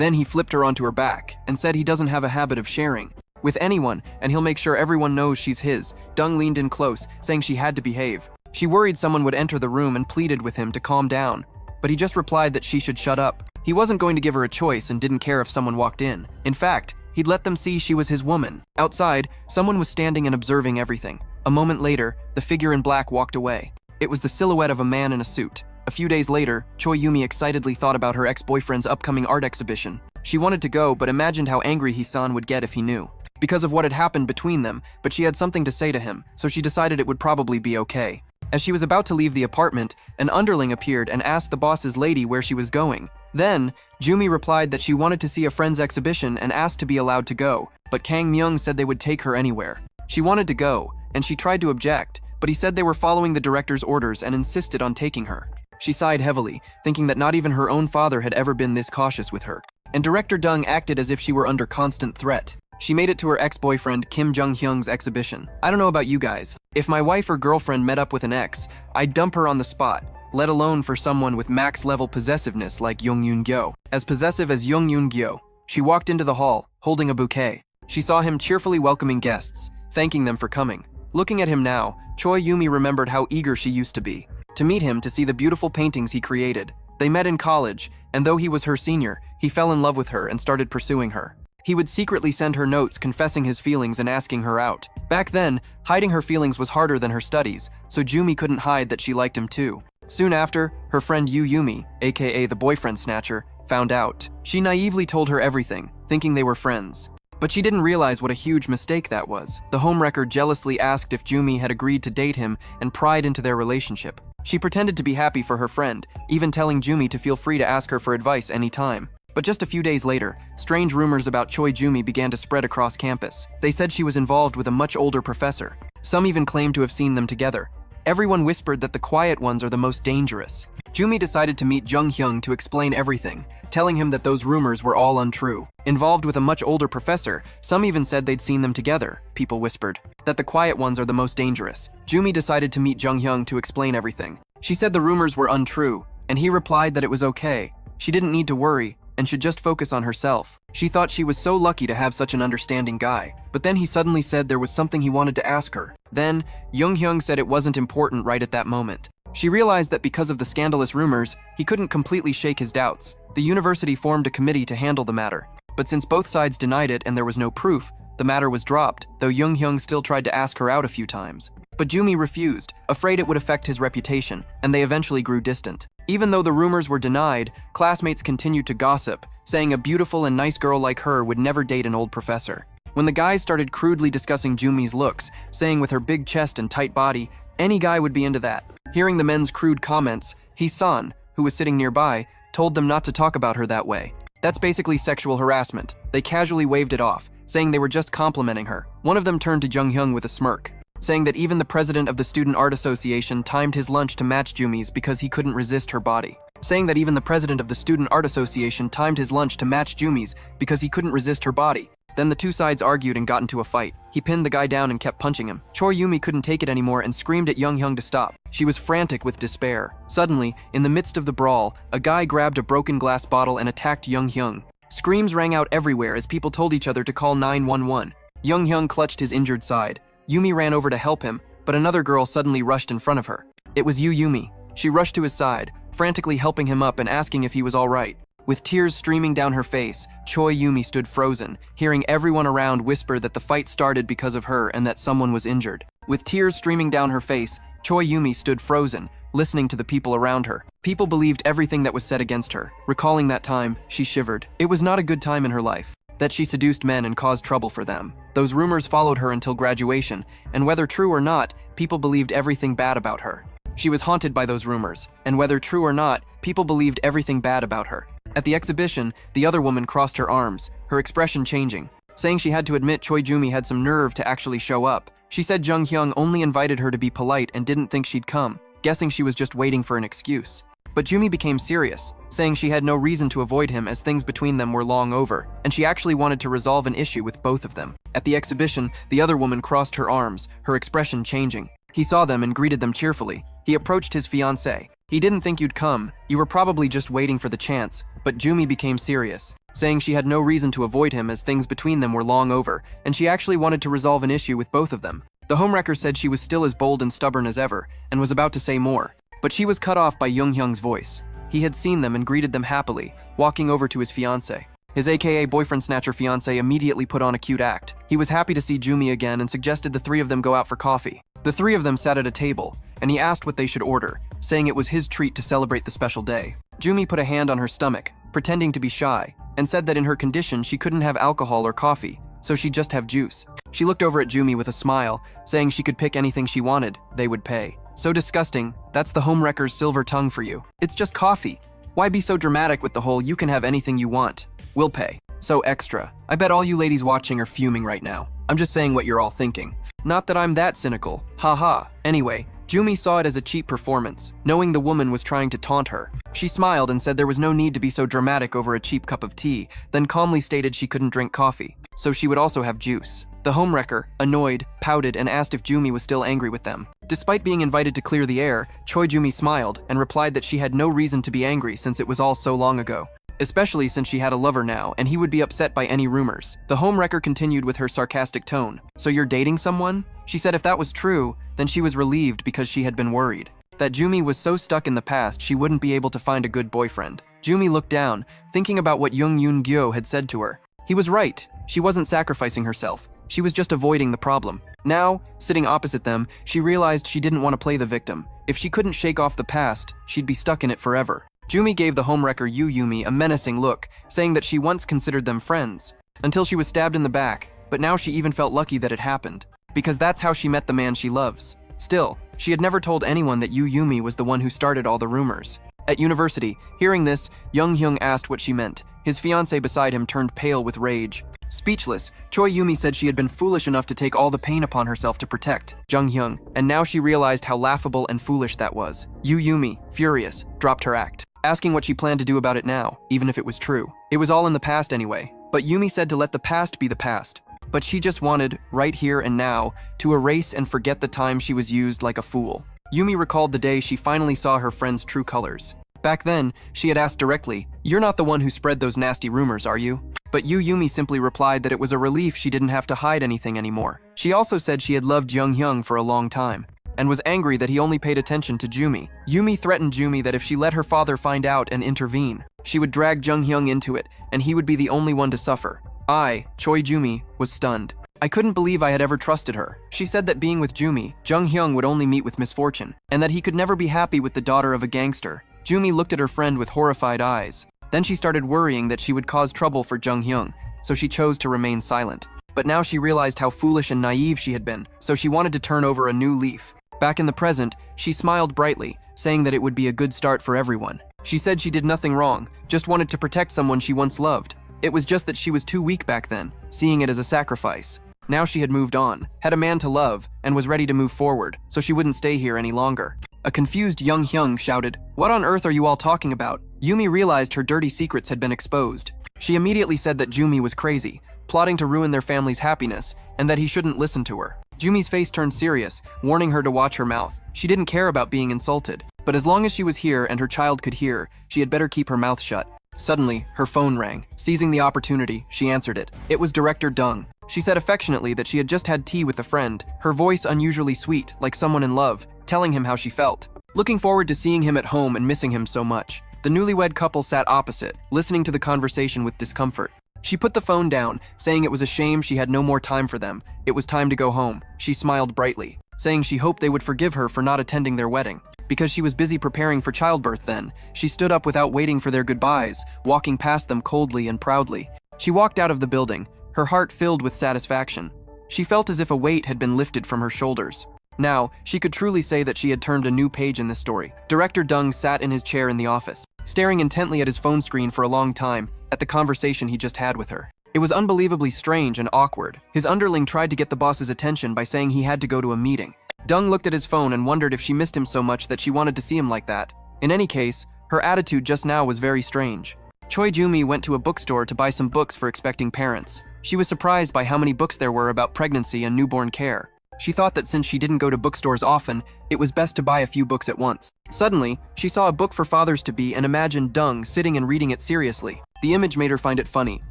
Then he flipped her onto her back and said he doesn't have a habit of sharing with anyone and he'll make sure everyone knows she's his. Dung leaned in close, saying she had to behave. She worried someone would enter the room and pleaded with him to calm down, but he just replied that she should shut up. He wasn't going to give her a choice and didn't care if someone walked in. In fact, he'd let them see she was his woman. Outside, someone was standing and observing everything. A moment later, the figure in black walked away. It was the silhouette of a man in a suit. A few days later, Choi Yumi excitedly thought about her ex-boyfriend's upcoming art exhibition. She wanted to go, but imagined how angry Hee-san would get if he knew, because of what had happened between them, but she had something to say to him, so she decided it would probably be okay. As she was about to leave the apartment, an underling appeared and asked the boss's lady where she was going. Then, Jumi replied that she wanted to see a friend's exhibition and asked to be allowed to go, but Kang Myung said they would take her anywhere. She wanted to go, and she tried to object, but he said they were following the director's orders and insisted on taking her. She sighed heavily, thinking that not even her own father had ever been this cautious with her. And Director Dung acted as if she were under constant threat. She made it to her ex-boyfriend Kim Jung-hyung's exhibition. I don't know about you guys. If my wife or girlfriend met up with an ex, I'd dump her on the spot, let alone for someone with max-level possessiveness like Jung Eun Gyo. As possessive as Jung Eun Gyo, she walked into the hall, holding a bouquet. She saw him cheerfully welcoming guests, thanking them for coming. Looking at him now, Choi Yumi remembered how eager she used to be to meet him, to see the beautiful paintings he created. They met in college, and though he was her senior, he fell in love with her and started pursuing her. He would secretly send her notes confessing his feelings and asking her out. Back then, hiding her feelings was harder than her studies, so Jumi couldn't hide that she liked him too. Soon after, her friend Yu Yumi, aka the boyfriend snatcher, found out. She naively told her everything, thinking they were friends. But she didn't realize what a huge mistake that was. The homewrecker jealously asked if Jumi had agreed to date him and pried into their relationship. She pretended to be happy for her friend, even telling Jumi to feel free to ask her for advice anytime. But just a few days later, strange rumors about Choi Yumi began to spread across campus. They said she was involved with a much older professor. Some even claimed to have seen them together. Everyone whispered that the quiet ones are the most dangerous. Jumi decided to meet Jung Hyung to explain everything, telling him that those rumors were all untrue. Involved with a much older professor, some even said they'd seen them together, people whispered. That the quiet ones are the most dangerous. Jumi decided to meet Jung Hyung to explain everything. She said the rumors were untrue, and he replied that it was okay. She didn't need to worry, and should just focus on herself. She thought she was so lucky to have such an understanding guy. But then he suddenly said there was something he wanted to ask her. Then, Jung Hyung said it wasn't important right at that moment. She realized that because of the scandalous rumors, he couldn't completely shake his doubts. The university formed a committee to handle the matter. But since both sides denied it and there was no proof, the matter was dropped, though Jung Hyung still tried to ask her out a few times. But Jumi refused, afraid it would affect his reputation, and they eventually grew distant. Even though the rumors were denied, classmates continued to gossip, saying a beautiful and nice girl like her would never date an old professor. When the guys started crudely discussing Jumi's looks, saying with her big chest and tight body, any guy would be into that. Hearing the men's crude comments, Hee-san, who was sitting nearby, told them not to talk about her that way. That's basically sexual harassment. They casually waved it off, saying they were just complimenting her. One of them turned to Jung Hyung with a smirk, saying that even the president of the Student Art Association timed his lunch to match Jumi's because he couldn't resist her body. Saying that even the president of the Student Art Association timed his lunch to match Jumi's because he couldn't resist her body. Then the two sides argued and got into a fight. He pinned the guy down and kept punching him. Choi Yumi couldn't take it anymore and screamed at Jung Hyung to stop. She was frantic with despair. Suddenly, in the midst of the brawl, a guy grabbed a broken glass bottle and attacked Jung Hyung. Screams rang out everywhere as people told each other to call 911. Jung Hyung clutched his injured side. Yumi ran over to help him, but another girl suddenly rushed in front of her. It was Yu Yumi. She rushed to his side, frantically helping him up and asking if he was all right. With tears streaming down her face, Choi Yumi stood frozen, hearing everyone around whisper that the fight started because of her and that someone was injured. With tears streaming down her face, Choi Yumi stood frozen, listening to the people around her. People believed everything that was said against her. Recalling that time, she shivered. It was not a good time in her life. That she seduced men and caused trouble for them. Those rumors followed her until graduation, and whether true or not, people believed everything bad about her. She was haunted by those rumors, and whether true or not, people believed everything bad about her. At the exhibition, the other woman crossed her arms, her expression changing, saying she had to admit Choi Yumi had some nerve to actually show up. She said Jung Hyung only invited her to be polite and didn't think she'd come, guessing she was just waiting for an excuse. But Jumi became serious, saying she had no reason to avoid him as things between them were long over, and she actually wanted to resolve an issue with both of them. At the exhibition, the other woman crossed her arms, her expression changing. He saw them and greeted them cheerfully. He approached his fiancée. He didn't think you'd come. You were probably just waiting for the chance. But Jumi became serious. saying she had no reason to avoid him as things between them were long over, and she actually wanted to resolve an issue with both of them. The homewrecker said she was still as bold and stubborn as ever, and was about to say more, but she was cut off by Jung Hyung's voice. He had seen them and greeted them happily, walking over to his fiancée. His aka boyfriend snatcher fiancé immediately put on a cute act. He was happy to see Jumi again and suggested the three of them go out for coffee. The three of them sat at a table, and he asked what they should order, saying it was his treat to celebrate the special day. Jumi put a hand on her stomach, pretending to be shy, and said that in her condition she couldn't have alcohol or coffee, so she'd just have juice. She looked over at Jumi with a smile, saying she could pick anything she wanted, they would pay. So disgusting, that's the homewrecker's silver tongue for you. It's just coffee. Why be so dramatic with the whole you can have anything you want? We'll pay. So extra. I bet all you ladies watching are fuming right now. I'm just saying what you're all thinking. Not that I'm that cynical. Haha. Anyway, Jumi saw it as a cheap performance, knowing the woman was trying to taunt her. She smiled and said there was no need to be so dramatic over a cheap cup of tea, then calmly stated she couldn't drink coffee, so she would also have juice. The homewrecker, annoyed, pouted and asked if Jumi was still angry with them. Despite being invited to clear the air, Choi Yumi smiled and replied that she had no reason to be angry since it was all so long ago. Especially since she had a lover now, and he would be upset by any rumors. The homewrecker continued with her sarcastic tone. So you're dating someone? She said if that was true, then she was relieved because she had been worried that Jumi was so stuck in the past she wouldn't be able to find a good boyfriend. Jumi looked down, thinking about what Jung Eun Gyo had said to her. He was right. She wasn't sacrificing herself. She was just avoiding the problem. Now, sitting opposite them, she realized she didn't want to play the victim. If she couldn't shake off the past, she'd be stuck in it forever. Jumi gave the homewrecker Yu Yumi a menacing look, saying that she once considered them friends, until she was stabbed in the back, but now she even felt lucky that it happened, because that's how she met the man she loves. Still, she had never told anyone that Yu Yumi was the one who started all the rumors. At university, hearing this, Jung Hyung asked what she meant. His fiancée beside him turned pale with rage. Speechless, Choi Yumi said she had been foolish enough to take all the pain upon herself to protect Jung Hyung, and now she realized how laughable and foolish that was. Yu Yumi, furious, dropped her act, asking what she planned to do about it now, even if it was true. It was all in the past anyway, but Yumi said to let the past be the past. But she just wanted, right here and now, to erase and forget the time she was used like a fool. Yumi recalled the day she finally saw her friend's true colors. Back then, she had asked directly, "You're not the one who spread those nasty rumors, are you?" But Yu Yumi simply replied that it was a relief she didn't have to hide anything anymore. She also said she had loved Jung Hyung for a long time, and was angry that he only paid attention to Jumi. Yumi threatened Jumi that if she let her father find out and intervene, she would drag Jung Hyung into it, and he would be the only one to suffer. I, Choi Yumi, was stunned. I couldn't believe I had ever trusted her. She said that being with Jumi, Jung Hyung would only meet with misfortune, and that he could never be happy with the daughter of a gangster. Jumi looked at her friend with horrified eyes. Then she started worrying that she would cause trouble for Jung Hyung, so she chose to remain silent. But now she realized how foolish and naive she had been, so she wanted to turn over a new leaf. Back in the present, she smiled brightly, saying that it would be a good start for everyone. She said she did nothing wrong, just wanted to protect someone she once loved. It was just that she was too weak back then, seeing it as a sacrifice. Now she had moved on, had a man to love, and was ready to move forward, so she wouldn't stay here any longer. A confused Jung Hyung shouted, "What on earth are you all talking about?" Yumi realized her dirty secrets had been exposed. She immediately said that Jumi was crazy, plotting to ruin their family's happiness, and that he shouldn't listen to her. Jumi's face turned serious, warning her to watch her mouth. She didn't care about being insulted, but as long as she was here and her child could hear, she had better keep her mouth shut. Suddenly, her phone rang. Seizing the opportunity, she answered it. It was Director Dung. She said affectionately that she had just had tea with a friend, her voice unusually sweet, like someone in love, telling him how she felt. Looking forward to seeing him at home and missing him so much. The newlywed couple sat opposite, listening to the conversation with discomfort. She put the phone down, saying it was a shame she had no more time for them. It was time to go home. She smiled brightly, saying she hoped they would forgive her for not attending their wedding. Because she was busy preparing for childbirth then, she stood up without waiting for their goodbyes, walking past them coldly and proudly. She walked out of the building, her heart filled with satisfaction. She felt as if a weight had been lifted from her shoulders. Now, she could truly say that she had turned a new page in this story. Director Dung sat in his chair in the office, staring intently at his phone screen for a long time, at the conversation he just had with her. It was unbelievably strange and awkward. His underling tried to get the boss's attention by saying he had to go to a meeting. Dung looked at his phone and wondered if she missed him so much that she wanted to see him like that. In any case, her attitude just now was very strange. Choi Yumi went to a bookstore to buy some books for expecting parents. She was surprised by how many books there were about pregnancy and newborn care. She thought that since she didn't go to bookstores often, it was best to buy a few books at once. Suddenly, she saw a book for fathers-to-be and imagined Dung sitting and reading it seriously. The image made her find it funny.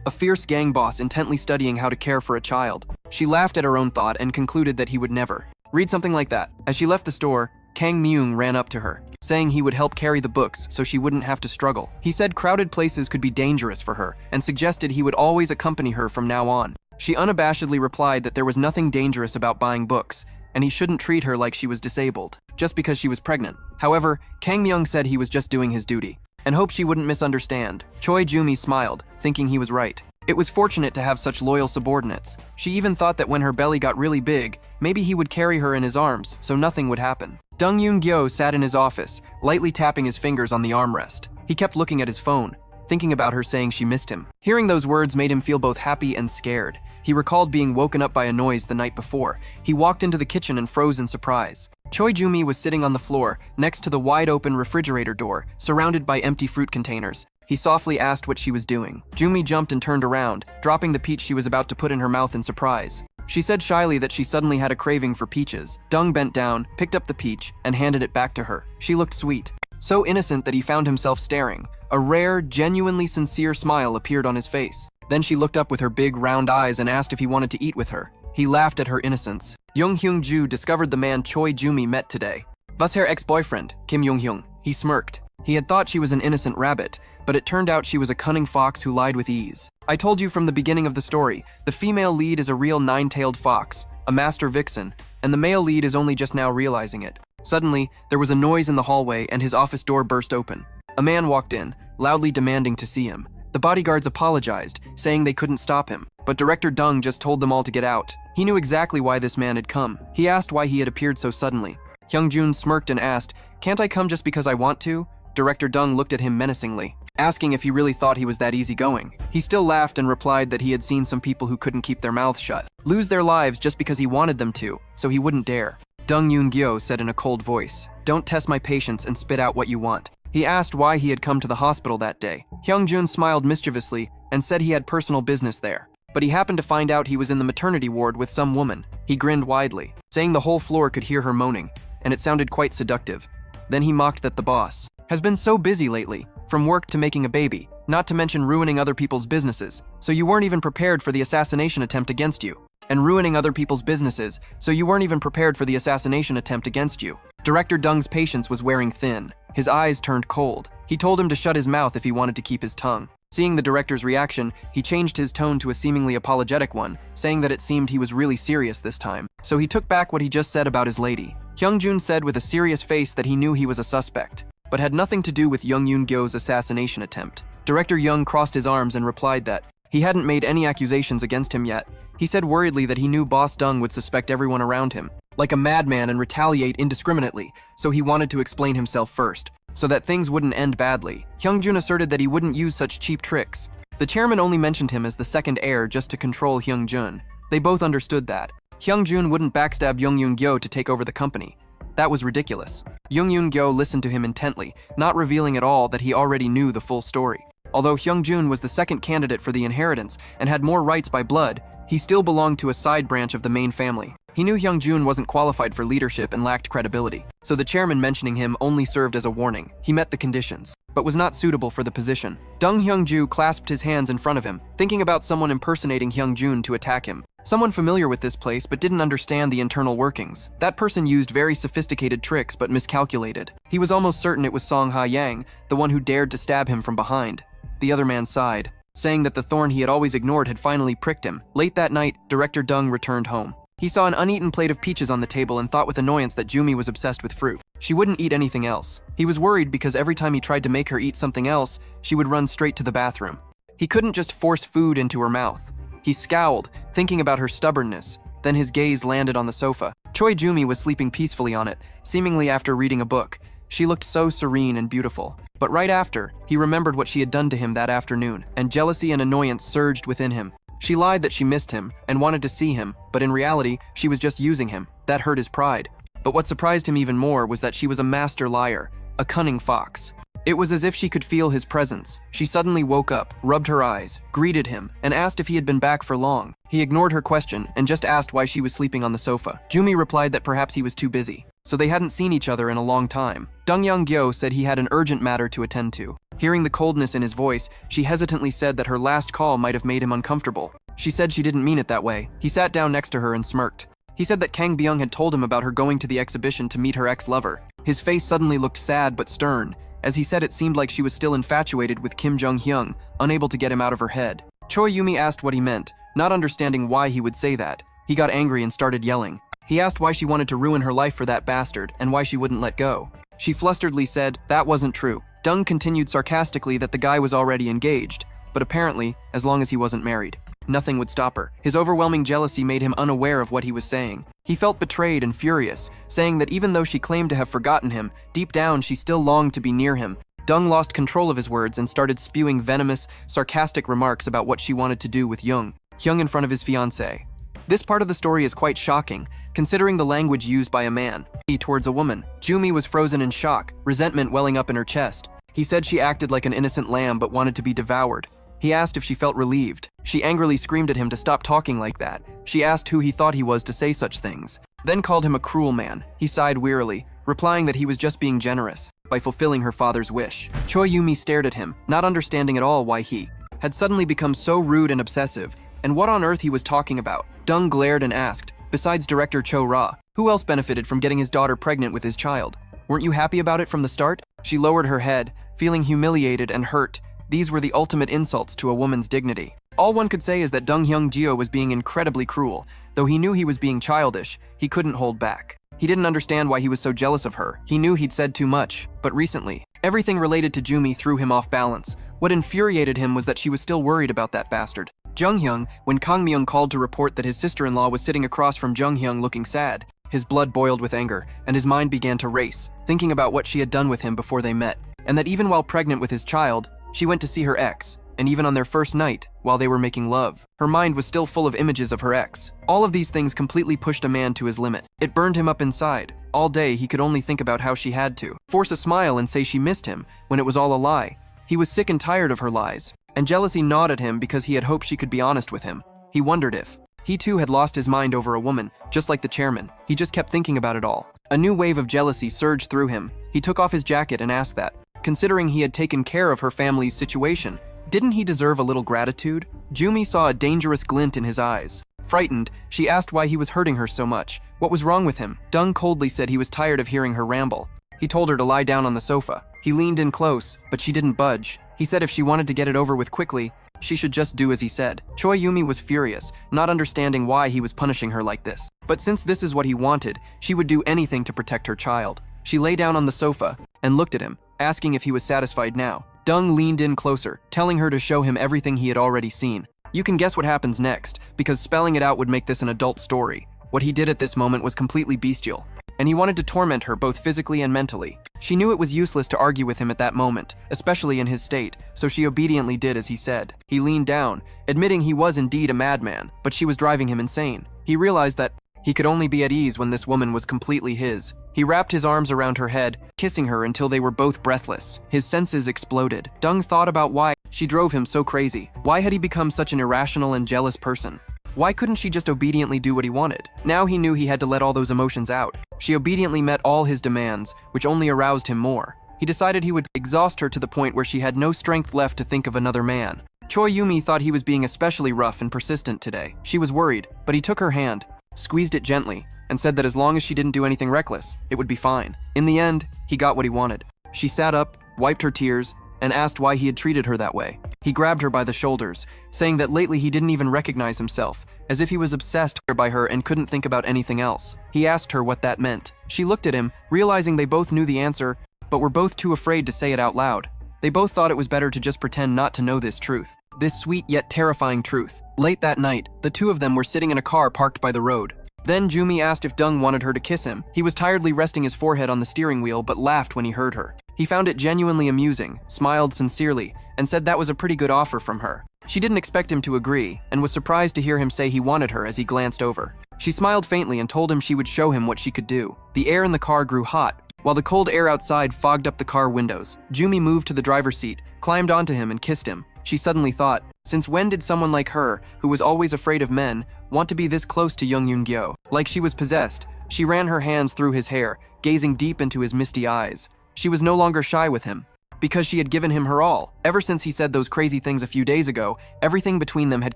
A fierce gang boss intently studying how to care for a child. She laughed at her own thought and concluded that he would never read something like that. As she left the store, Kang Myung ran up to her, saying he would help carry the books so she wouldn't have to struggle. He said crowded places could be dangerous for her and suggested he would always accompany her from now on. She unabashedly replied that there was nothing dangerous about buying books, and he shouldn't treat her like she was disabled, just because she was pregnant. However, Kang Myung said he was just doing his duty, and hoped she wouldn't misunderstand. Choi Yumi smiled, thinking he was right. It was fortunate to have such loyal subordinates. She even thought that when her belly got really big, maybe he would carry her in his arms, so nothing would happen. Jung Eun Gyo sat in his office, lightly tapping his fingers on the armrest. He kept looking at his phone, thinking about her saying she missed him. Hearing those words made him feel both happy and scared. He recalled being woken up by a noise the night before. He walked into the kitchen and froze in surprise. Choi Yumi was sitting on the floor, next to the wide-open refrigerator door, surrounded by empty fruit containers. He softly asked what she was doing. Yumi jumped and turned around, dropping the peach she was about to put in her mouth in surprise. She said shyly that she suddenly had a craving for peaches. Dung bent down, picked up the peach, and handed it back to her. She looked sweet, so innocent that he found himself staring. A rare, genuinely sincere smile appeared on his face. Then she looked up with her big, round eyes and asked if he wanted to eat with her. He laughed at her innocence. Jung Eun Gyo discovered the man Choi Yumi met today. Was her ex-boyfriend, Kim Jung-hyun. He smirked. He had thought she was an innocent rabbit, but it turned out she was a cunning fox who lied with ease. I told you from the beginning of the story, the female lead is a real nine-tailed fox, a master vixen, and the male lead is only just now realizing it. Suddenly, there was a noise in the hallway and his office door burst open. A man walked in, loudly demanding to see him. The bodyguards apologized, saying they couldn't stop him, but Director Dung just told them all to get out. He knew exactly why this man had come. He asked why he had appeared so suddenly. Hyungjun smirked and asked, "Can't I come just because I want to?" Director Dung looked at him menacingly, asking if he really thought he was that easygoing. He still laughed and replied that he had seen some people who couldn't keep their mouths shut, lose their lives just because he wanted them to, so he wouldn't dare. Jung Eun Gyo said in a cold voice, "Don't test my patience and spit out what you want." He asked why he had come to the hospital that day. Hyungjun smiled mischievously and said he had personal business there, but he happened to find out he was in the maternity ward with some woman. He grinned widely, saying the whole floor could hear her moaning, and it sounded quite seductive. Then he mocked that the boss has been so busy lately, from work to making a baby, not to mention ruining other people's businesses, so you weren't even prepared for the assassination attempt against you. And ruining other people's businesses, so you weren't even prepared for the assassination attempt against you. Director Dung's patience was wearing thin. His eyes turned cold. He told him to shut his mouth if he wanted to keep his tongue. Seeing the director's reaction, he changed his tone to a seemingly apologetic one, saying that it seemed he was really serious this time. So he took back what he just said about his lady. Hyungjun said with a serious face that he knew he was a suspect, but had nothing to do with Jung Eun Gyo's assassination attempt. Director Jung crossed his arms and replied that he hadn't made any accusations against him yet. He said worriedly that he knew Boss Dung would suspect everyone around him, like a madman, and retaliate indiscriminately, so he wanted to explain himself first, so that things wouldn't end badly. Hyungjun asserted that he wouldn't use such cheap tricks. The chairman only mentioned him as the second heir just to control Hyungjun. They both understood that. Hyungjun wouldn't backstab Jung Eun Gyo to take over the company. That was ridiculous. Jung Eun Gyo listened to him intently, not revealing at all that he already knew the full story. Although Hyungjun was the second candidate for the inheritance and had more rights by blood, he still belonged to a side branch of the main family. He knew Hyungjun wasn't qualified for leadership and lacked credibility, so the chairman mentioning him only served as a warning. He met the conditions, but was not suitable for the position. Dung Hyungju clasped his hands in front of him, thinking about someone impersonating Hyungjun to attack him. Someone familiar with this place but didn't understand the internal workings. That person used very sophisticated tricks but miscalculated. He was almost certain it was Song Ha-yang, the one who dared to stab him from behind. The other man sighed, saying that the thorn he had always ignored had finally pricked him. Late that night, Director Dung returned home. He saw an uneaten plate of peaches on the table and thought with annoyance that Jumi was obsessed with fruit. She wouldn't eat anything else. He was worried because every time he tried to make her eat something else, she would run straight to the bathroom. He couldn't just force food into her mouth. He scowled, thinking about her stubbornness. Then his gaze landed on the sofa. Choi Yumi was sleeping peacefully on it, seemingly after reading a book. She looked so serene and beautiful. But right after, he remembered what she had done to him that afternoon, and jealousy and annoyance surged within him. She lied that she missed him and wanted to see him, but in reality, she was just using him. That hurt his pride. But what surprised him even more was that she was a master liar, a cunning fox. It was as if she could feel his presence. She suddenly woke up, rubbed her eyes, greeted him, and asked if he had been back for long. He ignored her question and just asked why she was sleeping on the sofa. Yumi replied that perhaps he was too busy, so they hadn't seen each other in a long time. Jung Eun Gyo said he had an urgent matter to attend to. Hearing the coldness in his voice, she hesitantly said that her last call might have made him uncomfortable. She said she didn't mean it that way. He sat down next to her and smirked. He said that Kang Byung had told him about her going to the exhibition to meet her ex-lover. His face suddenly looked sad but stern. As he said, it seemed like she was still infatuated with Kim Jung-hyun, unable to get him out of her head. Choi Yumi asked what he meant, not understanding why he would say that. He got angry and started yelling. He asked why she wanted to ruin her life for that bastard and why she wouldn't let go. She flusteredly said that wasn't true. Dung continued sarcastically that the guy was already engaged, but apparently, as long as he wasn't married, nothing would stop her. His overwhelming jealousy made him unaware of what he was saying. He felt betrayed and furious, saying that even though she claimed to have forgotten him, deep down she still longed to be near him. Dung lost control of his words and started spewing venomous, sarcastic remarks about what she wanted to do with Jung in front of his fiancée. This part of the story is quite shocking, considering the language used by a man towards a woman. Yumi was frozen in shock, resentment welling up in her chest. He said she acted like an innocent lamb but wanted to be devoured. He asked if she felt relieved. She angrily screamed at him to stop talking like that. She asked who he thought he was to say such things, then called him a cruel man. He sighed wearily, replying that he was just being generous by fulfilling her father's wish. Choi Yumi stared at him, not understanding at all why he had suddenly become so rude and obsessive, and what on earth he was talking about. Dung glared and asked, besides director Cho Ra, who else benefited from getting his daughter pregnant with his child? Weren't you happy about it from the start? She lowered her head, feeling humiliated and hurt. These were the ultimate insults to a woman's dignity. All one could say is that Jung Eun Gyo was being incredibly cruel. Though he knew he was being childish, he couldn't hold back. He didn't understand why he was so jealous of her. He knew he'd said too much, but recently, everything related to Jumi threw him off balance. What infuriated him was that she was still worried about that bastard. Jung Hyung, when Kang Myung called to report that his sister-in-law was sitting across from Jung Hyung looking sad, his blood boiled with anger, and his mind began to race, thinking about what she had done with him before they met, and that even while pregnant with his child, she went to see her ex, and even on their first night, while they were making love, her mind was still full of images of her ex. All of these things completely pushed a man to his limit. It burned him up inside. All day, he could only think about how she had to force a smile and say she missed him, when it was all a lie. He was sick and tired of her lies, and jealousy gnawed at him because he had hoped she could be honest with him. He wondered if he too had lost his mind over a woman, just like the chairman. He just kept thinking about it all. A new wave of jealousy surged through him. He took off his jacket and asked that, considering he had taken care of her family's situation, didn't he deserve a little gratitude? Jumi saw a dangerous glint in his eyes. Frightened, she asked why he was hurting her so much. What was wrong with him? Dung coldly said he was tired of hearing her ramble. He told her to lie down on the sofa. He leaned in close, but she didn't budge. He said if she wanted to get it over with quickly, she should just do as he said. Choi Yumi was furious, not understanding why he was punishing her like this. But since this is what he wanted, she would do anything to protect her child. She lay down on the sofa and looked at him, asking if he was satisfied now. Dung leaned in closer, telling her to show him everything he had already seen. You can guess what happens next, because spelling it out would make this an adult story. What he did at this moment was completely bestial, and he wanted to torment her both physically and mentally. She knew it was useless to argue with him at that moment, especially in his state, so she obediently did as he said. He leaned down, admitting he was indeed a madman, but she was driving him insane. He realized that he could only be at ease when this woman was completely his. He wrapped his arms around her head, kissing her until they were both breathless. His senses exploded. Dung thought about why she drove him so crazy. Why had he become such an irrational and jealous person? Why couldn't she just obediently do what he wanted? Now he knew he had to let all those emotions out. She obediently met all his demands, which only aroused him more. He decided he would exhaust her to the point where she had no strength left to think of another man. Choi Yumi thought he was being especially rough and persistent today. She was worried, but he took her hand, squeezed it gently, and said that as long as she didn't do anything reckless, it would be fine. In the end, he got what he wanted. She sat up, wiped her tears, and asked why he had treated her that way. He grabbed her by the shoulders, saying that lately he didn't even recognize himself, as if he was obsessed by her and couldn't think about anything else. He asked her what that meant. She looked at him, realizing they both knew the answer, but were both too afraid to say it out loud. They both thought it was better to just pretend not to know this truth. This sweet yet terrifying truth. Late that night, the two of them were sitting in a car parked by the road. Then Jumi asked if Dung wanted her to kiss him. He was tiredly resting his forehead on the steering wheel but laughed when he heard her. He found it genuinely amusing, smiled sincerely, and said that was a pretty good offer from her. She didn't expect him to agree, and was surprised to hear him say he wanted her as he glanced over. She smiled faintly and told him she would show him what she could do. The air in the car grew hot, While the cold air outside fogged up the car windows, Jumi moved to the driver's seat, climbed onto him, and kissed him. She suddenly thought, since when did someone like her, who was always afraid of men, want to be this close to Jung Eun Gyo? Like she was possessed, she ran her hands through his hair, gazing deep into his misty eyes. She was no longer shy with him, because she had given him her all. Ever since he said those crazy things a few days ago, everything between them had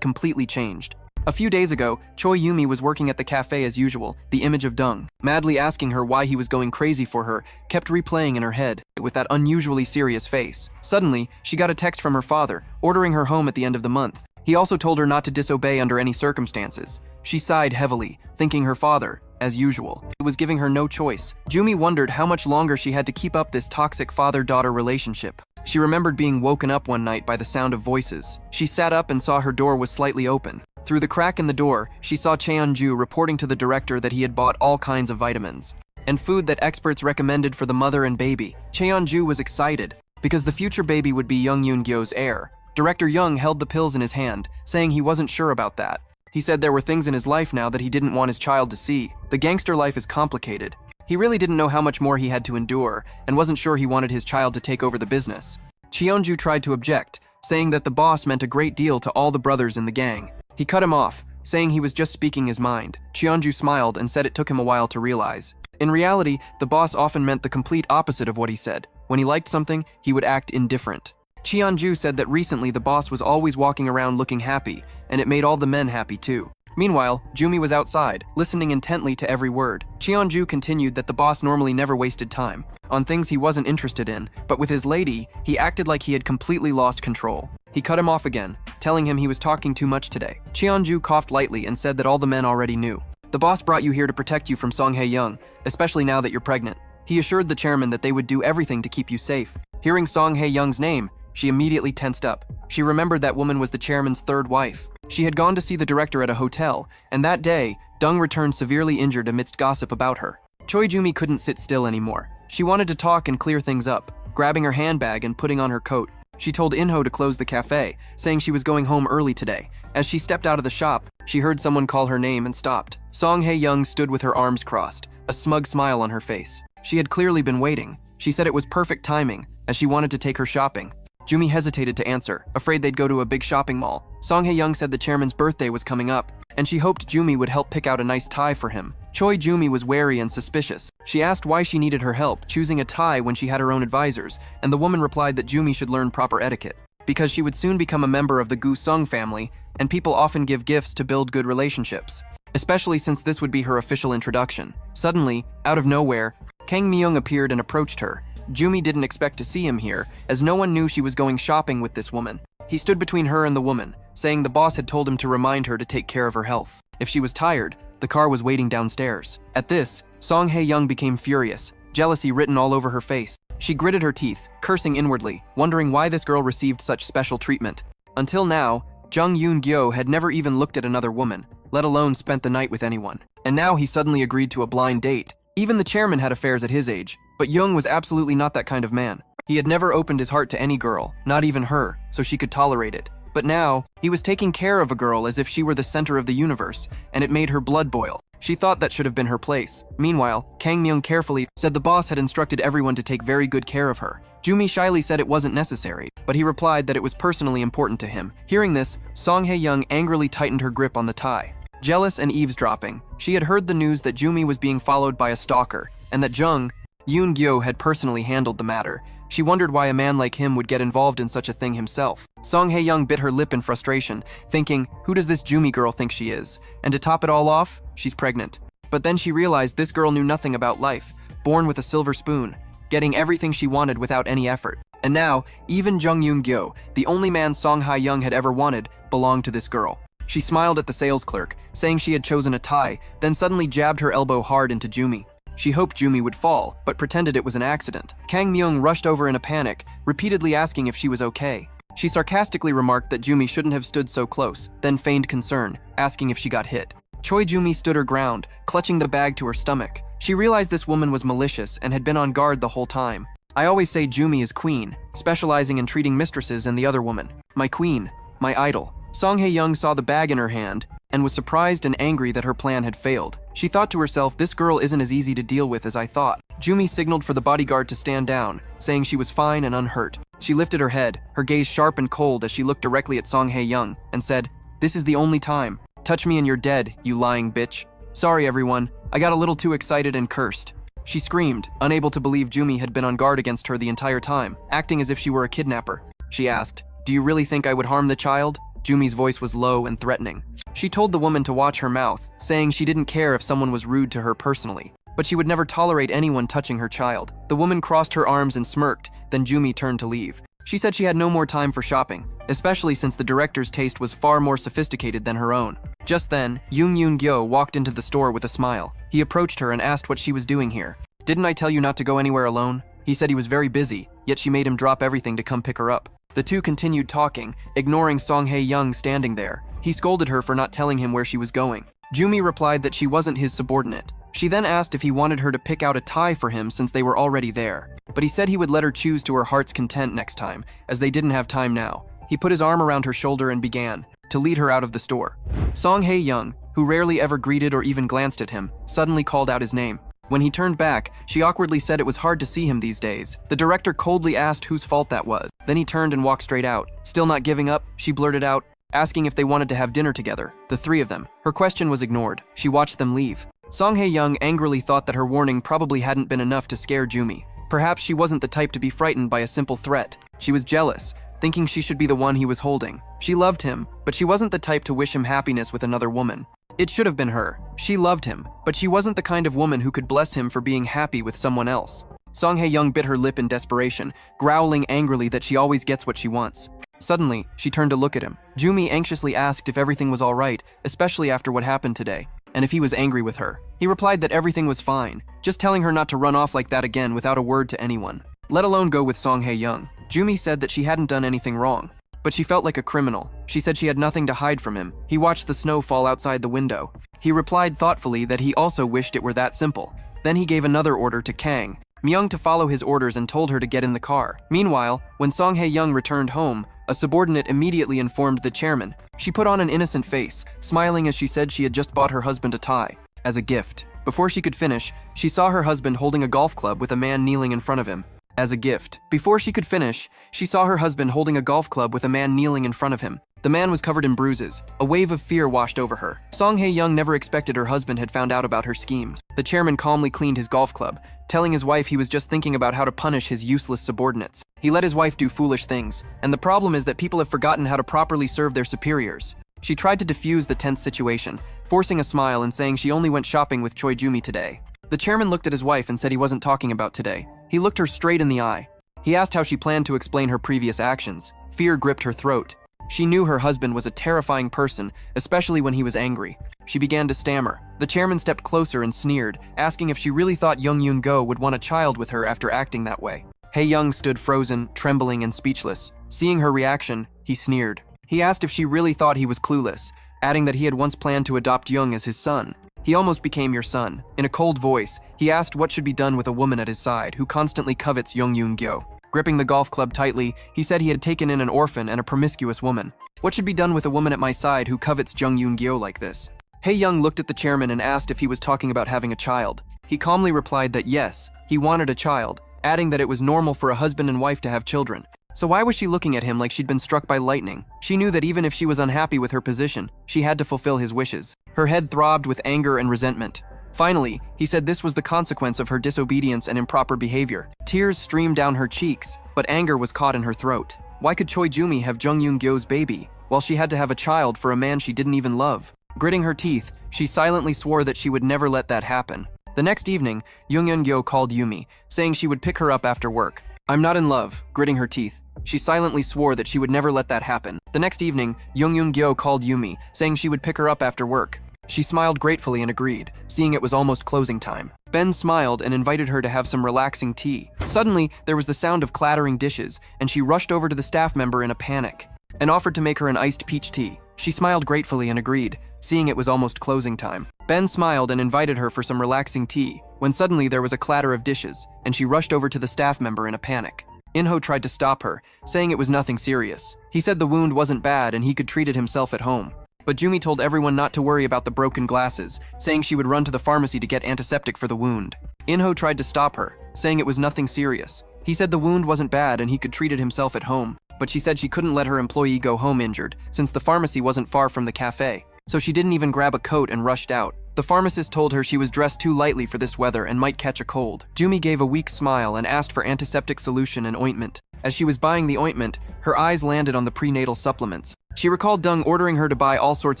completely changed. A few days ago, Choi Yumi was working at the cafe as usual, the image of Dung, madly asking her why he was going crazy for her, kept replaying in her head, with that unusually serious face. Suddenly, she got a text from her father, ordering her home at the end of the month. He also told her not to disobey under any circumstances. She sighed heavily, thinking her father, as usual, was giving her no choice. Jumi wondered how much longer she had to keep up this toxic father-daughter relationship. She remembered being woken up one night by the sound of voices. She sat up and saw her door was slightly open. Through the crack in the door, she saw Cheon-ju reporting to the director that he had bought all kinds of vitamins and food that experts recommended for the mother and baby. Cheon-ju was excited because the future baby would be Jung Eun Gyo's heir. Director Jung held the pills in his hand, saying he wasn't sure about that. He said there were things in his life now that he didn't want his child to see. The gangster life is complicated. He really didn't know how much more he had to endure and wasn't sure he wanted his child to take over the business. Cheon-ju tried to object, saying that the boss meant a great deal to all the brothers in the gang. He cut him off, saying he was just speaking his mind. Cheon-ju smiled and said it took him a while to realize. In reality, the boss often meant the complete opposite of what he said. When he liked something, he would act indifferent. Cheon-ju said that recently the boss was always walking around looking happy, and it made all the men happy too. Meanwhile, Jumi was outside, listening intently to every word. Cheon-ju continued that the boss normally never wasted time on things he wasn't interested in, but with his lady, he acted like he had completely lost control. He cut him off again, telling him he was talking too much today. Cheon-ju coughed lightly and said that all the men already knew. The boss brought you here to protect you from Song Hae-young, especially now that you're pregnant. He assured the chairman that they would do everything to keep you safe. Hearing Song Hae-young's name, she immediately tensed up. She remembered that woman was the chairman's third wife. She had gone to see the director at a hotel, and that day, Dung returned severely injured amidst gossip about her. Choi Yumi couldn't sit still anymore. She wanted to talk and clear things up, grabbing her handbag and putting on her coat. She told Inho to close the cafe, saying she was going home early today. As she stepped out of the shop, she heard someone call her name and stopped. Song Hae-young stood with her arms crossed, a smug smile on her face. She had clearly been waiting. She said it was perfect timing, as she wanted to take her shopping. Jumi hesitated to answer, afraid they'd go to a big shopping mall. Song Hae-young said the chairman's birthday was coming up, and she hoped Jumi would help pick out a nice tie for him. Choi Yumi was wary and suspicious. She asked why she needed her help choosing a tie when she had her own advisors, and the woman replied that Jumi should learn proper etiquette, because she would soon become a member of the Gu Sung family, and people often give gifts to build good relationships, especially since this would be her official introduction. Suddenly, out of nowhere, Kang Myung appeared and approached her. Jumi didn't expect to see him here, as no one knew she was going shopping with this woman. He stood between her and the woman, saying the boss had told him to remind her to take care of her health. If she was tired, the car was waiting downstairs. At this, Song Hae-young became furious, jealousy written all over her face. She gritted her teeth, cursing inwardly, wondering why this girl received such special treatment. Until now, Jung Eun Gyo had never even looked at another woman, let alone spent the night with anyone. And now he suddenly agreed to a blind date. Even the chairman had affairs at his age, but Jung was absolutely not that kind of man. He had never opened his heart to any girl, not even her, so she could tolerate it. But now, he was taking care of a girl as if she were the center of the universe, and it made her blood boil. She thought that should have been her place. Meanwhile, Kang Myung carefully said the boss had instructed everyone to take very good care of her. Jumi shyly said it wasn't necessary, but he replied that it was personally important to him. Hearing this, Song Hae-young angrily tightened her grip on the tie. Jealous and eavesdropping, she had heard the news that Jumi was being followed by a stalker, and that Jung Eun Gyo had personally handled the matter. She wondered why a man like him would get involved in such a thing himself. Song Hae-young bit her lip in frustration, thinking, who does this Jumi girl think she is? And to top it all off, she's pregnant. But then she realized this girl knew nothing about life, born with a silver spoon, getting everything she wanted without any effort. And now, even Jung Eun Gyo, the only man Song Hae-young had ever wanted, belonged to this girl. She smiled at the sales clerk, saying she had chosen a tie, then suddenly jabbed her elbow hard into Jumi. She hoped Jumi would fall, but pretended it was an accident. Kang Myung rushed over in a panic, repeatedly asking if she was okay. She sarcastically remarked that Jumi shouldn't have stood so close, then feigned concern, asking if she got hit. Choi Yumi stood her ground, clutching the bag to her stomach. She realized this woman was malicious and had been on guard the whole time. I always say Jumi is queen, specializing in treating mistresses and the other woman. My queen, my idol. Song Hae-young saw the bag in her hand and was surprised and angry that her plan had failed. She thought to herself, this girl isn't as easy to deal with as I thought. Jumi signaled for the bodyguard to stand down, saying she was fine and unhurt. She lifted her head, her gaze sharp and cold as she looked directly at Song Hae-young, and said, "This is the only time. Touch me and you're dead, you lying bitch. Sorry everyone, I got a little too excited and cursed." She screamed, unable to believe Jumi had been on guard against her the entire time, acting as if she were a kidnapper. She asked, "Do you really think I would harm the child?" Jumi's voice was low and threatening. She told the woman to watch her mouth, saying she didn't care if someone was rude to her personally, but she would never tolerate anyone touching her child. The woman crossed her arms and smirked, then Jumi turned to leave. She said she had no more time for shopping, especially since the director's taste was far more sophisticated than her own. Just then, Jung Eun Gyo walked into the store with a smile. He approached her and asked what she was doing here. "Didn't I tell you not to go anywhere alone?" He said he was very busy, yet she made him drop everything to come pick her up. The two continued talking, ignoring Song Hae-young standing there. He scolded her for not telling him where she was going. Jumi replied that she wasn't his subordinate. She then asked if he wanted her to pick out a tie for him since they were already there. But he said he would let her choose to her heart's content next time, as they didn't have time now. He put his arm around her shoulder and began to lead her out of the store. Song Hae-young, who rarely ever greeted or even glanced at him, suddenly called out his name. When he turned back, she awkwardly said it was hard to see him these days. The director coldly asked whose fault that was. Then he turned and walked straight out. Still not giving up, she blurted out, asking if they wanted to have dinner together, the three of them. Her question was ignored. She watched them leave. Song Hae-young angrily thought that her warning probably hadn't been enough to scare Jumi. Perhaps she wasn't the type to be frightened by a simple threat. She was jealous, thinking she should be the one he was holding. She loved him, but she wasn't the type to wish him happiness with another woman. It should have been her. She loved him, but she wasn't the kind of woman who could bless him for being happy with someone else. Song Hae-young bit her lip in desperation, growling angrily that she always gets what she wants. Suddenly, she turned to look at him. Jumi anxiously asked if everything was all right, especially after what happened today, and if he was angry with her. He replied that everything was fine, just telling her not to run off like that again without a word to anyone, let alone go with Song Hae-young. Jumi said that she hadn't done anything wrong, but she felt like a criminal. She said she had nothing to hide from him. He watched the snow fall outside the window. He replied thoughtfully that he also wished it were that simple. Then he gave another order to Kang Myung to follow his orders and told her to get in the car. Meanwhile, when Song Hae-young returned home, a subordinate immediately informed the chairman. She put on an innocent face, smiling as she said she had just bought her husband a tie, as a gift. Before she could finish, she saw her husband holding a golf club with a man kneeling in front of him, as a gift. Before she could finish, she saw her husband holding a golf club with a man kneeling in front of him. The man was covered in bruises. A wave of fear washed over her. Song Hae-young never expected her husband had found out about her schemes. The chairman calmly cleaned his golf club, telling his wife he was just thinking about how to punish his useless subordinates. He let his wife do foolish things, and the problem is that people have forgotten how to properly serve their superiors. She tried to defuse the tense situation, forcing a smile and saying she only went shopping with Choi Yumi today. The chairman looked at his wife and said he wasn't talking about today. He looked her straight in the eye. He asked how she planned to explain her previous actions. Fear gripped her throat. She knew her husband was a terrifying person, especially when he was angry. She began to stammer. The chairman stepped closer and sneered, asking if she really thought Jung Eun Gyo would want a child with her after acting that way. Hae-young stood frozen, trembling, and speechless. Seeing her reaction, he sneered. He asked if she really thought he was clueless, adding that he had once planned to adopt Jung as his son. "He almost became your son." In a cold voice, he asked what should be done with a woman at his side who constantly covets Jung Eun Gyo. Gripping the golf club tightly, he said he had taken in an orphan and a promiscuous woman. "What should be done with a woman at my side who covets Jung Eun Gyo like this?" Hae-young looked at the chairman and asked if he was talking about having a child. He calmly replied that yes, he wanted a child, adding that it was normal for a husband and wife to have children. So why was she looking at him like she'd been struck by lightning? She knew that even if she was unhappy with her position, she had to fulfill his wishes. Her head throbbed with anger and resentment. Finally, he said this was the consequence of her disobedience and improper behavior. Tears streamed down her cheeks, but anger was caught in her throat. Why could Choi Yumi have Jung Eun Gyo's baby, while she had to have a child for a man she didn't even love? Gritting her teeth, she silently swore that she would never let that happen. The next evening, Jung Eun Gyo called Yumi, saying she would pick her up after work. "I'm not in love," gritting her teeth. She silently swore that she would never let that happen. The next evening, Jung Eun Gyo called Yumi, saying she would pick her up after work. She smiled gratefully and agreed, seeing it was almost closing time. Ben smiled and invited her to have some relaxing tea. Suddenly, there was the sound of clattering dishes, and she rushed over to the staff member in a panic and offered to make her an iced peach tea. She smiled gratefully and agreed, seeing it was almost closing time. Ben smiled and invited her for some relaxing tea, when suddenly there was a clatter of dishes, and she rushed over to the staff member in a panic. Inho tried to stop her, saying it was nothing serious. He said the wound wasn't bad and he could treat it himself at home. but Jumi told everyone not to worry about the broken glasses, saying she would run to the pharmacy to get antiseptic for the wound. Inho tried to stop her, saying it was nothing serious. He said the wound wasn't bad and he could treat it himself at home, but she said she couldn't let her employee go home injured, since the pharmacy wasn't far from the cafe. So she didn't even grab a coat and rushed out. The pharmacist told her she was dressed too lightly for this weather and might catch a cold. Jumi gave a weak smile and asked for antiseptic solution and ointment. As she was buying the ointment, her eyes landed on the prenatal supplements. She recalled Dung ordering her to buy all sorts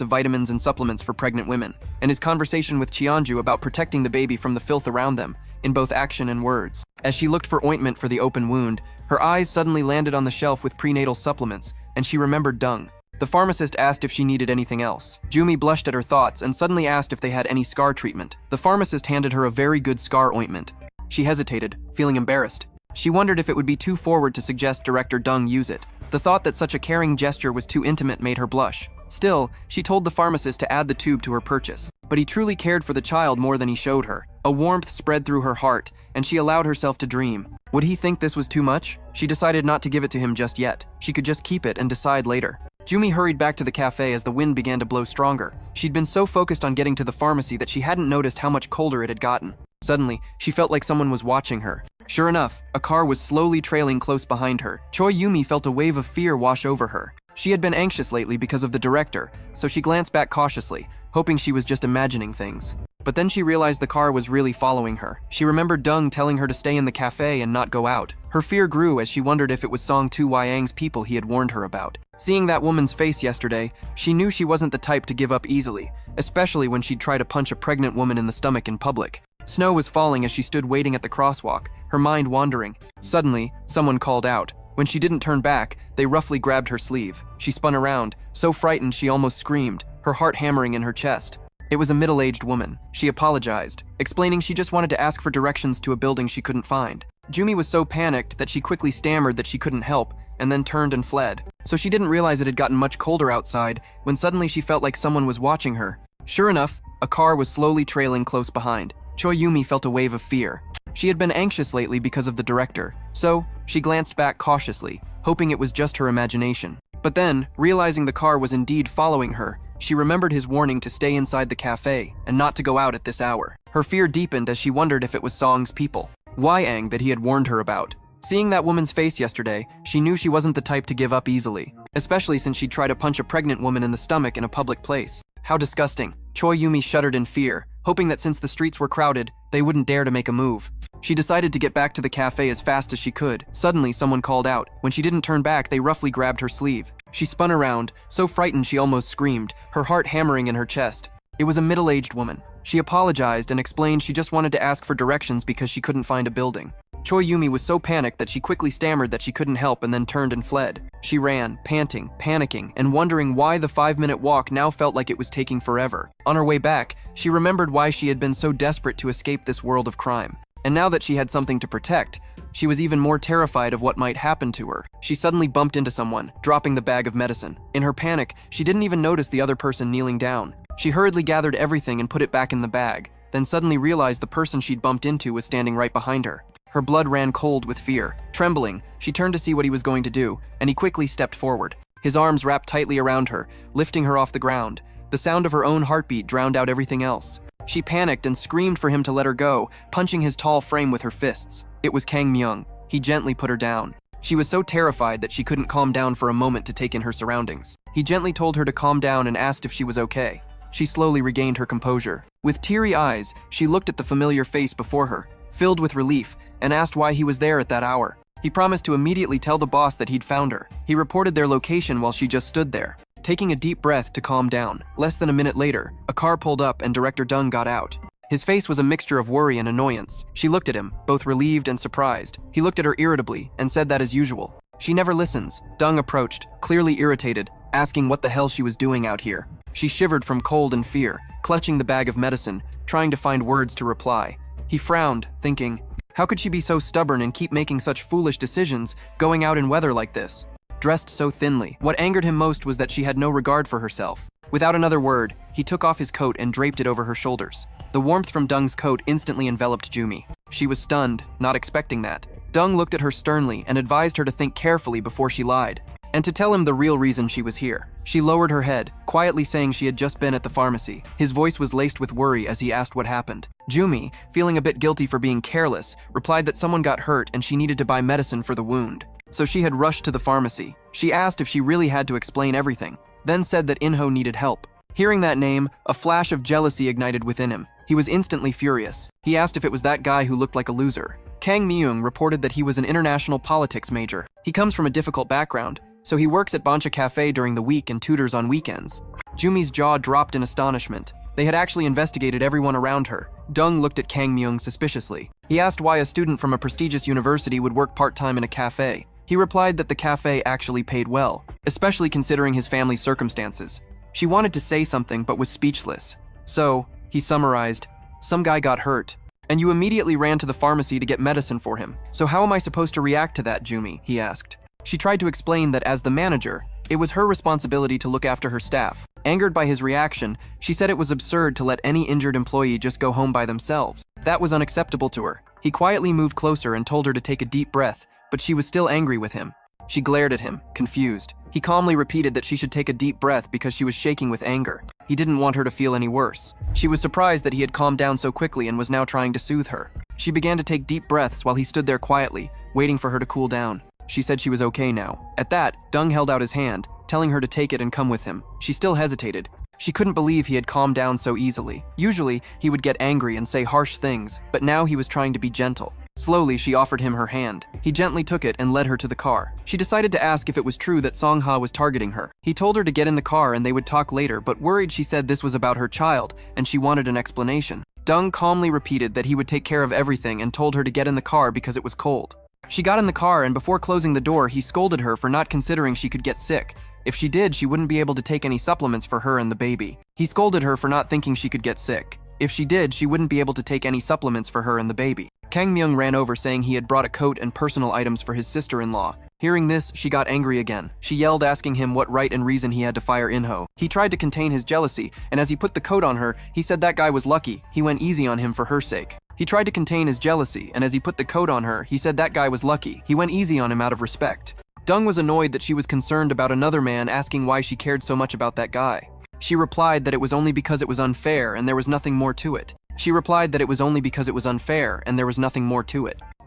of vitamins and supplements for pregnant women, and his conversation with Cheonju about protecting the baby from the filth around them, in both action and words. As she looked for ointment for the open wound, her eyes suddenly landed on the shelf with prenatal supplements, and she remembered Dung. The pharmacist asked if she needed anything else. Jumi blushed at her thoughts and suddenly asked if they had any scar treatment. The pharmacist handed her a very good scar ointment. She hesitated, feeling embarrassed. She wondered if it would be too forward to suggest Director Dung use it. The thought that such a caring gesture was too intimate made her blush. Still, she told the pharmacist to add the tube to her purchase. But he truly cared for the child more than he showed her. A warmth spread through her heart, and she allowed herself to dream. Would he think this was too much? She decided not to give it to him just yet. She could just keep it and decide later. Jumi hurried back to the cafe as the wind began to blow stronger. She'd been so focused on getting to the pharmacy that she hadn't noticed how much colder it had gotten. Suddenly, she felt like someone was watching her. Sure enough, a car was slowly trailing close behind her. Choi Yumi felt a wave of fear wash over her. She had been anxious lately because of the director, so she glanced back cautiously, hoping she was just imagining things. But then she realized the car was really following her. She remembered Dung telling her to stay in the cafe and not go out. Her fear grew as she wondered if it was Song Tu Yang's people he had warned her about. Seeing that woman's face yesterday, she knew she wasn't the type to give up easily, especially when she'd try to punch a pregnant woman in the stomach in public. Snow was falling as she stood waiting at the crosswalk, her mind wandering. Suddenly, someone called out. When she didn't turn back, they roughly grabbed her sleeve. She spun around, so frightened she almost screamed, her heart hammering in her chest. It was a middle-aged woman. She apologized, explaining she just wanted to ask for directions to a building she couldn't find. Jumi was so panicked that she quickly stammered that she couldn't help, and then turned and fled. So she didn't realize it had gotten much colder outside when suddenly she felt like someone was watching her. Sure enough, a car was slowly trailing close behind. Choi Yumi felt a wave of fear. She had been anxious lately because of the director, so she glanced back cautiously, hoping it was just her imagination. But then, realizing the car was indeed following her, she remembered his warning to stay inside the cafe and not to go out at this hour. Her fear deepened as she wondered if it was Song's people, Yang, that he had warned her about. Seeing that woman's face yesterday, she knew she wasn't the type to give up easily, especially since she'd try to punch a pregnant woman in the stomach in a public place. How disgusting. Choi Yumi shuddered in fear, hoping that since the streets were crowded, they wouldn't dare to make a move. She decided to get back to the cafe as fast as she could. Suddenly, someone called out. When she didn't turn back, they roughly grabbed her sleeve. She spun around, so frightened she almost screamed, her heart hammering in her chest. It was a middle-aged woman. She apologized and explained she just wanted to ask for directions because she couldn't find a building. Choi Yumi was so panicked that she quickly stammered that she couldn't help and then turned and fled. She ran, panting, panicking, and wondering why the 5-minute walk now felt like it was taking forever. On her way back, she remembered why she had been so desperate to escape this world of crime. And now that she had something to protect, she was even more terrified of what might happen to her. She suddenly bumped into someone, dropping the bag of medicine. In her panic, she didn't even notice the other person kneeling down. She hurriedly gathered everything and put it back in the bag, then suddenly realized the person she'd bumped into was standing right behind her. Her blood ran cold with fear. Trembling, she turned to see what he was going to do, and he quickly stepped forward. His arms wrapped tightly around her, lifting her off the ground. The sound of her own heartbeat drowned out everything else. She panicked and screamed for him to let her go, punching his tall frame with her fists. It was Kang Myung. He gently put her down. She was so terrified that she couldn't calm down for a moment to take in her surroundings. He gently told her to calm down and asked if she was okay. She slowly regained her composure. With teary eyes, she looked at the familiar face before her, filled with relief, and asked why he was there at that hour. He promised to immediately tell the boss that he'd found her. He reported their location while she just stood there, taking a deep breath to calm down. Less than a minute later, a car pulled up and Director Dung got out. His face was a mixture of worry and annoyance. She looked at him, both relieved and surprised. He looked at her irritably and said that as usual. She never listens. Dung approached, clearly irritated, asking what the hell she was doing out here. She shivered from cold and fear, clutching the bag of medicine, trying to find words to reply. He frowned, thinking, how could she be so stubborn and keep making such foolish decisions, going out in weather like this? Dressed so thinly. What angered him most was that she had no regard for herself. Without another word, he took off his coat and draped it over her shoulders. The warmth from Dung's coat instantly enveloped Jumi. She was stunned, not expecting that. Dung looked at her sternly and advised her to think carefully before she lied, and to tell him the real reason she was here. She lowered her head, quietly saying she had just been at the pharmacy. His voice was laced with worry as he asked what happened. Yumi, feeling a bit guilty for being careless, replied that someone got hurt and she needed to buy medicine for the wound. So she had rushed to the pharmacy. She asked if she really had to explain everything, then said that Inho needed help. Hearing that name, a flash of jealousy ignited within him. He was instantly furious. He asked if it was that guy who looked like a loser. Kang Myung reported that he was an international politics major. He comes from a difficult background, so he works at Bancha Cafe during the week and tutors on weekends. Jumi's jaw dropped in astonishment. They had actually investigated everyone around her. Dung looked at Kang Myung suspiciously. He asked why a student from a prestigious university would work part-time in a cafe. He replied that the cafe actually paid well, especially considering his family's circumstances. She wanted to say something but was speechless. So, he summarized, "Some guy got hurt, and you immediately ran to the pharmacy to get medicine for him. So how am I supposed to react to that, Jumi?" he asked. She tried to explain that as the manager, it was her responsibility to look after her staff. Angered by his reaction, she said it was absurd to let any injured employee just go home by themselves. That was unacceptable to her. He quietly moved closer and told her to take a deep breath, but she was still angry with him. She glared at him, confused. He calmly repeated that she should take a deep breath because she was shaking with anger. He didn't want her to feel any worse. She was surprised that he had calmed down so quickly and was now trying to soothe her. She began to take deep breaths while he stood there quietly, waiting for her to cool down. She said she was okay now. At that, Dung held out his hand, telling her to take it and come with him. She still hesitated. She couldn't believe he had calmed down so easily. Usually, he would get angry and say harsh things, but now he was trying to be gentle. Slowly, she offered him her hand. He gently took it and led her to the car. She decided to ask if it was true that Song-ha was targeting her. He told her to get in the car and they would talk later, but worried she said this was about her child, and she wanted an explanation. Dung calmly repeated that he would take care of everything and told her to get in the car because it was cold. She got in the car, and before closing the door, he scolded her for not considering she could get sick. If she did, she wouldn't be able to take any supplements for her and the baby. He scolded her for not thinking she could get sick. If she did, she wouldn't be able to take any supplements for her and the baby. Kang Myung ran over saying he had brought a coat and personal items for his sister-in-law. Hearing this, she got angry again. She yelled, asking him what right and reason he had to fire Inho. He tried to contain his jealousy, and as he put the coat on her, he said that guy was lucky. He went easy on him for her sake. He tried to contain his jealousy, and as he put the coat on her, he said that guy was lucky. He went easy on him out of respect. Dung was annoyed that she was concerned about another man, asking why she cared so much about that guy. She replied that it was only because it was unfair and there was nothing more to it.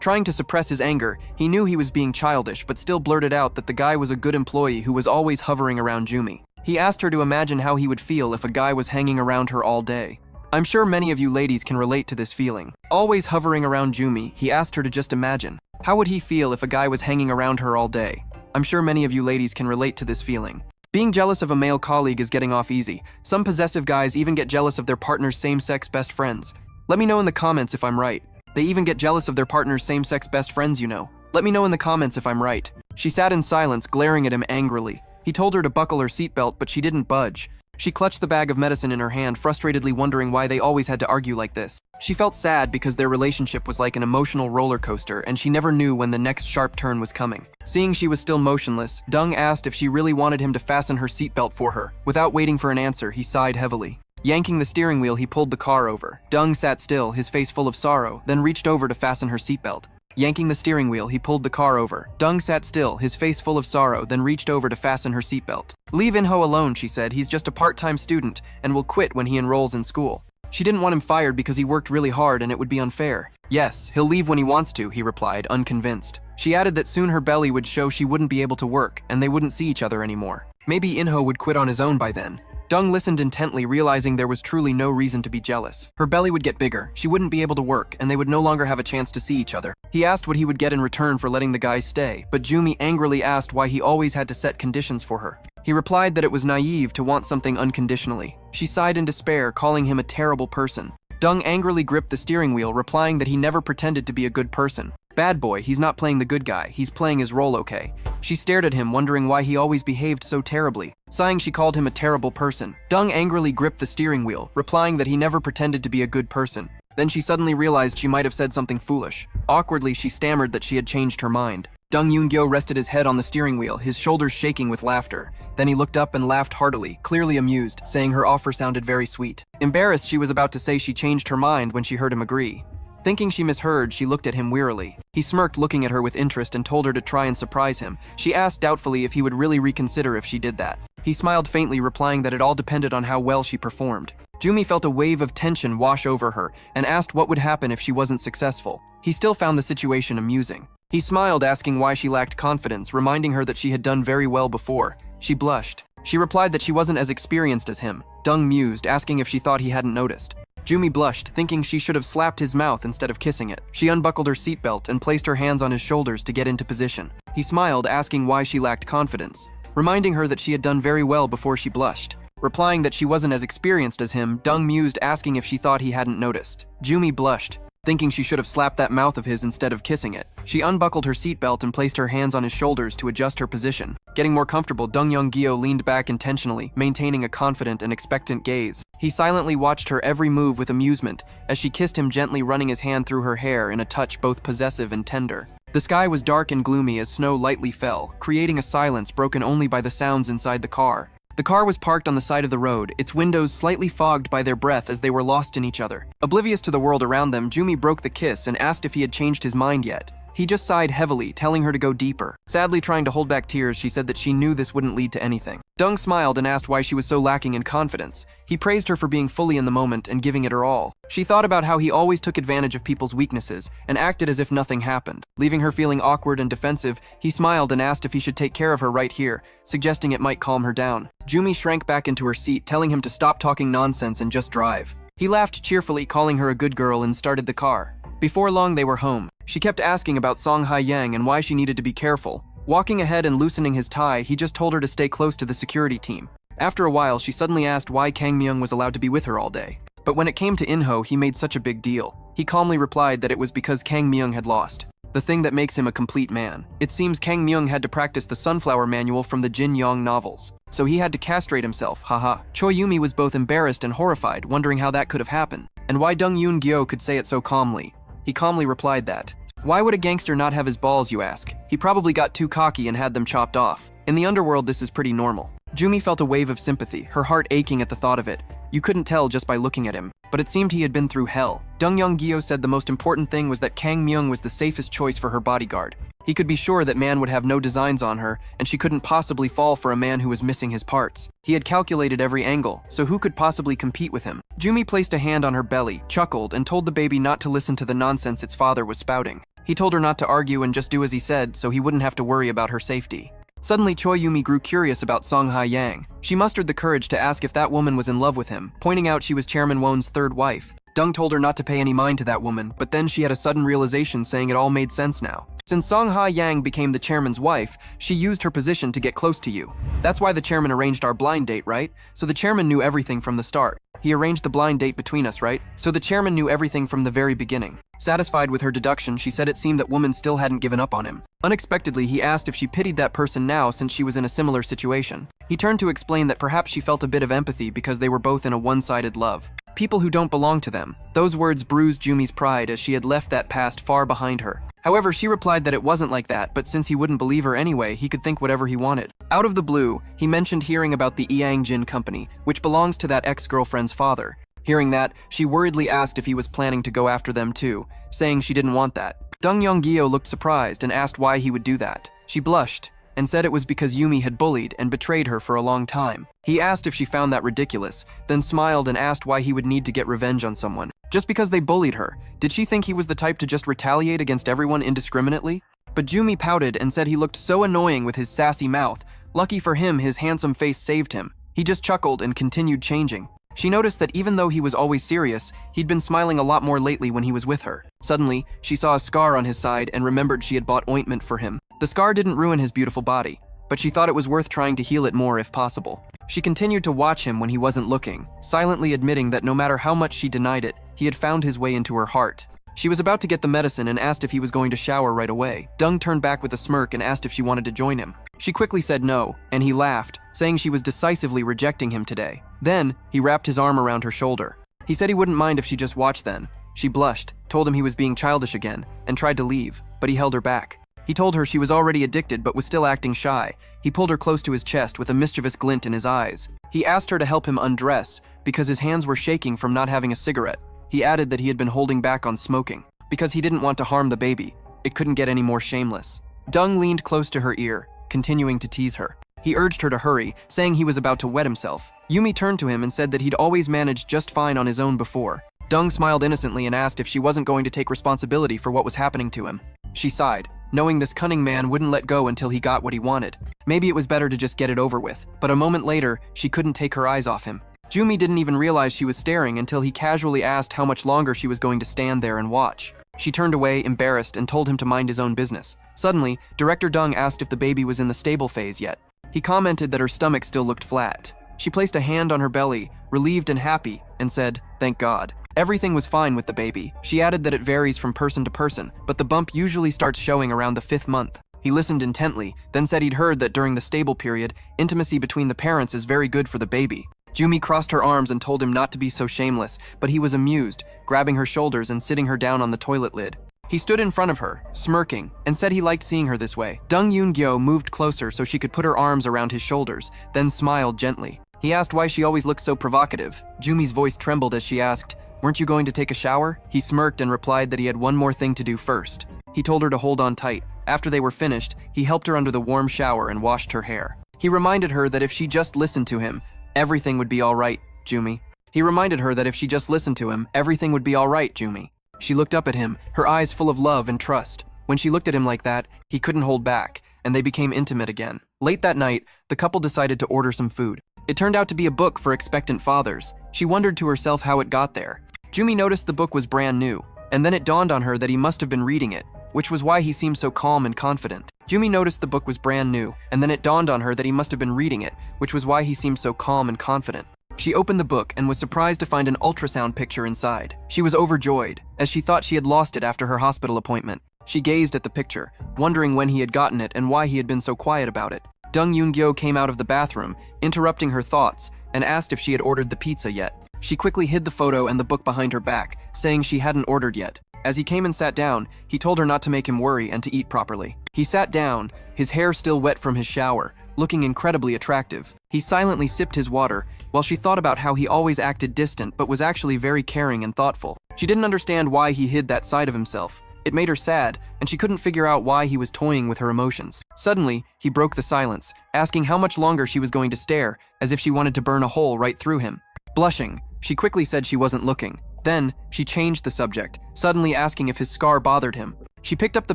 Trying to suppress his anger, he knew he was being childish, but still blurted out that the guy was a good employee who was always hovering around Jumi. He asked her to imagine how he would feel if a guy was hanging around her all day. I'm sure many of you ladies can relate to this feeling. Always hovering around Jumi, he asked her to just imagine. How would he feel if a guy was hanging around her all day? I'm sure many of you ladies can relate to this feeling. Being jealous of a male colleague is getting off easy. Some possessive guys even get jealous of their partner's same-sex best friends. Let me know in the comments if I'm right. They even get jealous of their partner's same-sex best friends, you know. Let me know in the comments if I'm right. She sat in silence, glaring at him angrily. He told her to buckle her seatbelt, but she didn't budge. She clutched the bag of medicine in her hand, frustratedly wondering why they always had to argue like this. She felt sad because their relationship was like an emotional roller coaster, and she never knew when the next sharp turn was coming. Seeing she was still motionless, Dung asked if she really wanted him to fasten her seatbelt for her. Without waiting for an answer, he sighed heavily. Yanking the steering wheel, he pulled the car over. Dung sat still, his face full of sorrow, then reached over to fasten her seatbelt. Yanking the steering wheel, he pulled the car over. Dung sat still, his face full of sorrow, then reached over to fasten her seatbelt. Leave Inho alone, she said. He's just a part-time student and will quit when he enrolls in school. She didn't want him fired because he worked really hard and it would be unfair. Yes, he'll leave when he wants to, he replied, unconvinced. She added that soon her belly would show she wouldn't be able to work and they wouldn't see each other anymore. Maybe Inho would quit on his own by then. Dung listened intently, realizing there was truly no reason to be jealous. Her belly would get bigger, she wouldn't be able to work, and they would no longer have a chance to see each other. He asked what he would get in return for letting the guy stay, but Jumi angrily asked why he always had to set conditions for her. He replied that it was naive to want something unconditionally. She sighed in despair, calling him a terrible person. Dung angrily gripped the steering wheel, replying that he never pretended to be a good person. Bad boy, he's not playing the good guy, he's playing his role okay. She stared at him, wondering why he always behaved so terribly. Sighing, she called him a terrible person. Dung angrily gripped the steering wheel, replying that he never pretended to be a good person. Then she suddenly realized she might have said something foolish. Awkwardly, she stammered that she had changed her mind. Jung Eun Gyo rested his head on the steering wheel, his shoulders shaking with laughter. Then he looked up and laughed heartily, clearly amused, saying her offer sounded very sweet. Embarrassed, she was about to say she changed her mind when she heard him agree. Thinking she misheard, she looked at him wearily. He smirked, looking at her with interest, and told her to try and surprise him. She asked doubtfully if he would really reconsider if she did that. He smiled faintly, replying that it all depended on how well she performed. Jumi felt a wave of tension wash over her and asked what would happen if she wasn't successful. He still found the situation amusing. He smiled, asking why she lacked confidence, reminding her that she had done very well before. She blushed. She replied that she wasn't as experienced as him. Dung mused, asking if she thought he hadn't noticed. Jumi blushed, thinking she should have slapped his mouth instead of kissing it. She unbuckled her seatbelt and placed her hands on his shoulders to get into position. He smiled, asking why she lacked confidence, reminding her that she had done very well before she blushed. Replying that she wasn't as experienced as him, Dung mused, asking if she thought he hadn't noticed. Jumi blushed, thinking she should have slapped that mouth of his instead of kissing it. She unbuckled her seatbelt and placed her hands on his shoulders to adjust her position. Getting more comfortable, Jung Eun Gyo leaned back intentionally, maintaining a confident and expectant gaze. He silently watched her every move with amusement as she kissed him, gently running his hand through her hair in a touch both possessive and tender. The sky was dark and gloomy as snow lightly fell, creating a silence broken only by the sounds inside the car. The car was parked on the side of the road, its windows slightly fogged by their breath as they were lost in each other. Oblivious to the world around them, Jumi broke the kiss and asked if he had changed his mind yet. He just sighed heavily, telling her to go deeper. Sadly trying to hold back tears, she said that she knew this wouldn't lead to anything. Dung smiled and asked why she was so lacking in confidence. He praised her for being fully in the moment and giving it her all. She thought about how he always took advantage of people's weaknesses and acted as if nothing happened. Leaving her feeling awkward and defensive, he smiled and asked if he should take care of her right here, suggesting it might calm her down. Jumi shrank back into her seat, telling him to stop talking nonsense and just drive. He laughed cheerfully, calling her a good girl, and started the car. Before long, they were home. She kept asking about Song Hae-yang and why she needed to be careful. Walking ahead and loosening his tie, he just told her to stay close to the security team. After a while, she suddenly asked why Kang Myung was allowed to be with her all day. But when it came to In-ho, he made such a big deal. He calmly replied that it was because Kang Myung had lost, the thing that makes him a complete man. It seems Kang Myung had to practice the Sunflower Manual from the Jin Yong novels, so he had to castrate himself, haha. Choi Yumi was both embarrassed and horrified, wondering how that could have happened, and why Jung Eun Gyo could say it so calmly. He calmly replied that, "Why would a gangster not have his balls, you ask? He probably got too cocky and had them chopped off. In the underworld, this is pretty normal." Jumi felt a wave of sympathy, her heart aching at the thought of it. You couldn't tell just by looking at him, but it seemed he had been through hell. Jung Eun Gyo said the most important thing was that Kang Myung was the safest choice for her bodyguard. He could be sure that man would have no designs on her, and she couldn't possibly fall for a man who was missing his parts. He had calculated every angle, so who could possibly compete with him? Jumi placed a hand on her belly, chuckled, and told the baby not to listen to the nonsense its father was spouting. He told her not to argue and just do as he said so he wouldn't have to worry about her safety. Suddenly, Choi Yumi grew curious about Song Hae-yang. She mustered the courage to ask if that woman was in love with him, pointing out she was Chairman Won's third wife. Dung told her not to pay any mind to that woman, but then she had a sudden realization, saying it all made sense now. Since Song Ha-yang became the chairman's wife, she used her position to get close to you. That's why the chairman arranged our blind date, right? So the chairman knew everything from the start. He arranged the blind date between us, right? So the chairman knew everything from the very beginning. Satisfied with her deduction, she said it seemed that woman still hadn't given up on him. Unexpectedly, he asked if she pitied that person now since she was in a similar situation. He turned to explain that perhaps she felt a bit of empathy because they were both in a one-sided love. People who don't belong to them. Those words bruised Jumi's pride as she had left that past far behind her. However, she replied that it wasn't like that, but since he wouldn't believe her anyway, he could think whatever he wanted. Out of the blue, he mentioned hearing about the Yang Jin company, which belongs to that ex-girlfriend's father. Hearing that, she worriedly asked if he was planning to go after them too, saying she didn't want that. Jung Eun Gyo looked surprised and asked why he would do that. She blushed and said it was because Yumi had bullied and betrayed her for a long time. He asked if she found that ridiculous, then smiled and asked why he would need to get revenge on someone. Just because they bullied her, did she think he was the type to just retaliate against everyone indiscriminately? But Jumi pouted and said he looked so annoying with his sassy mouth. Lucky for him, his handsome face saved him. He just chuckled and continued changing. She noticed that even though he was always serious, he'd been smiling a lot more lately when he was with her. Suddenly, she saw a scar on his side and remembered she had bought ointment for him. The scar didn't ruin his beautiful body, but she thought it was worth trying to heal it more if possible. She continued to watch him when he wasn't looking, silently admitting that no matter how much she denied it, he had found his way into her heart. She was about to get the medicine and asked if he was going to shower right away. Dung turned back with a smirk and asked if she wanted to join him. She quickly said no, and he laughed, saying she was decisively rejecting him today. Then, he wrapped his arm around her shoulder. He said he wouldn't mind if she just watched then. She blushed, told him he was being childish again, and tried to leave, but he held her back. He told her she was already addicted but was still acting shy. He pulled her close to his chest with a mischievous glint in his eyes. He asked her to help him undress because his hands were shaking from not having a cigarette. He added that he had been holding back on smoking because he didn't want to harm the baby. It couldn't get any more shameless. Dung leaned close to her ear, continuing to tease her. He urged her to hurry, saying he was about to wet himself. Yumi turned to him and said that he'd always managed just fine on his own before. Dung smiled innocently and asked if she wasn't going to take responsibility for what was happening to him. She sighed, knowing this cunning man wouldn't let go until he got what he wanted. Maybe it was better to just get it over with, but a moment later, she couldn't take her eyes off him. Jumi didn't even realize she was staring until he casually asked how much longer she was going to stand there and watch. She turned away, embarrassed, and told him to mind his own business. Suddenly, Director Dung asked if the baby was in the stable phase yet. He commented that her stomach still looked flat. She placed a hand on her belly, relieved and happy, and said, "Thank God." Everything was fine with the baby. She added that it varies from person to person, but the bump usually starts showing around the 5th month. He listened intently, then said he'd heard that during the stable period, intimacy between the parents is very good for the baby. Jumi crossed her arms and told him not to be so shameless, but he was amused, grabbing her shoulders and sitting her down on the toilet lid. He stood in front of her, smirking, and said he liked seeing her this way. Jung Eun Gyo moved closer so she could put her arms around his shoulders, then smiled gently. He asked why she always looked so provocative. Jumi's voice trembled as she asked, "Weren't you going to take a shower?" He smirked and replied that he had one more thing to do first. He told her to hold on tight. After they were finished, he helped her under the warm shower and washed her hair. He reminded her that if she just listened to him, everything would be all right, Jumi. He reminded her that if she just listened to him, everything would be all right, Jumi. She looked up at him, her eyes full of love and trust. When she looked at him like that, he couldn't hold back, and they became intimate again. Late that night, the couple decided to order some food. It turned out to be a book for expectant fathers. She wondered to herself how it got there. Jumi noticed the book was brand new, and then it dawned on her that he must have been reading it, which was why he seemed so calm and confident. Jumi noticed the book was brand new, and then it dawned on her that he must have been reading it, which was why he seemed so calm and confident. She opened the book and was surprised to find an ultrasound picture inside. She was overjoyed, as she thought she had lost it after her hospital appointment. She gazed at the picture, wondering when he had gotten it and why he had been so quiet about it. Jung Eun Gyo came out of the bathroom, interrupting her thoughts, and asked if she had ordered the pizza yet. She quickly hid the photo and the book behind her back, saying she hadn't ordered yet. As he came and sat down, he told her not to make him worry and to eat properly. He sat down, his hair still wet from his shower, looking incredibly attractive. He silently sipped his water, while she thought about how he always acted distant but was actually very caring and thoughtful. She didn't understand why he hid that side of himself. It made her sad, and she couldn't figure out why he was toying with her emotions. Suddenly, he broke the silence, asking how much longer she was going to stare, as if she wanted to burn a hole right through him. Blushing, she quickly said she wasn't looking. Then, she changed the subject, suddenly asking if his scar bothered him. She picked up the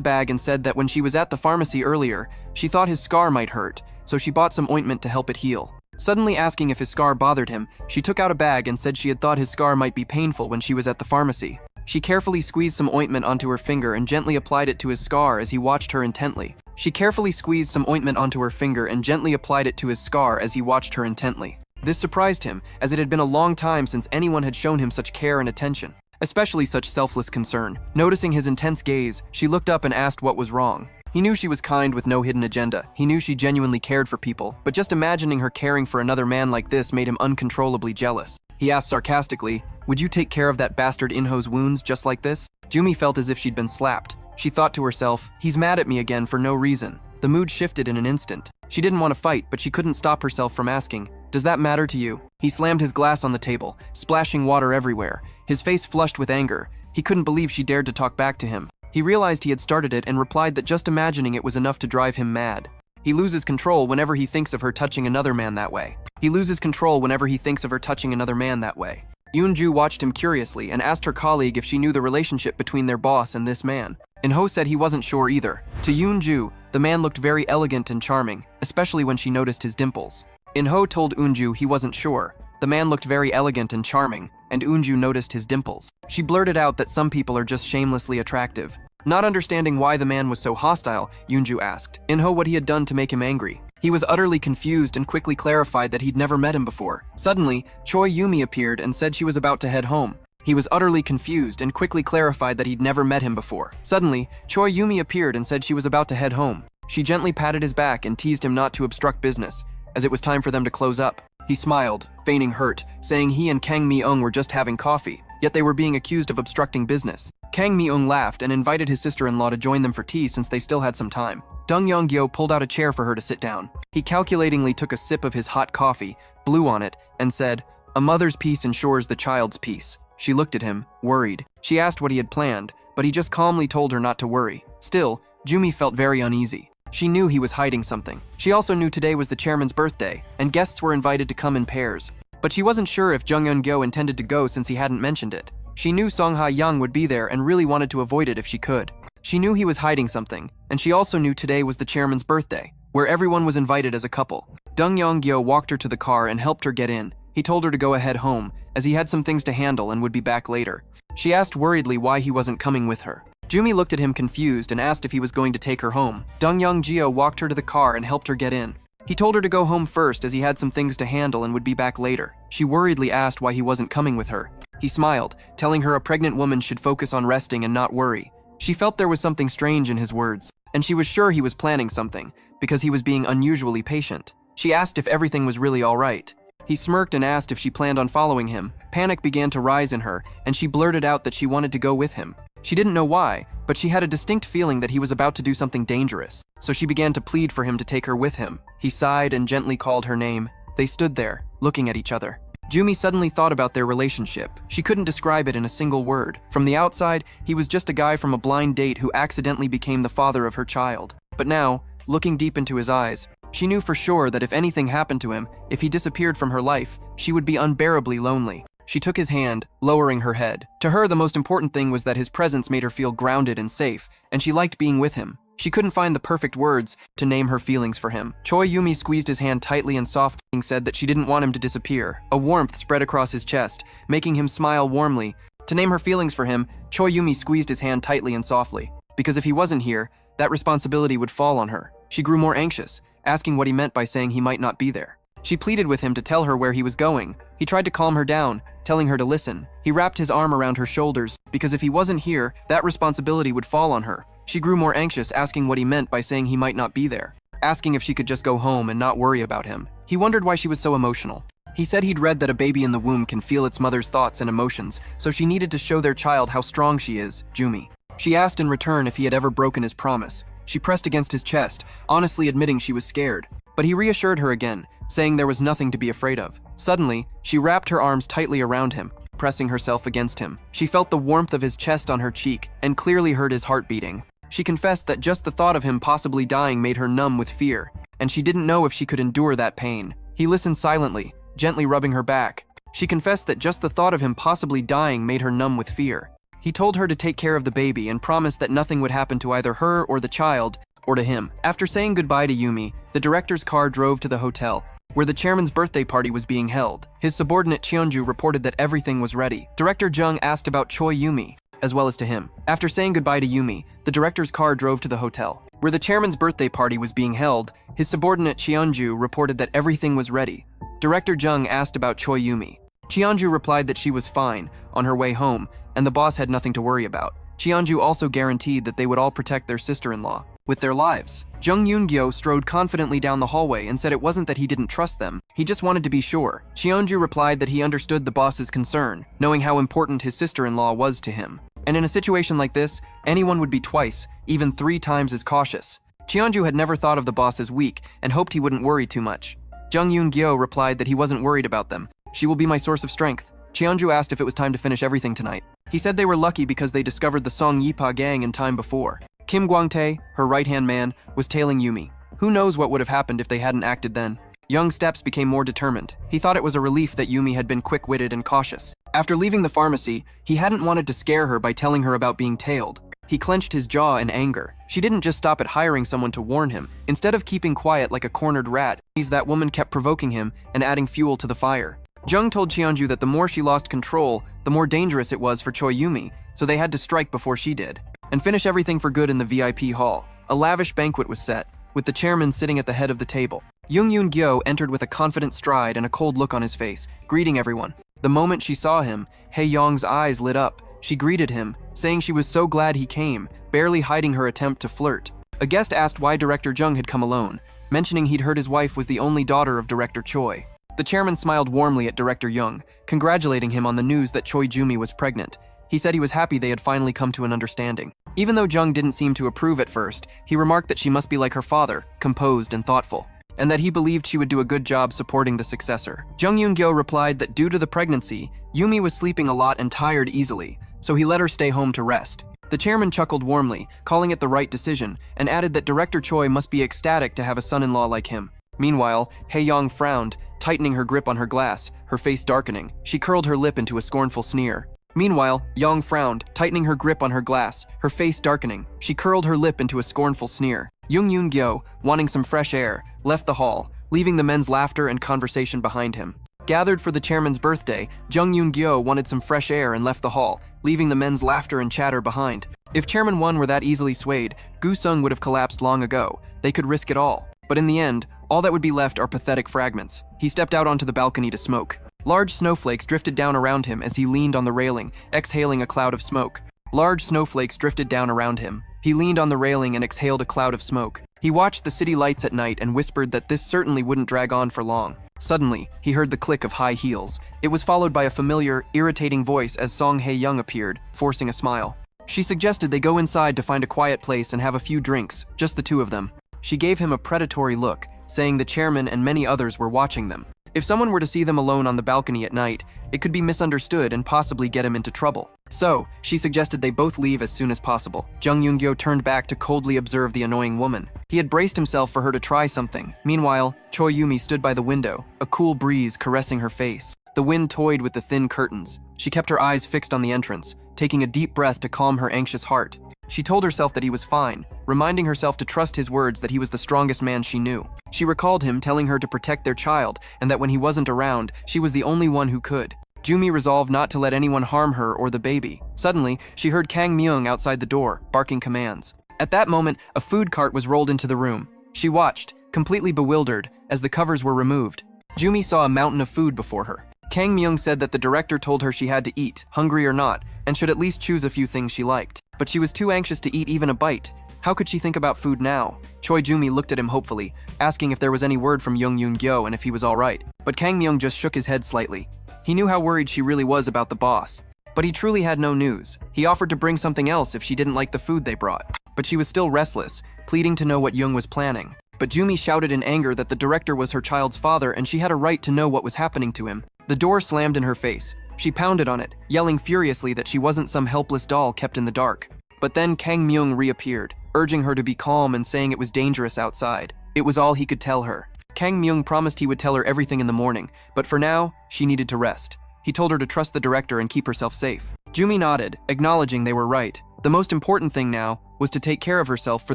bag and said that when she was at the pharmacy earlier, she thought his scar might hurt, so she bought some ointment to help it heal. Suddenly asking if his scar bothered him, she took out a bag and said she had thought his scar might be painful when she was at the pharmacy. She carefully squeezed some ointment onto her finger and gently applied it to his scar as he watched her intently. She carefully squeezed some ointment onto her finger and gently applied it to his scar as he watched her intently. This surprised him, as it had been a long time since anyone had shown him such care and attention, especially such selfless concern. Noticing his intense gaze, she looked up and asked what was wrong. He knew she was kind with no hidden agenda. He knew she genuinely cared for people, but just imagining her caring for another man like this made him uncontrollably jealous. He asked sarcastically, "Would you take care of that bastard Inho's wounds just like this?" Jumi felt as if she'd been slapped. She thought to herself, "He's mad at me again for no reason." The mood shifted in an instant. She didn't want to fight, but she couldn't stop herself from asking, "Does that matter to you?" He slammed his glass on the table, splashing water everywhere, his face flushed with anger. He couldn't believe she dared to talk back to him. He realized he had started it and replied that just imagining it was enough to drive him mad. He loses control whenever he thinks of her touching another man that way. He loses control whenever he thinks of her touching another man that way. Yoonju watched him curiously and asked her colleague if she knew the relationship between their boss and this man. Inho said he wasn't sure either. To Yoonju, the man looked very elegant and charming, especially when she noticed his dimples. Inho told Eunju he wasn't sure. The man looked very elegant and charming, and Eunju noticed his dimples. She blurted out that some people are just shamelessly attractive. Not understanding why the man was so hostile, Yoonju asked Inho what he had done to make him angry. He was utterly confused and quickly clarified that he'd never met him before. Suddenly, Choi Yumi appeared and said she was about to head home. He was utterly confused and quickly clarified that he'd never met him before. Suddenly, Choi Yumi appeared and said she was about to head home. She gently patted his back and teased him not to obstruct business, as it was time for them to close up. He smiled, feigning hurt, saying he and Kang Mi-eung were just having coffee, yet they were being accused of obstructing business. Kang Mi-eung laughed and invited his sister-in-law to join them for tea since they still had some time. Jung Eun Gyo pulled out a chair for her to sit down. He calculatingly took a sip of his hot coffee, blew on it, and said, "A mother's peace ensures the child's peace." She looked at him, worried. She asked what he had planned, but he just calmly told her not to worry. Still, Jumi felt very uneasy. She knew he was hiding something. She also knew today was the chairman's birthday, and guests were invited to come in pairs. But she wasn't sure if Jung Eun Gyo intended to go since he hadn't mentioned it. She knew Song Ha-young would be there and really wanted to avoid it if she could. She knew he was hiding something, and she also knew today was the chairman's birthday, where everyone was invited as a couple. Jung Eun Gyo walked her to the car and helped her get in. He told her to go ahead home, as he had some things to handle and would be back later. She asked worriedly why he wasn't coming with her. Jumi looked at him confused and asked if he was going to take her home. Jung Eun Gyo walked her to the car and helped her get in. He told her to go home first as he had some things to handle and would be back later. She worriedly asked why he wasn't coming with her. He smiled, telling her a pregnant woman should focus on resting and not worry. She felt there was something strange in his words, and she was sure he was planning something, because he was being unusually patient. She asked if everything was really all right. He smirked and asked if she planned on following him. Panic began to rise in her, and she blurted out that she wanted to go with him. She didn't know why, but she had a distinct feeling that he was about to do something dangerous, so she began to plead for him to take her with him. He sighed and gently called her name. They stood there, looking at each other. Jumi suddenly thought about their relationship. She couldn't describe it in a single word. From the outside, he was just a guy from a blind date who accidentally became the father of her child. But now, looking deep into his eyes, she knew for sure that if anything happened to him, if he disappeared from her life, she would be unbearably lonely. She took his hand, lowering her head. To her, the most important thing was that his presence made her feel grounded and safe, and she liked being with him. She couldn't find the perfect words to name her feelings for him. Choi Yumi squeezed his hand tightly and softly said that she didn't want him to disappear. A warmth spread across his chest, making him smile warmly. To name her feelings for him, Choi Yumi squeezed his hand tightly and softly. Because if he wasn't here, that responsibility would fall on her. She grew more anxious, asking what he meant by saying he might not be there. She pleaded with him to tell her where he was going. He tried to calm her down, telling her to listen. He wrapped his arm around her shoulders, because if he wasn't here, that responsibility would fall on her. She grew more anxious, asking what he meant by saying he might not be there, asking if she could just go home and not worry about him. He wondered why she was so emotional. He said he'd read that a baby in the womb can feel its mother's thoughts and emotions, so she needed to show their child how strong she is, Jumi. She asked in return if he had ever broken his promise. She pressed against his chest, honestly admitting she was scared. But he reassured her again, saying there was nothing to be afraid of. Suddenly, she wrapped her arms tightly around him, pressing herself against him. She felt the warmth of his chest on her cheek and clearly heard his heart beating. She confessed that just the thought of him possibly dying made her numb with fear, and she didn't know if she could endure that pain. He listened silently, gently rubbing her back. She confessed that just the thought of him possibly dying made her numb with fear. He told her to take care of the baby and promised that nothing would happen to either her or the child, or to him. After saying goodbye to Yumi, the director's car drove to the hotel, where the chairman's birthday party was being held. His subordinate Cheonju reported that everything was ready. Director Jung asked about Choi Yumi, as well as to him. After saying goodbye to Yumi, the director's car drove to the hotel, where the chairman's birthday party was being held. His subordinate Cheonju reported that everything was ready. Director Jung asked about Choi Yumi. Cheonju replied that she was fine, on her way home, and the boss had nothing to worry about. Cheonju also guaranteed that they would all protect their sister-in-law with their lives. Jung Eun Gyo strode confidently down the hallway and said it wasn't that he didn't trust them, he just wanted to be sure. Cheonju replied that he understood the boss's concern, knowing how important his sister-in-law was to him. And in a situation like this, anyone would be twice, even 3 times as cautious. Cheonju had never thought of the boss as weak and hoped he wouldn't worry too much. Jung Eun Gyo replied that he wasn't worried about them. She will be my source of strength. Cheonju asked if it was time to finish everything tonight. He said they were lucky because they discovered the Song Yipa gang in time before. Kim Gwang-tae, her right-hand man, was tailing Yumi. Who knows what would have happened if they hadn't acted then? Young Steps became more determined. He thought it was a relief that Yumi had been quick-witted and cautious. After leaving the pharmacy, he hadn't wanted to scare her by telling her about being tailed. He clenched his jaw in anger. She didn't just stop at hiring someone to warn him. Instead of keeping quiet like a cornered rat, that woman kept provoking him and adding fuel to the fire. Jung told Cheonju that the more she lost control, the more dangerous it was for Choi Yumi, so they had to strike before she did, and finish everything for good in the VIP hall. A lavish banquet was set, with the chairman sitting at the head of the table. Jung Eun Gyo entered with a confident stride and a cold look on his face, greeting everyone. The moment she saw him, Hae-young's eyes lit up. She greeted him, saying she was so glad he came, barely hiding her attempt to flirt. A guest asked why Director Jung had come alone, mentioning he'd heard his wife was the only daughter of Director Choi. The chairman smiled warmly at Director Jung, congratulating him on the news that Choi Yumi was pregnant. He said he was happy they had finally come to an understanding. Even though Jung didn't seem to approve at first, he remarked that she must be like her father, composed and thoughtful, and that he believed she would do a good job supporting the successor. Jung Eun Gyo replied that due to the pregnancy, Yumi was sleeping a lot and tired easily, so he let her stay home to rest. The chairman chuckled warmly, calling it the right decision, and added that Director Choi must be ecstatic to have a son-in-law like him. Meanwhile, Hae-young frowned, tightening her grip on her glass, her face darkening. She curled her lip into a scornful sneer. Meanwhile, Young frowned, tightening her grip on her glass, her face darkening. She curled her lip into a scornful sneer. Jung Eun Gyo, wanting some fresh air, left the hall, leaving the men's laughter and conversation behind him. Gathered for the chairman's birthday, Jung Eun Gyo wanted some fresh air and left the hall, leaving the men's laughter and chatter behind. If Chairman 1 were that easily swayed, Gu-sung would have collapsed long ago. They could risk it all. But in the end, all that would be left are pathetic fragments. He stepped out onto the balcony to smoke. Large snowflakes drifted down around him as he leaned on the railing, exhaling a cloud of smoke. Large snowflakes drifted down around him. He leaned on the railing and exhaled a cloud of smoke. He watched the city lights at night and whispered that this certainly wouldn't drag on for long. Suddenly, he heard the click of high heels. It was followed by a familiar, irritating voice as Song Hae-young appeared, forcing a smile. She suggested they go inside to find a quiet place and have a few drinks, just the two of them. She gave him a predatory look, saying the chairman and many others were watching them. If someone were to see them alone on the balcony at night, it could be misunderstood and possibly get him into trouble. So, she suggested they both leave as soon as possible. Jung Eun Gyo turned back to coldly observe the annoying woman. He had braced himself for her to try something. Meanwhile, Choi Yumi stood by the window, a cool breeze caressing her face. The wind toyed with the thin curtains. She kept her eyes fixed on the entrance, taking a deep breath to calm her anxious heart. She told herself that he was fine, reminding herself to trust his words that he was the strongest man she knew. She recalled him telling her to protect their child, and that when he wasn't around, she was the only one who could. Jumi resolved not to let anyone harm her or the baby. Suddenly, she heard Kang Myung outside the door, barking commands. At that moment, a food cart was rolled into the room. She watched, completely bewildered, as the covers were removed. Jumi saw a mountain of food before her. Kang Myung said that the director told her she had to eat, hungry or not, and should at least choose a few things she liked. But she was too anxious to eat even a bite. How could she think about food now? Choi Yumi looked at him hopefully, asking if there was any word from Jung Eun Gyo and if he was alright. But Kang Myung just shook his head slightly. He knew how worried she really was about the boss. But he truly had no news. He offered to bring something else if she didn't like the food they brought. But she was still restless, pleading to know what Jung was planning. But Jumi shouted in anger that the director was her child's father and she had a right to know what was happening to him. The door slammed in her face. She pounded on it, yelling furiously that she wasn't some helpless doll kept in the dark. But then Kang Myung reappeared, urging her to be calm and saying it was dangerous outside. It was all he could tell her. Kang Myung promised he would tell her everything in the morning, but for now, she needed to rest. He told her to trust the director and keep herself safe. Jumi nodded, acknowledging they were right. The most important thing now was to take care of herself for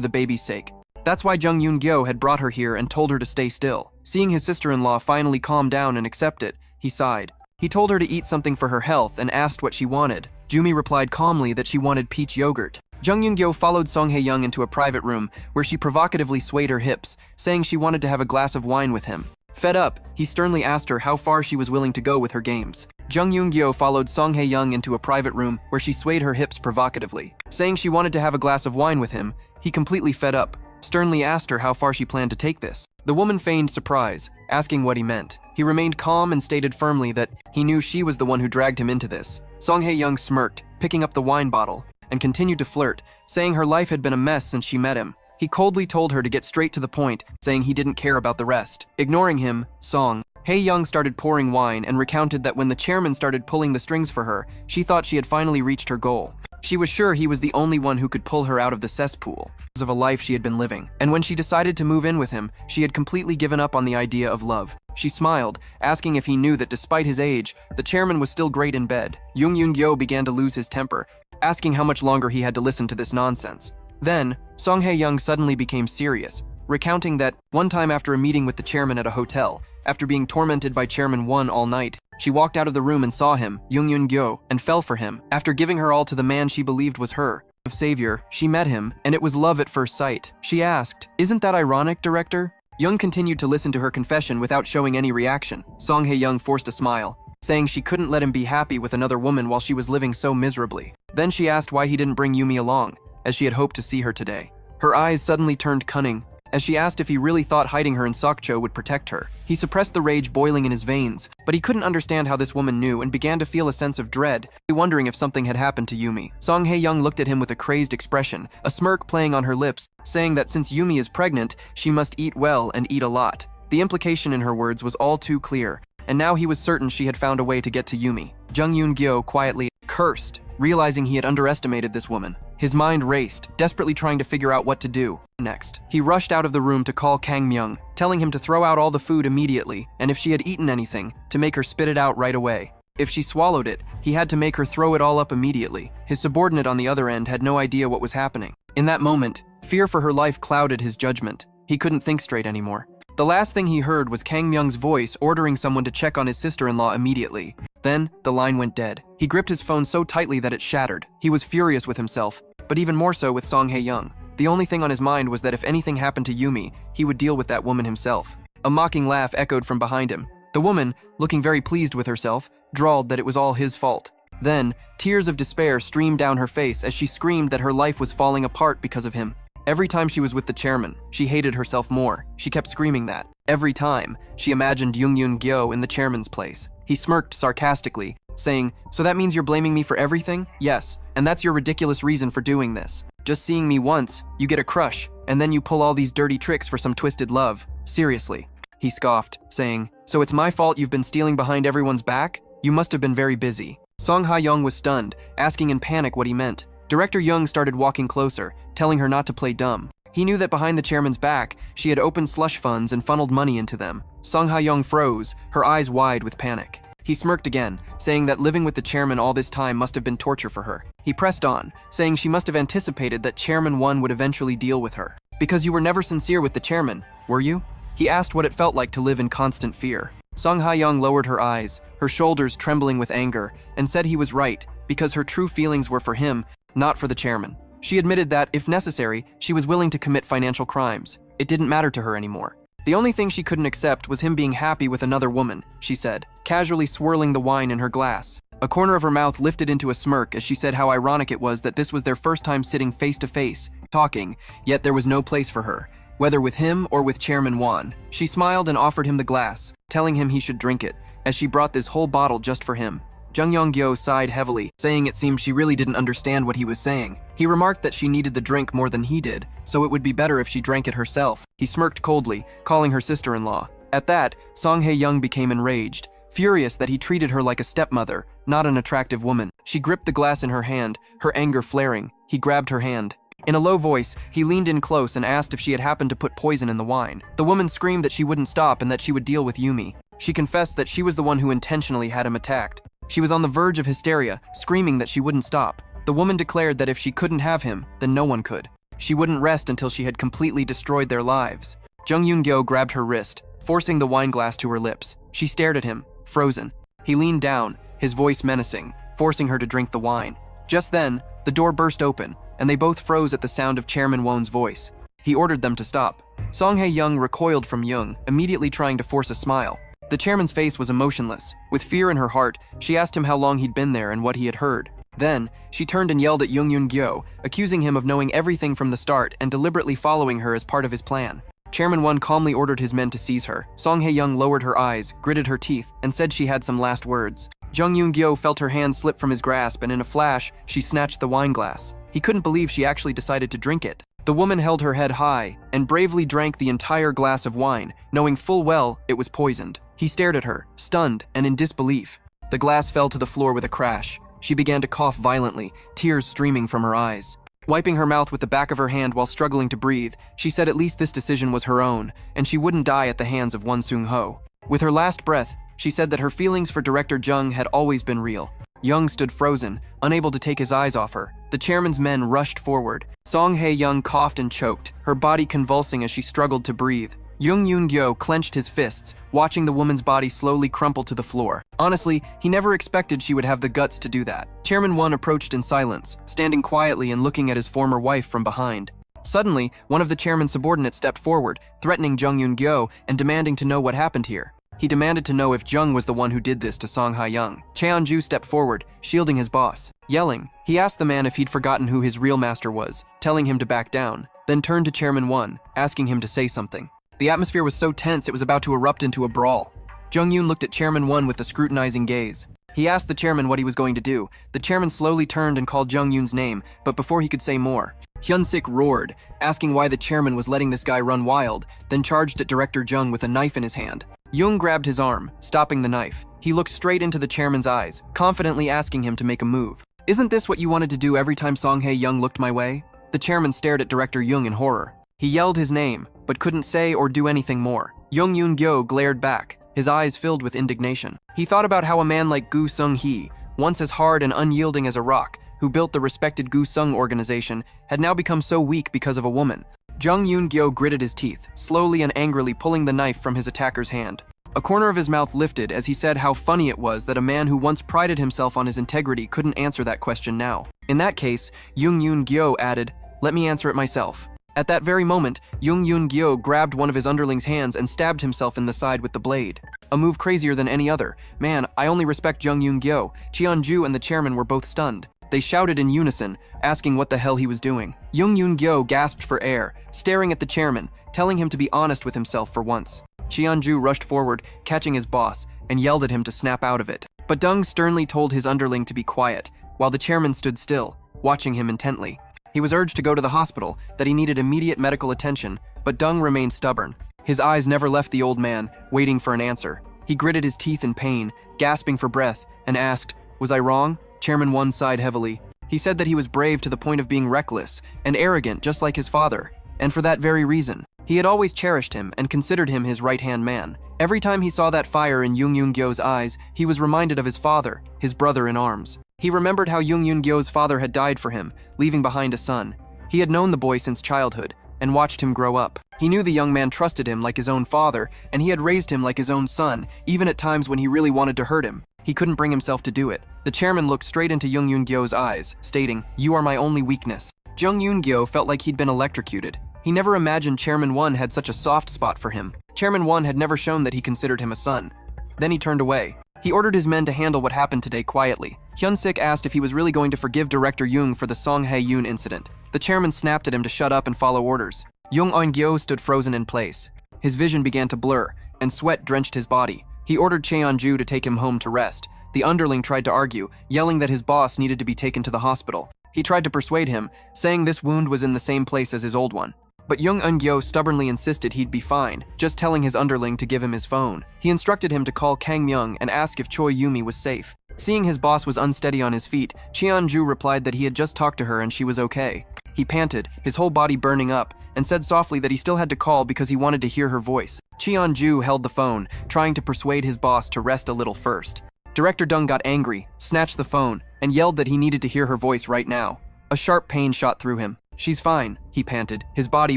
the baby's sake. That's why Jung Eun Gyo had brought her here and told her to stay still. Seeing his sister-in-law finally calm down and accept it, he sighed. He told her to eat something for her health and asked what she wanted. Jumi replied calmly that she wanted peach yogurt. Jung Eun Gyo followed Song Hae-young into a private room where she provocatively swayed her hips, saying she wanted to have a glass of wine with him. Fed up, he sternly asked her how far she was willing to go with her games. Jung Eun Gyo followed Song Hae-young into a private room where she swayed her hips provocatively. Saying she wanted to have a glass of wine with him, he completely fed up, sternly asked her how far she planned to take this. The woman feigned surprise, asking what he meant. He remained calm and stated firmly that he knew she was the one who dragged him into this. Song Hae-young smirked, picking up the wine bottle, and continued to flirt, saying her life had been a mess since she met him. He coldly told her to get straight to the point, saying he didn't care about the rest. Ignoring him, Song Hae-young started pouring wine and recounted that when the chairman started pulling the strings for her, she thought she had finally reached her goal. She was sure he was the only one who could pull her out of the cesspool of a life she had been living. And when she decided to move in with him, she had completely given up on the idea of love. She smiled, asking if he knew that despite his age, the chairman was still great in bed. Jung Eun Gyo began to lose his temper, asking how much longer he had to listen to this nonsense. Then, Song Hae-young suddenly became serious, recounting that one time after a meeting with the chairman at a hotel, after being tormented by Chairman 1 all night, she walked out of the room and saw him, Jung Eun Gyo, and fell for him. After giving her all to the man she believed was her savior, she met him, and it was love at first sight. She asked, "Isn't that ironic, director?" Jung continued to listen to her confession without showing any reaction. Song Hae-young forced a smile, saying she couldn't let him be happy with another woman while she was living so miserably. Then she asked why he didn't bring Yumi along, as she had hoped to see her today. Her eyes suddenly turned cunning, as she asked if he really thought hiding her in Sokcho would protect her. He suppressed the rage boiling in his veins, but he couldn't understand how this woman knew and began to feel a sense of dread, wondering if something had happened to Yumi. Song Hae-young looked at him with a crazed expression, a smirk playing on her lips, saying that since Yumi is pregnant, she must eat well and eat a lot. The implication in her words was all too clear, and now he was certain she had found a way to get to Yumi. Jung Eun Gyo quietly cursed, realizing he had underestimated this woman. His mind raced, desperately trying to figure out what to do next. He rushed out of the room to call Kang Myung, telling him to throw out all the food immediately, and if she had eaten anything, to make her spit it out right away. If she swallowed it, he had to make her throw it all up immediately. His subordinate on the other end had no idea what was happening. In that moment, fear for her life clouded his judgment. He couldn't think straight anymore. The last thing he heard was Kang Myung's voice ordering someone to check on his sister-in-law immediately. Then, the line went dead. He gripped his phone so tightly that it shattered. He was furious with himself, but even more so with Song Hae-young. The only thing on his mind was that if anything happened to Yumi, he would deal with that woman himself. A mocking laugh echoed from behind him. The woman, looking very pleased with herself, drawled that it was all his fault. Then, tears of despair streamed down her face as she screamed that her life was falling apart because of him. Every time she was with the chairman, she hated herself more. She kept screaming that. Every time, she imagined Jung Eun Gyo in the chairman's place. He smirked sarcastically, saying, "So that means you're blaming me for everything? Yes, and that's your ridiculous reason for doing this. Just seeing me once, you get a crush, and then you pull all these dirty tricks for some twisted love. Seriously." He scoffed, saying, "So it's my fault you've been stealing behind everyone's back? You must have been very busy." Song Ha-young was stunned, asking in panic what he meant. Director Young started walking closer, telling her not to play dumb. He knew that behind the chairman's back, she had opened slush funds and funneled money into them. Song Ha-young froze, her eyes wide with panic. He smirked again, saying that living with the chairman all this time must have been torture for her. He pressed on, saying she must have anticipated that Chairman 1 would eventually deal with her. "Because you were never sincere with the chairman, were you?" He asked what it felt like to live in constant fear. Song Ha-young lowered her eyes, her shoulders trembling with anger, and said he was right, because her true feelings were for him, not for the chairman. She admitted that, if necessary, she was willing to commit financial crimes. It didn't matter to her anymore. The only thing she couldn't accept was him being happy with another woman, she said, casually swirling the wine in her glass. A corner of her mouth lifted into a smirk as she said how ironic it was that this was their first time sitting face to face, talking, yet there was no place for her, whether with him or with Chairman Wan. She smiled and offered him the glass, telling him he should drink it, as she brought this whole bottle just for him. Jung Eun Gyo sighed heavily, saying it seemed she really didn't understand what he was saying. He remarked that she needed the drink more than he did, so it would be better if she drank it herself. He smirked coldly, calling her sister-in-law. At that, Song Hae-young became enraged, furious that he treated her like a stepmother, not an attractive woman. She gripped the glass in her hand, her anger flaring. He grabbed her hand. In a low voice, he leaned in close and asked if she had happened to put poison in the wine. The woman screamed that she wouldn't stop and that she would deal with Yumi. She confessed that she was the one who intentionally had him attacked. She was on the verge of hysteria, screaming that she wouldn't stop. The woman declared that if she couldn't have him, then no one could. She wouldn't rest until she had completely destroyed their lives. Jung Eun Gyo grabbed her wrist, forcing the wine glass to her lips. She stared at him, frozen. He leaned down, his voice menacing, forcing her to drink the wine. Just then, the door burst open, and they both froze at the sound of Chairman Won's voice. He ordered them to stop. Song Hae-young recoiled from Young, immediately trying to force a smile. The chairman's face was emotionless. With fear in her heart, she asked him how long he'd been there and what he had heard. Then, she turned and yelled at Jung Eun Gyo, accusing him of knowing everything from the start and deliberately following her as part of his plan. Chairman Won calmly ordered his men to seize her. Song Hae-young lowered her eyes, gritted her teeth, and said she had some last words. Jung Eun Gyo felt her hand slip from his grasp, and in a flash, she snatched the wine glass. He couldn't believe she actually decided to drink it. The woman held her head high and bravely drank the entire glass of wine, knowing full well it was poisoned. He stared at her, stunned and in disbelief. The glass fell to the floor with a crash. She began to cough violently, tears streaming from her eyes. Wiping her mouth with the back of her hand while struggling to breathe, she said at least this decision was her own, and she wouldn't die at the hands of Won Seung-ho. With her last breath, she said that her feelings for Director Jung had always been real. Young stood frozen, unable to take his eyes off her. The chairman's men rushed forward. Song Hae-young coughed and choked, her body convulsing as she struggled to breathe. Jung Eun Gyo clenched his fists, watching the woman's body slowly crumple to the floor. Honestly, he never expected she would have the guts to do that. Chairman Won approached in silence, standing quietly and looking at his former wife from behind. Suddenly, one of the chairman's subordinates stepped forward, threatening Jung Eun Gyo and demanding to know what happened here. He demanded to know if Jung was the one who did this to Song Ha-young. Cheon-ju stepped forward, shielding his boss. Yelling, he asked the man if he'd forgotten who his real master was, telling him to back down, then turned to Chairman Won, asking him to say something. The atmosphere was so tense it was about to erupt into a brawl. Jung Yoon looked at Chairman Won with a scrutinizing gaze. He asked the chairman what he was going to do. The chairman slowly turned and called Jung Yoon's name, but before he could say more, Hyun-sik roared, asking why the chairman was letting this guy run wild, then charged at Director Jung with a knife in his hand. Jung grabbed his arm, stopping the knife. He looked straight into the chairman's eyes, confidently asking him to make a move. Isn't this what you wanted to do every time Song Hae-young looked my way? The chairman stared at director Jung in horror. He yelled his name, but couldn't say or do anything more. Jung Eun Gyo glared back, his eyes filled with indignation. He thought about how a man like Gu Sung-hee, once as hard and unyielding as a rock, who built the respected Gu Sung organization, had now become so weak because of a woman. Jung Eun Gyo gritted his teeth, slowly and angrily pulling the knife from his attacker's hand. A corner of his mouth lifted as he said how funny it was that a man who once prided himself on his integrity couldn't answer that question now. In that case, Jung Eun Gyo added, "Let me answer it myself." At that very moment, Jung Eun Gyo grabbed one of his underling's hands and stabbed himself in the side with the blade. A move crazier than any other. Man, I only respect Jung Eun Gyo. Cheonju and the chairman were both stunned. They shouted in unison, asking what the hell he was doing. Jung Eun Gyo gasped for air, staring at the chairman, telling him to be honest with himself for once. Cheonju rushed forward, catching his boss, and yelled at him to snap out of it. But Dung sternly told his underling to be quiet, while the chairman stood still, watching him intently. He was urged to go to the hospital, that he needed immediate medical attention, but Dung remained stubborn. His eyes never left the old man, waiting for an answer. He gritted his teeth in pain, gasping for breath, and asked, "Was I wrong?" Chairman Won sighed heavily. He said that he was brave to the point of being reckless and arrogant just like his father, and for that very reason. He had always cherished him and considered him his right-hand man. Every time he saw that fire in Jung Eun Gyo's eyes, he was reminded of his father, his brother in arms. He remembered how Jung Eun Gyo's father had died for him, leaving behind a son. He had known the boy since childhood, and watched him grow up. He knew the young man trusted him like his own father, and he had raised him like his own son, even at times when he really wanted to hurt him. He couldn't bring himself to do it. The chairman looked straight into Jung Eun Gyo's eyes, stating, "You are my only weakness." Jung Eun Gyo felt like he'd been electrocuted. He never imagined Chairman Won had such a soft spot for him. Chairman Won had never shown that he considered him a son. Then he turned away. He ordered his men to handle what happened today quietly. Hyun-sik asked if he was really going to forgive Director Jung for the Song Hae-yoon incident. The chairman snapped at him to shut up and follow orders. Jung Eun Gyo stood frozen in place. His vision began to blur, and sweat drenched his body. He ordered Cheonju to take him home to rest. The underling tried to argue, yelling that his boss needed to be taken to the hospital. He tried to persuade him, saying this wound was in the same place as his old one. But Jung Eun Gyo stubbornly insisted he'd be fine, just telling his underling to give him his phone. He instructed him to call Kang Myung and ask if Choi Yumi was safe. Seeing his boss was unsteady on his feet, Cheonju replied that he had just talked to her and she was okay. He panted, his whole body burning up, and said softly that he still had to call because he wanted to hear her voice. Cheonju held the phone, trying to persuade his boss to rest a little first. Director Dung got angry, snatched the phone, and yelled that he needed to hear her voice right now. A sharp pain shot through him. "She's fine," he panted, his body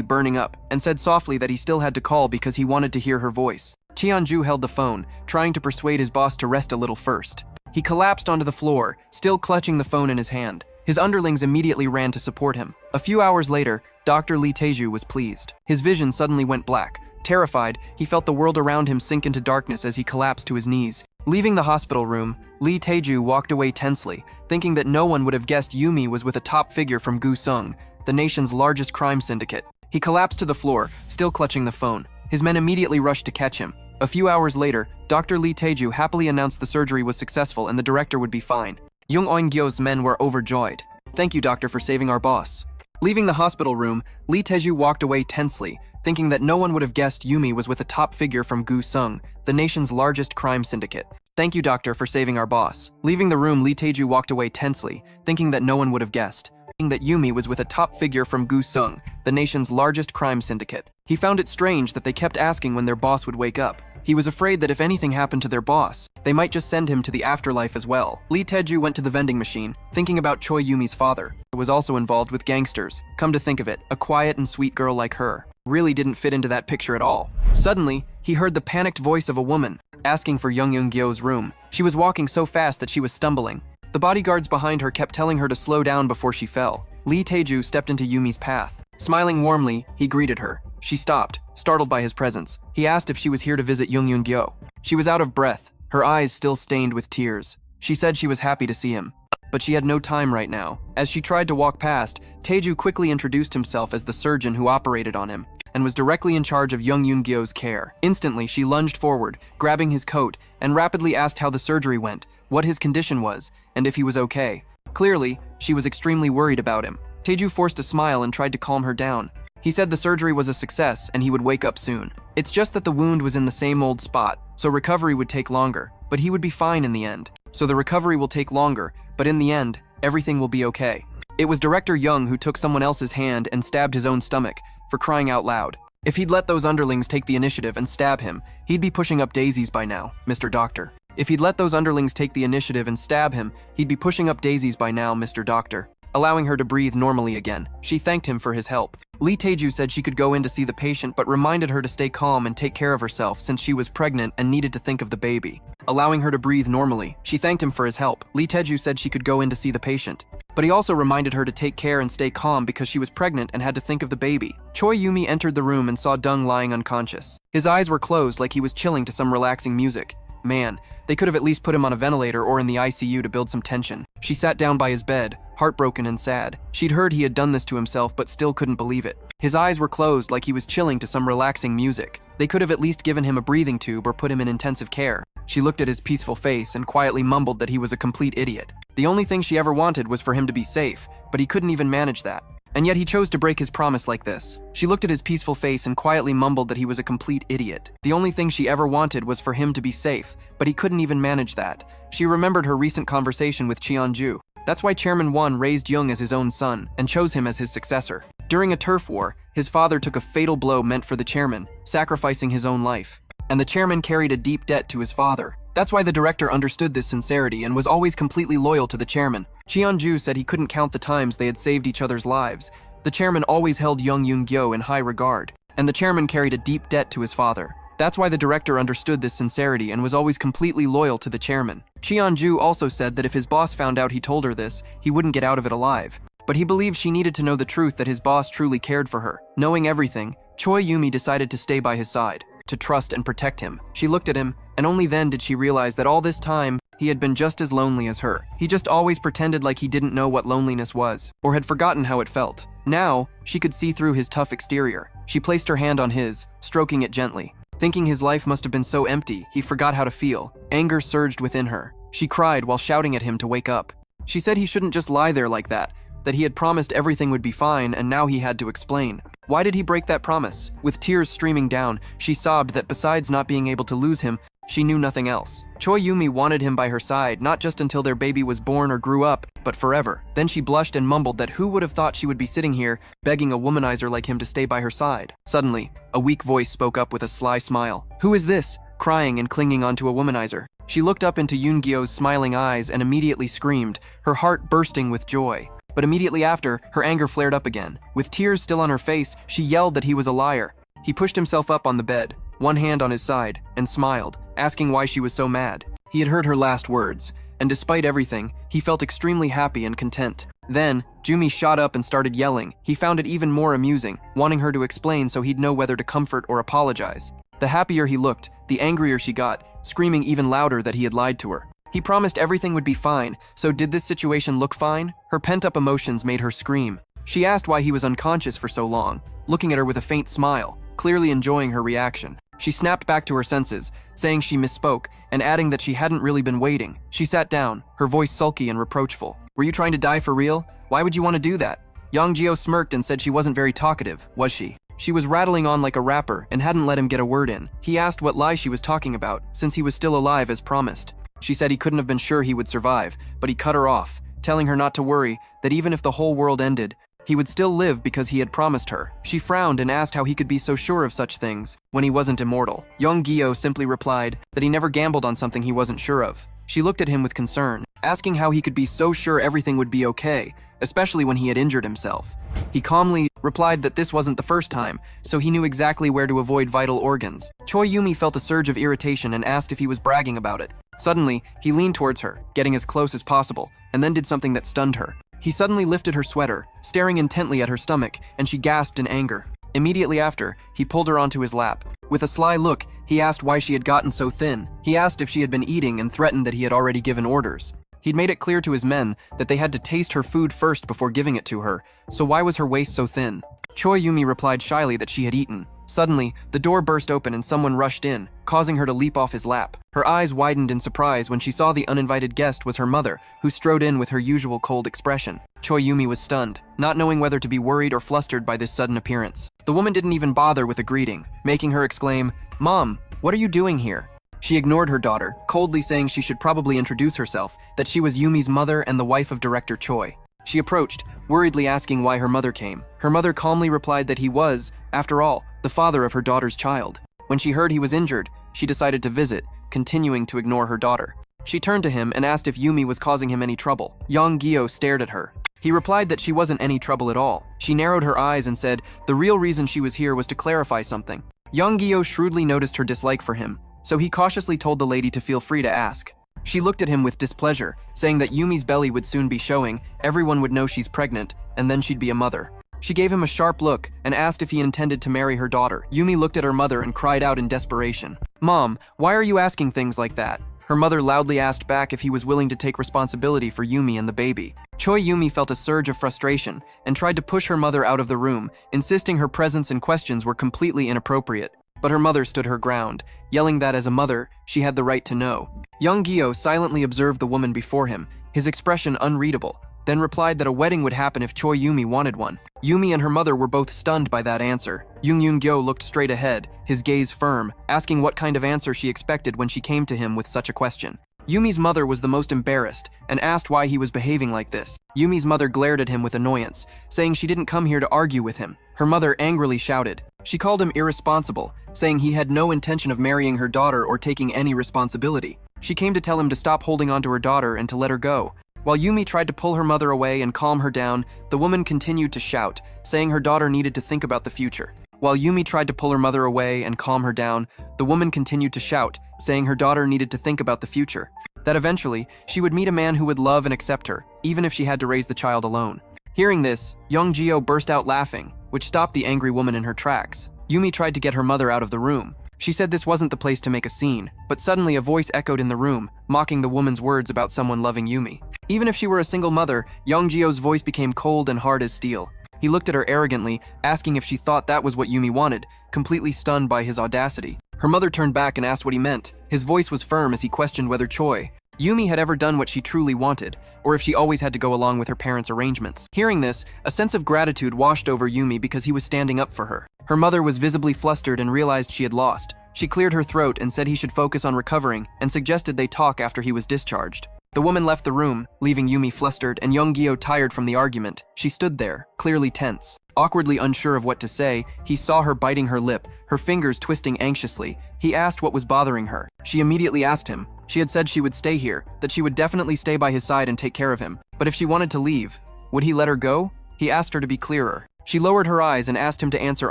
burning up, and said softly that he still had to call because he wanted to hear her voice. Cheonju held the phone, trying to persuade his boss to rest a little first. He collapsed onto the floor, still clutching the phone in his hand. His underlings immediately ran to support him. A few hours later, Dr. Lee Taeju was pleased. His vision suddenly went black. Terrified, he felt the world around him sink into darkness as he collapsed to his knees. Leaving the hospital room, Lee Taeju walked away tensely, thinking that no one would have guessed Yumi was with a top figure from Gu Sung, the nation's largest crime syndicate. He collapsed to the floor, still clutching the phone. His men immediately rushed to catch him. A few hours later, Dr. Lee Taeju happily announced the surgery was successful and the director would be fine. Jung Eun Gyo's men were overjoyed. "Thank you, doctor, for saving our boss." Leaving the hospital room, Lee Taeju walked away tensely, thinking that no one would have guessed Yumi was with a top figure from Gu Sung, the nation's largest crime syndicate. "Thank you, doctor, for saving our boss." Leaving the room, Lee Taeju walked away tensely, thinking that no one would have guessed that Yumi was with a top figure from Gu Sung, the nation's largest crime syndicate. He found it strange that they kept asking when their boss would wake up. He was afraid that if anything happened to their boss, they might just send him to the afterlife as well. Lee Taeju went to the vending machine, thinking about Choi Yumi's father, who was also involved with gangsters. Come to think of it, a quiet and sweet girl like her really didn't fit into that picture at all. Suddenly, he heard the panicked voice of a woman, asking for Jung Eun Gyo's room. She was walking so fast that she was stumbling. The bodyguards behind her kept telling her to slow down before she fell. Lee Taeju stepped into Yumi's path. Smiling warmly, he greeted her. She stopped, startled by his presence. He asked if she was here to visit Jung Eun Gyo. She was out of breath, her eyes still stained with tears. She said she was happy to see him, but she had no time right now. As she tried to walk past, Taeju quickly introduced himself as the surgeon who operated on him, and was directly in charge of Jung Eun Gyo's care. Instantly, she lunged forward, grabbing his coat, and rapidly asked how the surgery went, what his condition was, and if he was okay. Clearly, she was extremely worried about him. Taeju forced a smile and tried to calm her down. He said the surgery was a success and he would wake up soon. It's just that the wound was in the same old spot, so recovery would take longer, but he would be fine in the end. So the recovery will take longer, but in the end, Everything will be okay. It was Director Jung who took someone else's hand and stabbed his own stomach, for crying out loud. If he'd let those underlings take the initiative and stab him, he'd be pushing up daisies by now, Mr. Doctor. If he'd let those underlings take the initiative and stab him, he'd be pushing up daisies by now, Mr. Doctor. Allowing her to breathe normally again, she thanked him for his help. Lee Taeju said she could go in to see the patient but reminded her to stay calm and take care of herself since she was pregnant and needed to think of the baby. Allowing her to breathe normally, she thanked him for his help. Lee Taeju said she could go in to see the patient, but he also reminded her to take care and stay calm because she was pregnant and had to think of the baby. Choi Yumi entered the room and saw Dung lying unconscious. His eyes were closed like he was chilling to some relaxing music. Man, they could have at least put him on a ventilator or in the ICU to build some tension. She sat down by his bed, heartbroken and sad. She'd heard he had done this to himself but still couldn't believe it. His eyes were closed like he was chilling to some relaxing music. They could have at least given him a breathing tube or put him in intensive care. She looked at his peaceful face and quietly mumbled that he was a complete idiot. The only thing she ever wanted was for him to be safe, but he couldn't even manage that. And yet he chose to break his promise like this. She looked at his peaceful face and quietly mumbled that he was a complete idiot. The only thing she ever wanted was for him to be safe, but he couldn't even manage that. She remembered her recent conversation with Cheonju. That's why Chairman Won raised Jung as his own son and chose him as his successor. During a turf war, his father took a fatal blow meant for the chairman, sacrificing his own life. And the chairman carried a deep debt to his father. That's why the director understood this sincerity and was always completely loyal to the chairman. Cheonju said he couldn't count the times they had saved each other's lives. The chairman always held Jung Eun Gyo in high regard, and the chairman carried a deep debt to his father. That's why the director understood this sincerity and was always completely loyal to the chairman. Cheonju also said that if his boss found out he told her this, he wouldn't get out of it alive. But he believed she needed to know the truth that his boss truly cared for her. Knowing everything, Choi Yumi decided to stay by his side, to trust and protect him. She looked at him, and only then did she realize that all this time, he had been just as lonely as her. He just always pretended like he didn't know what loneliness was, or had forgotten how it felt. Now, she could see through his tough exterior. She placed her hand on his, stroking it gently. Thinking his life must have been so empty, he forgot how to feel. Anger surged within her. She cried while shouting at him to wake up. She said he shouldn't just lie there like that he had promised everything would be fine and now he had to explain. Why did he break that promise? With tears streaming down, she sobbed that besides not being able to lose him, she knew nothing else. Choi Yumi wanted him by her side, not just until their baby was born or grew up, but forever. Then she blushed and mumbled that who would have thought she would be sitting here, begging a womanizer like him to stay by her side. Suddenly, a weak voice spoke up with a sly smile. "Who is this?" Crying and clinging onto a womanizer. She looked up into Yoon Gyo's smiling eyes and immediately screamed, her heart bursting with joy. But immediately after, her anger flared up again. With tears still on her face, she yelled that he was a liar. He pushed himself up on the bed, one hand on his side, and smiled, asking why she was so mad. He had heard her last words, and despite everything, he felt extremely happy and content. Then, Jumi shot up and started yelling. He found it even more amusing, wanting her to explain so he'd know whether to comfort or apologize. The happier he looked, the angrier she got, screaming even louder that he had lied to her. He promised everything would be fine, so did this situation look fine? Her pent-up emotions made her scream. She asked why he was unconscious for so long, looking at her with a faint smile, clearly enjoying her reaction. She snapped back to her senses, saying she misspoke, and adding that she hadn't really been waiting. She sat down, her voice sulky and reproachful. "Were you trying to die for real? Why would you want to do that?" Yang Jio smirked and said she wasn't very talkative, was she? She was rattling on like a rapper and hadn't let him get a word in. He asked what lie she was talking about, since he was still alive as promised. She said he couldn't have been sure he would survive, but he cut her off, telling her not to worry, that even if the whole world ended, he would still live because he had promised her. She frowned and asked how he could be so sure of such things when he wasn't immortal. Jung Gyo simply replied that he never gambled on something he wasn't sure of. She looked at him with concern, asking how he could be so sure everything would be okay, especially when he had injured himself. He calmly replied that this wasn't the first time, so he knew exactly where to avoid vital organs. Choi Yumi felt a surge of irritation and asked if he was bragging about it. Suddenly, he leaned towards her, getting as close as possible, and then did something that stunned her. He suddenly lifted her sweater, staring intently at her stomach, and she gasped in anger. Immediately after, he pulled her onto his lap. With a sly look, he asked why she had gotten so thin. He asked if she had been eating and threatened that he had already given orders. He'd made it clear to his men that they had to taste her food first before giving it to her, so why was her waist so thin? Choi Yumi replied shyly that she had eaten. Suddenly, the door burst open and someone rushed in, causing her to leap off his lap. Her eyes widened in surprise when she saw the uninvited guest was her mother, who strode in with her usual cold expression. Choi Yumi was stunned, not knowing whether to be worried or flustered by this sudden appearance. The woman didn't even bother with a greeting, making her exclaim, "Mom, what are you doing here?" She ignored her daughter, coldly saying she should probably introduce herself, that she was Yumi's mother and the wife of director Choi. She approached, worriedly asking why her mother came. Her mother calmly replied that he was, after all, the father of her daughter's child. When she heard he was injured, she decided to visit, continuing to ignore her daughter. She turned to him and asked if Yumi was causing him any trouble. Jung Eun Gyo stared at her. He replied that she wasn't any trouble at all. She narrowed her eyes and said the real reason she was here was to clarify something. Jung Eun Gyo shrewdly noticed her dislike for him, so he cautiously told the lady to feel free to ask. She looked at him with displeasure, saying that Yumi's belly would soon be showing, everyone would know she's pregnant, and then she'd be a mother. She gave him a sharp look and asked if he intended to marry her daughter. Yumi looked at her mother and cried out in desperation. "Mom, why are you asking things like that?" Her mother loudly asked back if he was willing to take responsibility for Yumi and the baby. Choi Yumi felt a surge of frustration and tried to push her mother out of the room, insisting her presence and questions were completely inappropriate. But her mother stood her ground, yelling that as a mother, she had the right to know. Jung Gyo silently observed the woman before him, his expression unreadable, then replied that a wedding would happen if Choi Yumi wanted one. Yumi and her mother were both stunned by that answer. Jung Eun Gyo looked straight ahead, his gaze firm, asking what kind of answer she expected when she came to him with such a question. Yumi's mother was the most embarrassed and asked why he was behaving like this. Yumi's mother glared at him with annoyance, saying she didn't come here to argue with him. Her mother angrily shouted. She called him irresponsible, saying he had no intention of marrying her daughter or taking any responsibility. She came to tell him to stop holding on to her daughter and to let her go. While Yumi tried to pull her mother away and calm her down, the woman continued to shout, saying her daughter needed to think about the future. While Yumi tried to pull her mother away and calm her down, the woman continued to shout, saying her daughter needed to think about the future. That eventually, she would meet a man who would love and accept her, even if she had to raise the child alone. Hearing this, Jung Gyo burst out laughing, which stopped the angry woman in her tracks. Yumi tried to get her mother out of the room. She said this wasn't the place to make a scene, but suddenly a voice echoed in the room, mocking the woman's words about someone loving Yumi. Even if she were a single mother, Jung Gyo's voice became cold and hard as steel. He looked at her arrogantly, asking if she thought that was what Yumi wanted, completely stunned by his audacity. Her mother turned back and asked what he meant. His voice was firm as he questioned whether Choi Yumi had ever done what she truly wanted, or if she always had to go along with her parents' arrangements. Hearing this, a sense of gratitude washed over Yumi because he was standing up for her. Her mother was visibly flustered and realized she had lost. She cleared her throat and said he should focus on recovering and suggested they talk after he was discharged. The woman left the room, leaving Yumi flustered and Jung Gyo tired from the argument. She stood there, clearly tense. Awkwardly unsure of what to say, he saw her biting her lip, her fingers twisting anxiously. He asked what was bothering her. She immediately asked him. She had said she would stay here, that she would definitely stay by his side and take care of him. But if she wanted to leave, would he let her go? He asked her to be clearer. She lowered her eyes and asked him to answer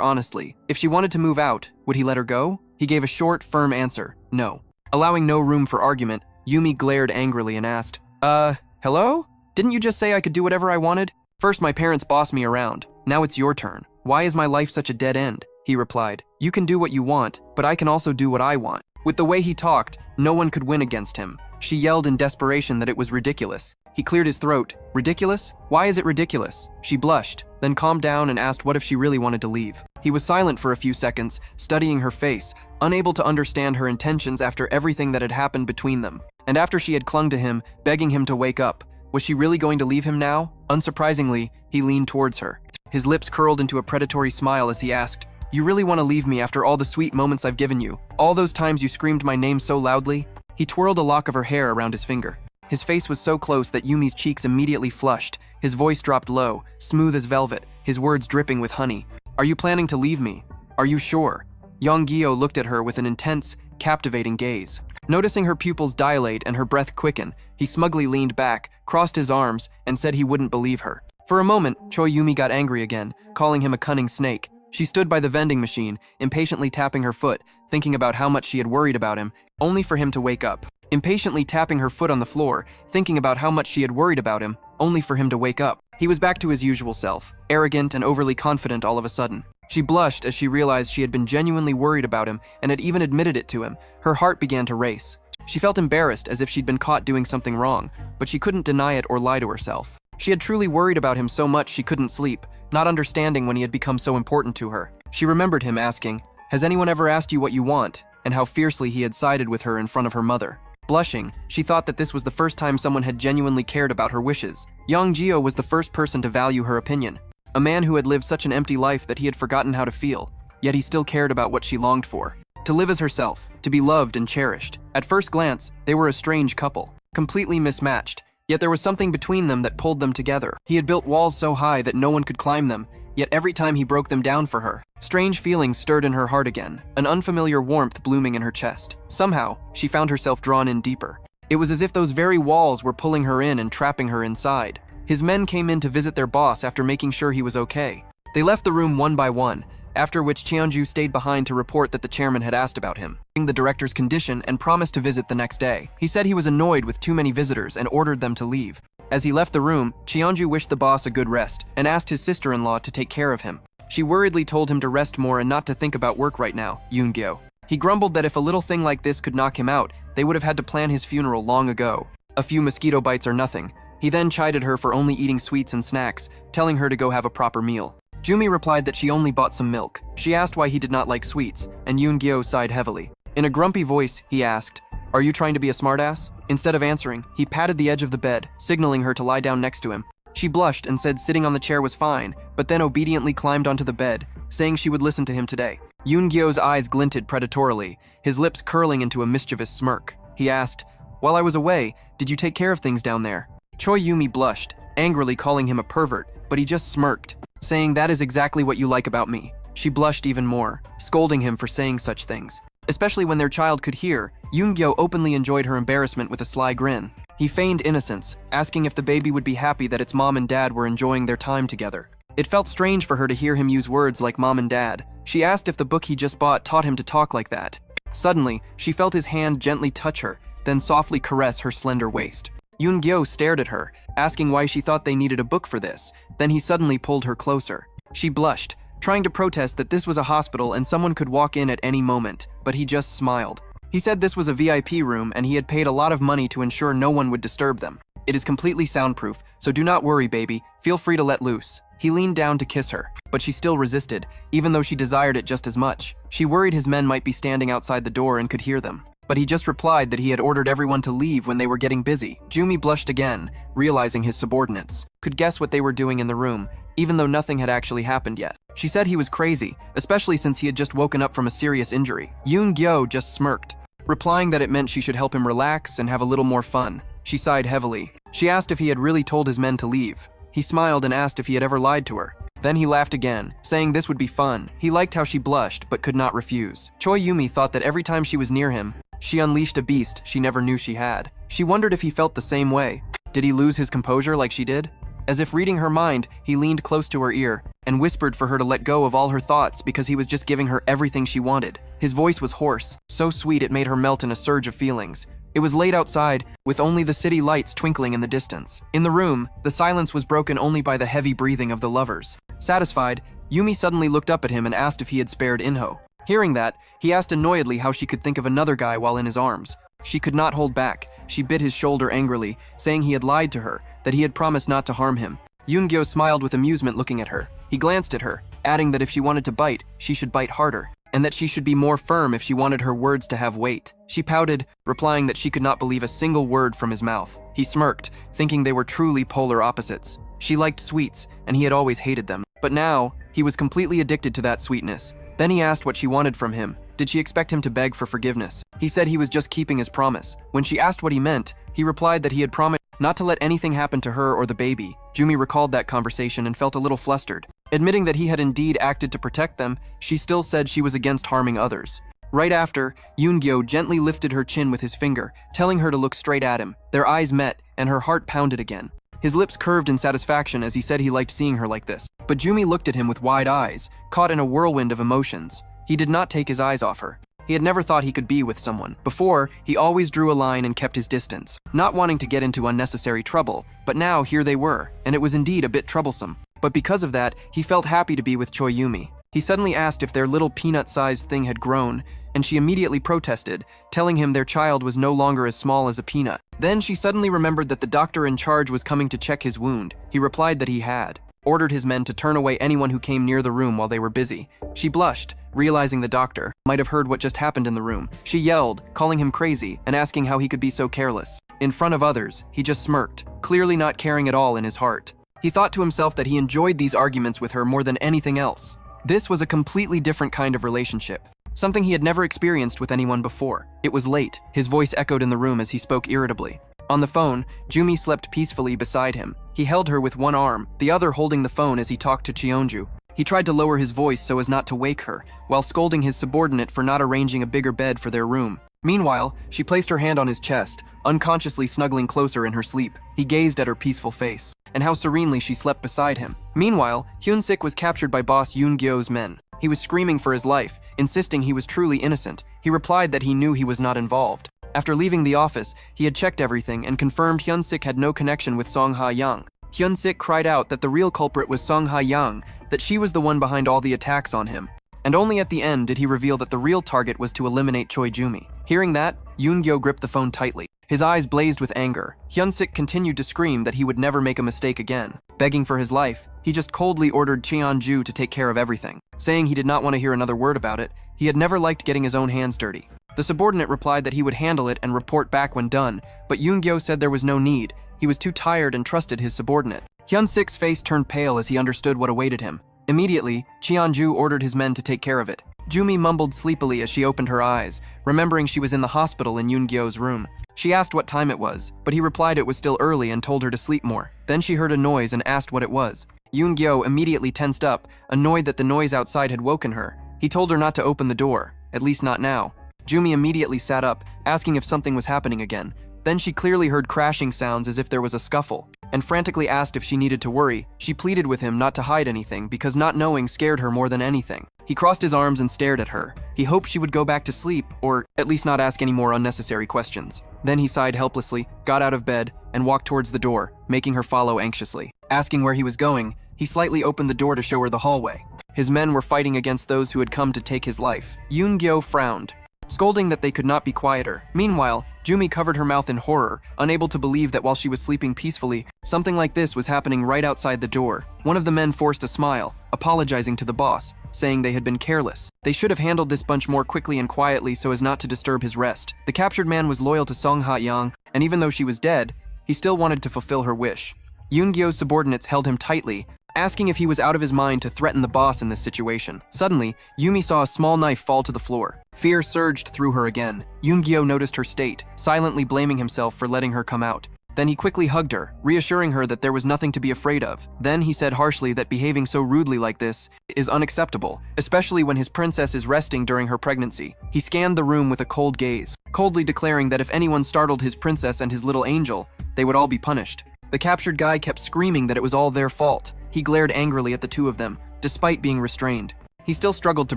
honestly. If she wanted to move out, would he let her go? He gave a short, firm answer, no. Allowing no room for argument, Yumi glared angrily and asked, hello? Didn't you just say I could do whatever I wanted? First my parents bossed me around. Now it's your turn. Why is my life such a dead end? He replied. You can do what you want, but I can also do what I want. With the way he talked, no one could win against him. She yelled in desperation that it was ridiculous. He cleared his throat. Ridiculous? Why is it ridiculous? She blushed, then calmed down and asked what if she really wanted to leave. He was silent for a few seconds, studying her face, unable to understand her intentions after everything that had happened between them. And after she had clung to him, begging him to wake up, was she really going to leave him now? Unsurprisingly, he leaned towards her. His lips curled into a predatory smile as he asked, You really want to leave me after all the sweet moments I've given you? All those times you screamed my name so loudly? He twirled a lock of her hair around his finger. His face was so close that Yumi's cheeks immediately flushed. His voice dropped low, smooth as velvet, his words dripping with honey. Are you planning to leave me? Are you sure? Jung Gyo looked at her with an intense, captivating gaze. Noticing her pupils dilate and her breath quicken, he smugly leaned back, crossed his arms, and said he wouldn't believe her. For a moment, Choi Yumi got angry again, calling him a cunning snake. She stood by the vending machine, impatiently tapping her foot, thinking about how much she had worried about him, only for him to wake up. Impatiently tapping her foot on the floor, thinking about how much she had worried about him, only for him to wake up. He was back to his usual self, arrogant and overly confident all of a sudden. She blushed as she realized she had been genuinely worried about him and had even admitted it to him. Her heart began to race. She felt embarrassed as if she'd been caught doing something wrong, but she couldn't deny it or lie to herself. She had truly worried about him so much she couldn't sleep, not understanding when he had become so important to her. She remembered him asking, "Has anyone ever asked you what you want?" and how fiercely he had sided with her in front of her mother. Blushing, she thought that this was the first time someone had genuinely cared about her wishes. Jung Gyo was the first person to value her opinion. A man who had lived such an empty life that he had forgotten how to feel, yet he still cared about what she longed for. to live as herself, to be loved and cherished. At first glance, they were a strange couple, completely mismatched, yet there was something between them that pulled them together. He had built walls so high that no one could climb them, yet every time he broke them down for her, strange feelings stirred in her heart again, an unfamiliar warmth blooming in her chest. Somehow, she found herself drawn in deeper. It was as if those very walls were pulling her in and trapping her inside. His men came in to visit their boss after making sure he was okay. They left the room one by one, after which Cheonju stayed behind to report that the chairman had asked about him, the director's condition, and promised to visit the next day. He said he was annoyed with too many visitors and ordered them to leave. As he left the room, Cheonju wished the boss a good rest and asked his sister-in-law to take care of him. She worriedly told him to rest more and not to think about work right now, Eun Gyo. He grumbled that if a little thing like this could knock him out, they would have had to plan his funeral long ago. A few mosquito bites are nothing. He then chided her for only eating sweets and snacks, telling her to go have a proper meal. Jumi replied that she only bought some milk. She asked why he did not like sweets, and Eun Gyo sighed heavily. In a grumpy voice, he asked, "Are you trying to be a smartass?" Instead of answering, he patted the edge of the bed, signaling her to lie down next to him. She blushed and said sitting on the chair was fine, but then obediently climbed onto the bed, saying she would listen to him today. Eun Gyo's eyes glinted predatorily, his lips curling into a mischievous smirk. He asked, "While I was away, did you take care of things down there?" Choi Yumi blushed, angrily calling him a pervert, but he just smirked, saying, "That is exactly what you like about me." She blushed even more, scolding him for saying such things. Especially when their child could hear, Eun Gyo openly enjoyed her embarrassment with a sly grin. He feigned innocence, asking if the baby would be happy that its mom and dad were enjoying their time together. It felt strange for her to hear him use words like mom and dad. She asked if the book he just bought taught him to talk like that. Suddenly, she felt his hand gently touch her, then softly caress her slender waist. Eun Gyo stared at her, asking why she thought they needed a book for this. Then he suddenly pulled her closer. She blushed, trying to protest that this was a hospital and someone could walk in at any moment, but he just smiled. He said this was a VIP room and he had paid a lot of money to ensure no one would disturb them. It is completely soundproof, so do not worry, baby. Feel free to let loose. He leaned down to kiss her, but she still resisted, even though she desired it just as much. She worried his men might be standing outside the door and could hear them. But he just replied that he had ordered everyone to leave when they were getting busy. Jumi blushed again, realizing his subordinates could guess what they were doing in the room, even though nothing had actually happened yet. She said he was crazy, especially since he had just woken up from a serious injury. Eun Gyo just smirked, replying that it meant she should help him relax and have a little more fun. She sighed heavily. She asked if he had really told his men to leave. He smiled and asked if he had ever lied to her. Then he laughed again, saying this would be fun. He liked how she blushed, but could not refuse. Choi Yumi thought that every time she was near him, she unleashed a beast she never knew she had. She wondered if he felt the same way. Did he lose his composure like she did? As if reading her mind, he leaned close to her ear and whispered for her to let go of all her thoughts because he was just giving her everything she wanted. His voice was hoarse, so sweet it made her melt in a surge of feelings. It was late outside, with only the city lights twinkling in the distance. In the room, the silence was broken only by the heavy breathing of the lovers. Satisfied, Yumi suddenly looked up at him and asked if he had spared Inho. Hearing that, he asked annoyedly how she could think of another guy while in his arms. She could not hold back. She bit his shoulder angrily, saying he had lied to her, that he had promised not to harm him. Eun Gyo smiled with amusement looking at her. He glanced at her, adding that if she wanted to bite, she should bite harder, and that she should be more firm if she wanted her words to have weight. She pouted, replying that she could not believe a single word from his mouth. He smirked, thinking they were truly polar opposites. She liked sweets, and he had always hated them. But now, he was completely addicted to that sweetness. Then he asked what she wanted from him. Did she expect him to beg for forgiveness? He said he was just keeping his promise. When she asked what he meant, he replied that he had promised not to let anything happen to her or the baby. Jumi recalled that conversation and felt a little flustered. Admitting that he had indeed acted to protect them, she still said she was against harming others. Right after, Eun Gyo gently lifted her chin with his finger, telling her to look straight at him. Their eyes met, and her heart pounded again. His lips curved in satisfaction as he said he liked seeing her like this. But Jumi looked at him with wide eyes, caught in a whirlwind of emotions. He did not take his eyes off her. He had never thought he could be with someone. Before, he always drew a line and kept his distance, not wanting to get into unnecessary trouble. But now, here they were, and it was indeed a bit troublesome. But because of that, he felt happy to be with Choi Yumi. He suddenly asked if their little peanut-sized thing had grown, and she immediately protested, telling him their child was no longer as small as a peanut. Then she suddenly remembered that the doctor in charge was coming to check his wound. He replied that he had ordered his men to turn away anyone who came near the room while they were busy. She blushed, realizing the doctor might have heard what just happened in the room. She yelled, calling him crazy and asking how he could be so careless. In front of others, he just smirked, clearly not caring at all in his heart. He thought to himself that he enjoyed these arguments with her more than anything else. This was a completely different kind of relationship. something he had never experienced with anyone before. It was late. His voice echoed in the room as he spoke irritably. On the phone, Jumi slept peacefully beside him. He held her with one arm, the other holding the phone as he talked to Cheonju. He tried to lower his voice so as not to wake her, while scolding his subordinate for not arranging a bigger bed for their room. Meanwhile, she placed her hand on his chest, unconsciously snuggling closer in her sleep. He gazed at her peaceful face, and how serenely she slept beside him. Meanwhile, Hyun-sik was captured by boss Yoon Gyo's men. He was screaming for his life, insisting he was truly innocent. He replied that he knew he was not involved. After leaving the office, he had checked everything and confirmed Hyun-sik had no connection with Song Ha-young. Hyun-sik cried out that the real culprit was Song Ha-young, that she was the one behind all the attacks on him. And only at the end did he reveal that the real target was to eliminate Choi Yumi. Hearing that, Yoon Gyo gripped the phone tightly. His eyes blazed with anger. Hyun-sik continued to scream that he would never make a mistake again. Begging for his life, he just coldly ordered Cheonju to take care of everything. Saying he did not want to hear another word about it, he had never liked getting his own hands dirty. The subordinate replied that he would handle it and report back when done, but Yoon Gyo said there was no need. He was too tired and trusted his subordinate. Hyun-sik's face turned pale as he understood what awaited him. Immediately, Cheonju ordered his men to take care of it. Jumi mumbled sleepily as she opened her eyes, remembering she was in the hospital in Yoon Gyo's room. She asked what time it was, but he replied it was still early and told her to sleep more. Then she heard a noise and asked what it was. Yoon Gyo immediately tensed up, annoyed that the noise outside had woken her. He told her not to open the door, at least not now. Jumi immediately sat up, asking if something was happening again. Then she clearly heard crashing sounds as if there was a scuffle, and frantically asked if she needed to worry. She pleaded with him not to hide anything because not knowing scared her more than anything. He crossed his arms and stared at her. He hoped she would go back to sleep, or at least not ask any more unnecessary questions. Then he sighed helplessly, got out of bed, and walked towards the door, making her follow anxiously. Asking where he was going, he slightly opened the door to show her the hallway. His men were fighting against those who had come to take his life. Yoon Gyo frowned, scolding that they could not be quieter. Meanwhile, Jumi covered her mouth in horror, unable to believe that while she was sleeping peacefully, something like this was happening right outside the door. One of the men forced a smile, apologizing to the boss, saying they had been careless. They should have handled this bunch more quickly and quietly so as not to disturb his rest. The captured man was loyal to Song Ha-young, and even though she was dead, he still wanted to fulfill her wish. Yoon Gyo's subordinates held him tightly, asking if he was out of his mind to threaten the boss in this situation. Suddenly, Yumi saw a small knife fall to the floor. Fear surged through her again. Yoon Gyo noticed her state, silently blaming himself for letting her come out. Then he quickly hugged her, reassuring her that there was nothing to be afraid of. Then he said harshly that behaving so rudely like this is unacceptable, especially when his princess is resting during her pregnancy. He scanned the room with a cold gaze, coldly declaring that if anyone startled his princess and his little angel, they would all be punished. The captured guy kept screaming that it was all their fault. He glared angrily at the two of them, despite being restrained. He still struggled to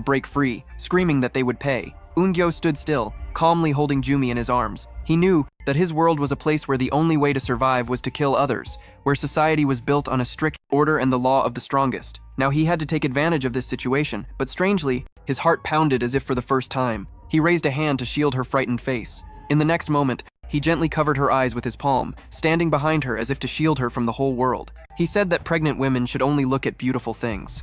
break free, screaming that they would pay. Eun Gyo stood still, calmly holding Jumi in his arms. He knew that his world was a place where the only way to survive was to kill others, where society was built on a strict order and the law of the strongest. Now he had to take advantage of this situation, but strangely, his heart pounded as if for the first time. He raised a hand to shield her frightened face. In the next moment, he gently covered her eyes with his palm, standing behind her as if to shield her from the whole world. He said that pregnant women should only look at beautiful things.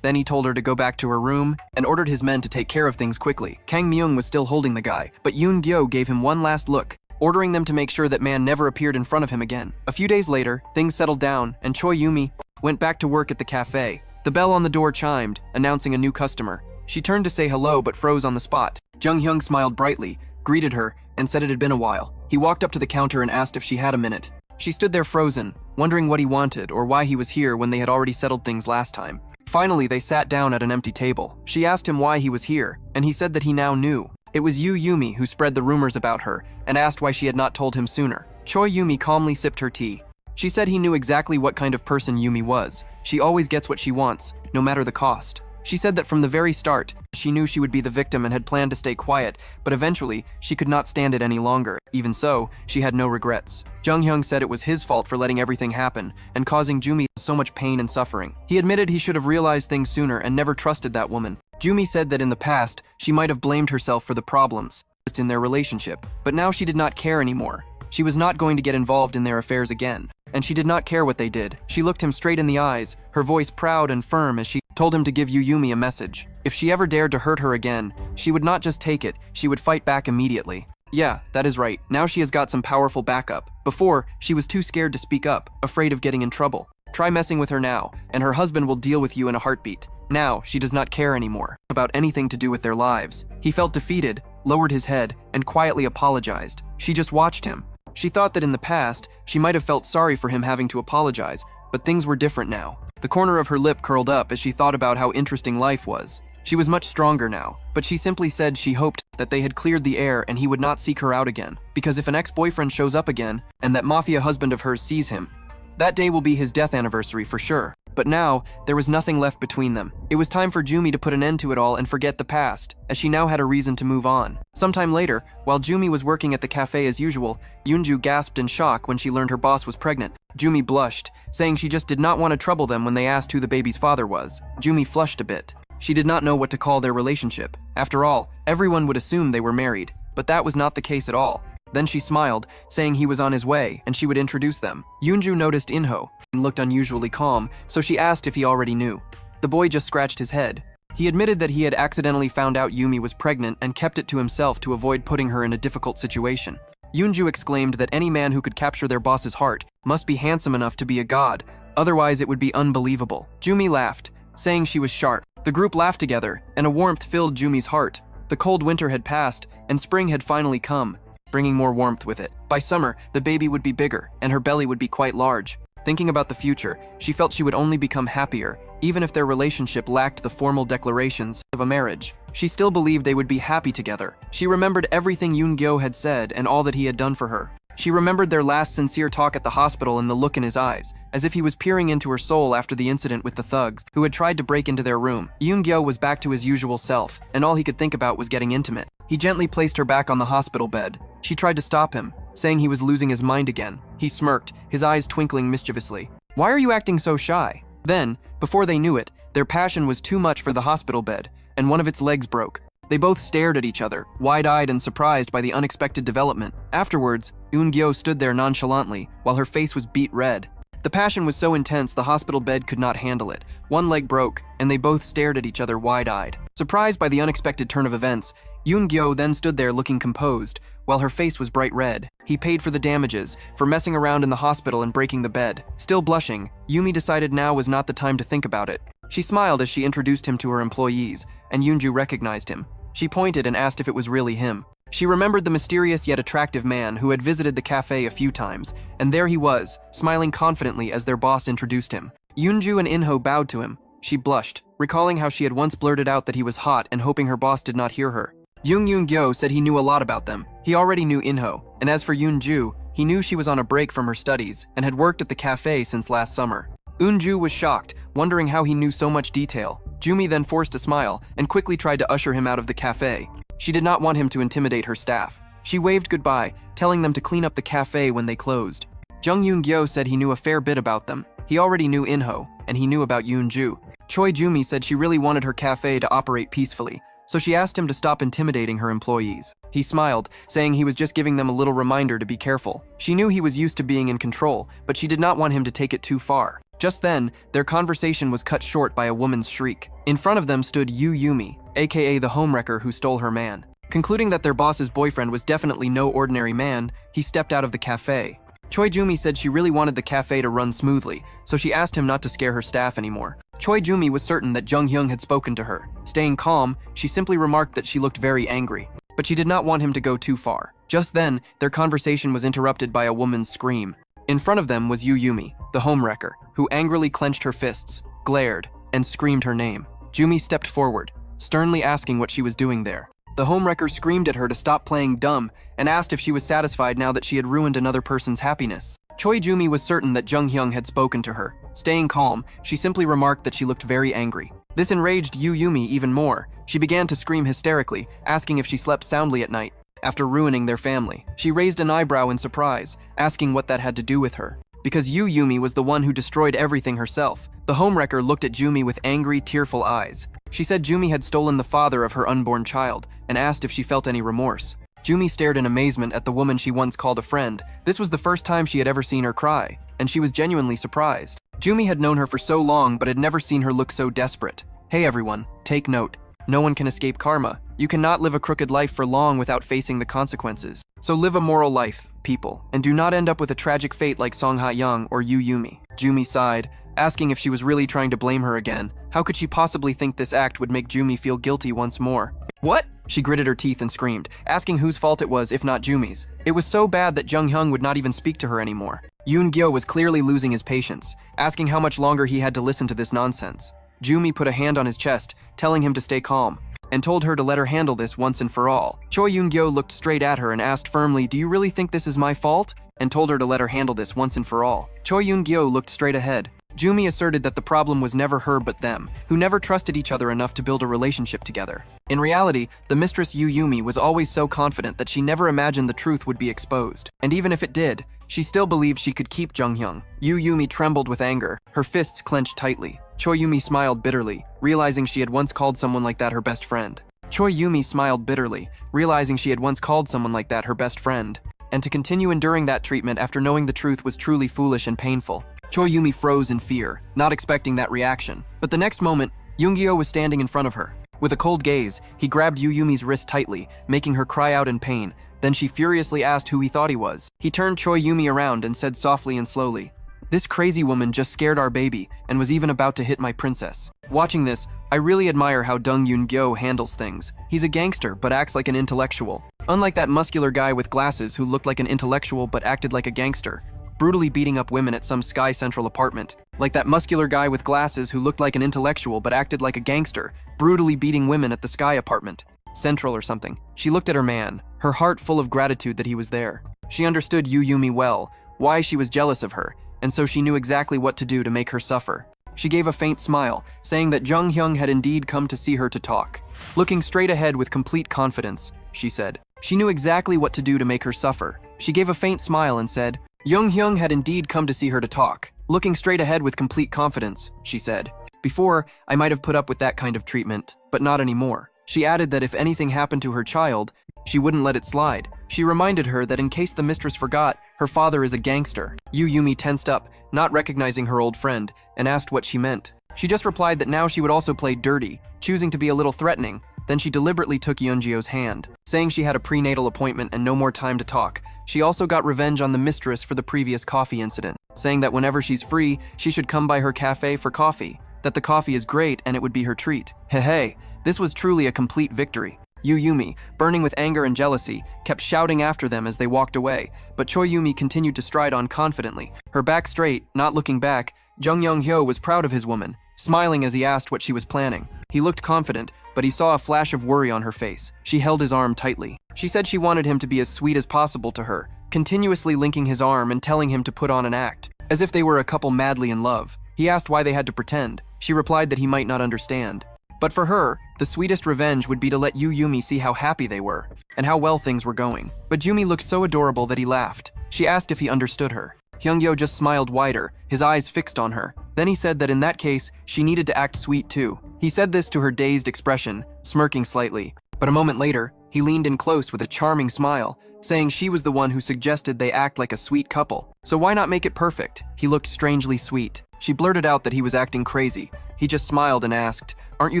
Then he told her to go back to her room and ordered his men to take care of things quickly. Kang Myung was still holding the guy, but Yoon Gyo gave him one last look, ordering them to make sure that man never appeared in front of him again. A few days later, things settled down, and Choi Yumi went back to work at the cafe. The bell on the door chimed, announcing a new customer. She turned to say hello but froze on the spot. Jung Hyung smiled brightly, greeted her, and said it had been a while. He walked up to the counter and asked if she had a minute. She stood there frozen, wondering what he wanted or why he was here when they had already settled things last time. Finally, they sat down at an empty table. She asked him why he was here, and he said that he now knew. It was Yumi who spread the rumors about her and asked why she had not told him sooner. Choi Yumi calmly sipped her tea. She said he knew exactly what kind of person Yumi was. She always gets what she wants, no matter the cost. She said that from the very start, she knew she would be the victim and had planned to stay quiet, but eventually, she could not stand it any longer. Even so, she had no regrets. Jung Hyung said it was his fault for letting everything happen and causing Jumi so much pain and suffering. He admitted he should have realized things sooner and never trusted that woman. Jumi said that in the past, she might have blamed herself for the problems in their relationship, but now she did not care anymore. She was not going to get involved in their affairs again, and she did not care what they did. She looked him straight in the eyes, her voice proud and firm as she told him to give Yumi a message. If she ever dared to hurt her again, she would not just take it, she would fight back immediately. Yeah, that is right. Now she has got some powerful backup. Before, she was too scared to speak up, afraid of getting in trouble. Try messing with her now, and her husband will deal with you in a heartbeat. Now, she does not care anymore about anything to do with their lives. He felt defeated, lowered his head, and quietly apologized. She just watched him. She thought that in the past, she might have felt sorry for him having to apologize, but things were different now. The corner of her lip curled up as she thought about how interesting life was. She was much stronger now, but she simply said she hoped that they had cleared the air and he would not seek her out again, because if an ex-boyfriend shows up again and that mafia husband of hers sees him, that day will be his death anniversary for sure. But now, there was nothing left between them. It was time for Jumi to put an end to it all and forget the past, as she now had a reason to move on. Sometime later, while Jumi was working at the cafe as usual, Yoonju gasped in shock when she learned her boss was pregnant. Jumi blushed, saying she just did not want to trouble them when they asked who the baby's father was. Jumi flushed a bit. She did not know what to call their relationship. After all, everyone would assume they were married, but that was not the case at all. Then she smiled, saying he was on his way and she would introduce them. Yoonju noticed Inho and looked unusually calm, so she asked if he already knew. The boy just scratched his head. He admitted that he had accidentally found out Yumi was pregnant and kept it to himself to avoid putting her in a difficult situation. Yoonju exclaimed that any man who could capture their boss's heart must be handsome enough to be a god, otherwise it would be unbelievable. Jumi laughed, saying she was sharp. The group laughed together, and a warmth filled Jumi's heart. The cold winter had passed, and spring had finally come, bringing more warmth with it. By summer, the baby would be bigger, and her belly would be quite large. Thinking about the future, she felt she would only become happier, even if their relationship lacked the formal declarations of a marriage. She still believed they would be happy together. She remembered everything Eun Gyo had said and all that he had done for her. She remembered their last sincere talk at the hospital and the look in his eyes, as if he was peering into her soul after the incident with the thugs who had tried to break into their room. Eun Gyo was back to his usual self, and all he could think about was getting intimate. He gently placed her back on the hospital bed. She tried to stop him, saying he was losing his mind again. He smirked, his eyes twinkling mischievously. "Why are you acting so shy?" Then, before they knew it, their passion was too much for the hospital bed, and one of its legs broke. They both stared at each other, wide-eyed and surprised by the unexpected development. Afterwards, Eun Gyo stood there nonchalantly, while her face was beet red. The passion was so intense the hospital bed could not handle it. One leg broke, and they both stared at each other wide-eyed. Surprised by the unexpected turn of events, Eun Gyo then stood there looking composed, while her face was bright red. He paid for the damages, for messing around in the hospital and breaking the bed. Still blushing, Yumi decided now was not the time to think about it. She smiled as she introduced him to her employees, and Yoonju recognized him. She pointed and asked if it was really him. She remembered the mysterious yet attractive man who had visited the cafe a few times, and there he was, smiling confidently as their boss introduced him. Yoonju and Inho bowed to him. She blushed, recalling how she had once blurted out that he was hot and hoping her boss did not hear her. Jung Eun Gyo said he knew a lot about them. He already knew Inho, and as for Yoonju, he knew she was on a break from her studies and had worked at the cafe since last summer. Eunju was shocked, wondering how he knew so much detail. Jumi then forced a smile and quickly tried to usher him out of the cafe. She did not want him to intimidate her staff. She waved goodbye, telling them to clean up the cafe when they closed. Jung Eun Gyo said he knew a fair bit about them. He already knew Inho, and he knew about Yoonju. Choi Yumi said she really wanted her cafe to operate peacefully, so she asked him to stop intimidating her employees. He smiled, saying he was just giving them a little reminder to be careful. She knew he was used to being in control, but she did not want him to take it too far. Just then, their conversation was cut short by a woman's shriek. In front of them stood Yu Yumi, aka the homewrecker who stole her man. Concluding that their boss's boyfriend was definitely no ordinary man, he stepped out of the cafe. Choi Yumi said she really wanted the cafe to run smoothly, so she asked him not to scare her staff anymore. Choi Yumi was certain that Jung Hyung had spoken to her. Staying calm, she simply remarked that she looked very angry, but she did not want him to go too far. Just then, their conversation was interrupted by a woman's scream. In front of them was Yu Yumi, the homewrecker, who angrily clenched her fists, glared, and screamed her name. Jumi stepped forward, sternly asking what she was doing there. The homewrecker screamed at her to stop playing dumb and asked if she was satisfied now that she had ruined another person's happiness. Choi Yumi was certain that Jung Hyung had spoken to her. Staying calm, she simply remarked that she looked very angry. This enraged Yu Yumi even more. She began to scream hysterically, asking if she slept soundly at night after ruining their family. She raised an eyebrow in surprise, asking what that had to do with her. Because Yu Yumi was the one who destroyed everything herself. The homewrecker looked at Jumi with angry, tearful eyes. She said Jumi had stolen the father of her unborn child and asked if she felt any remorse. Jumi stared in amazement at the woman she once called a friend. This was the first time she had ever seen her cry, and she was genuinely surprised. Jumi had known her for so long but had never seen her look so desperate. Hey everyone, take note. No one can escape karma. You cannot live a crooked life for long without facing the consequences. So live a moral life, people, and do not end up with a tragic fate like Song Ha-young or Yu Yumi. Jumi sighed, asking if she was really trying to blame her again. How could she possibly think this act would make Jumi feel guilty once more? What? She gritted her teeth and screamed, asking whose fault it was if not Jumi's. It was so bad that Jung Hyung would not even speak to her anymore. Yoon Gyo was clearly losing his patience, asking how much longer he had to listen to this nonsense. Jumi put a hand on his chest, telling him to stay calm, and told her to let her handle this once and for all. Choi Yun Gyo looked straight at her and asked firmly, "Do you really think this is my fault?" and told her to let her handle this once and for all. Choi Yun Gyo looked straight ahead. Jumi asserted that the problem was never her but them, who never trusted each other enough to build a relationship together. In reality, the mistress Yu Yumi was always so confident that she never imagined the truth would be exposed. And even if it did, she still believed she could keep Jung Hyung. Yu Yumi trembled with anger, her fists clenched tightly. Choi Yumi smiled bitterly, realizing she had once called someone like that her best friend. Choi Yumi smiled bitterly, realizing she had once called someone like that her best friend. And to continue enduring that treatment after knowing the truth was truly foolish and painful. Choi Yumi froze in fear, not expecting that reaction. But the next moment, Yoon Gyo was standing in front of her. With a cold gaze, he grabbed Yu Yumi's wrist tightly, making her cry out in pain. Then she furiously asked who he thought he was. He turned Choi Yumi around and said softly and slowly, "This crazy woman just scared our baby and was even about to hit my princess." Watching this, I really admire how Jung Eun Gyo handles things. He's a gangster but acts like an intellectual. Unlike that muscular guy with glasses who looked like an intellectual but acted like a gangster, brutally beating up women at some Sky Central apartment. Like that muscular guy with glasses who looked like an intellectual but acted like a gangster, brutally beating women at the Sky apartment. Central or something. She looked at her man, her heart full of gratitude that he was there. She understood Yu Yumi well, why she was jealous of her, and so she knew exactly what to do to make her suffer. She gave a faint smile, saying that Jung Hyung had indeed come to see her to talk. Looking straight ahead with complete confidence, she said. She knew exactly what to do to make her suffer. She gave a faint smile and said, Jung Hyung had indeed come to see her to talk. Looking straight ahead with complete confidence, she said. Before, I might have put up with that kind of treatment, but not anymore. She added that if anything happened to her child, she wouldn't let it slide. She reminded her that in case the mistress forgot, her father is a gangster. Yu Yumi tensed up, not recognizing her old friend, and asked what she meant. She just replied that now she would also play dirty, choosing to be a little threatening. Then she deliberately took Yeongjae's hand, saying she had a prenatal appointment and no more time to talk. She also got revenge on the mistress for the previous coffee incident, saying that whenever she's free, she should come by her cafe for coffee, that the coffee is great and it would be her treat. Hey, this was truly a complete victory. Yu Yumi, burning with anger and jealousy, kept shouting after them as they walked away, but Choi Yumi continued to stride on confidently. Her back straight, not looking back, Jung Eun Gyo was proud of his woman, smiling as he asked what she was planning. He looked confident, but he saw a flash of worry on her face. She held his arm tightly. She said she wanted him to be as sweet as possible to her, continuously linking his arm and telling him to put on an act, as if they were a couple madly in love. He asked why they had to pretend. She replied that he might not understand. But for her, the sweetest revenge would be to let Yu Yumi see how happy they were, and how well things were going. But Jumi looked so adorable that he laughed. She asked if he understood her. Hyungyo just smiled wider, his eyes fixed on her. Then he said that in that case, she needed to act sweet too. He said this to her dazed expression, smirking slightly. But a moment later, he leaned in close with a charming smile, saying she was the one who suggested they act like a sweet couple. So why not make it perfect? He looked strangely sweet. She blurted out that he was acting crazy. He just smiled and asked, "Aren't you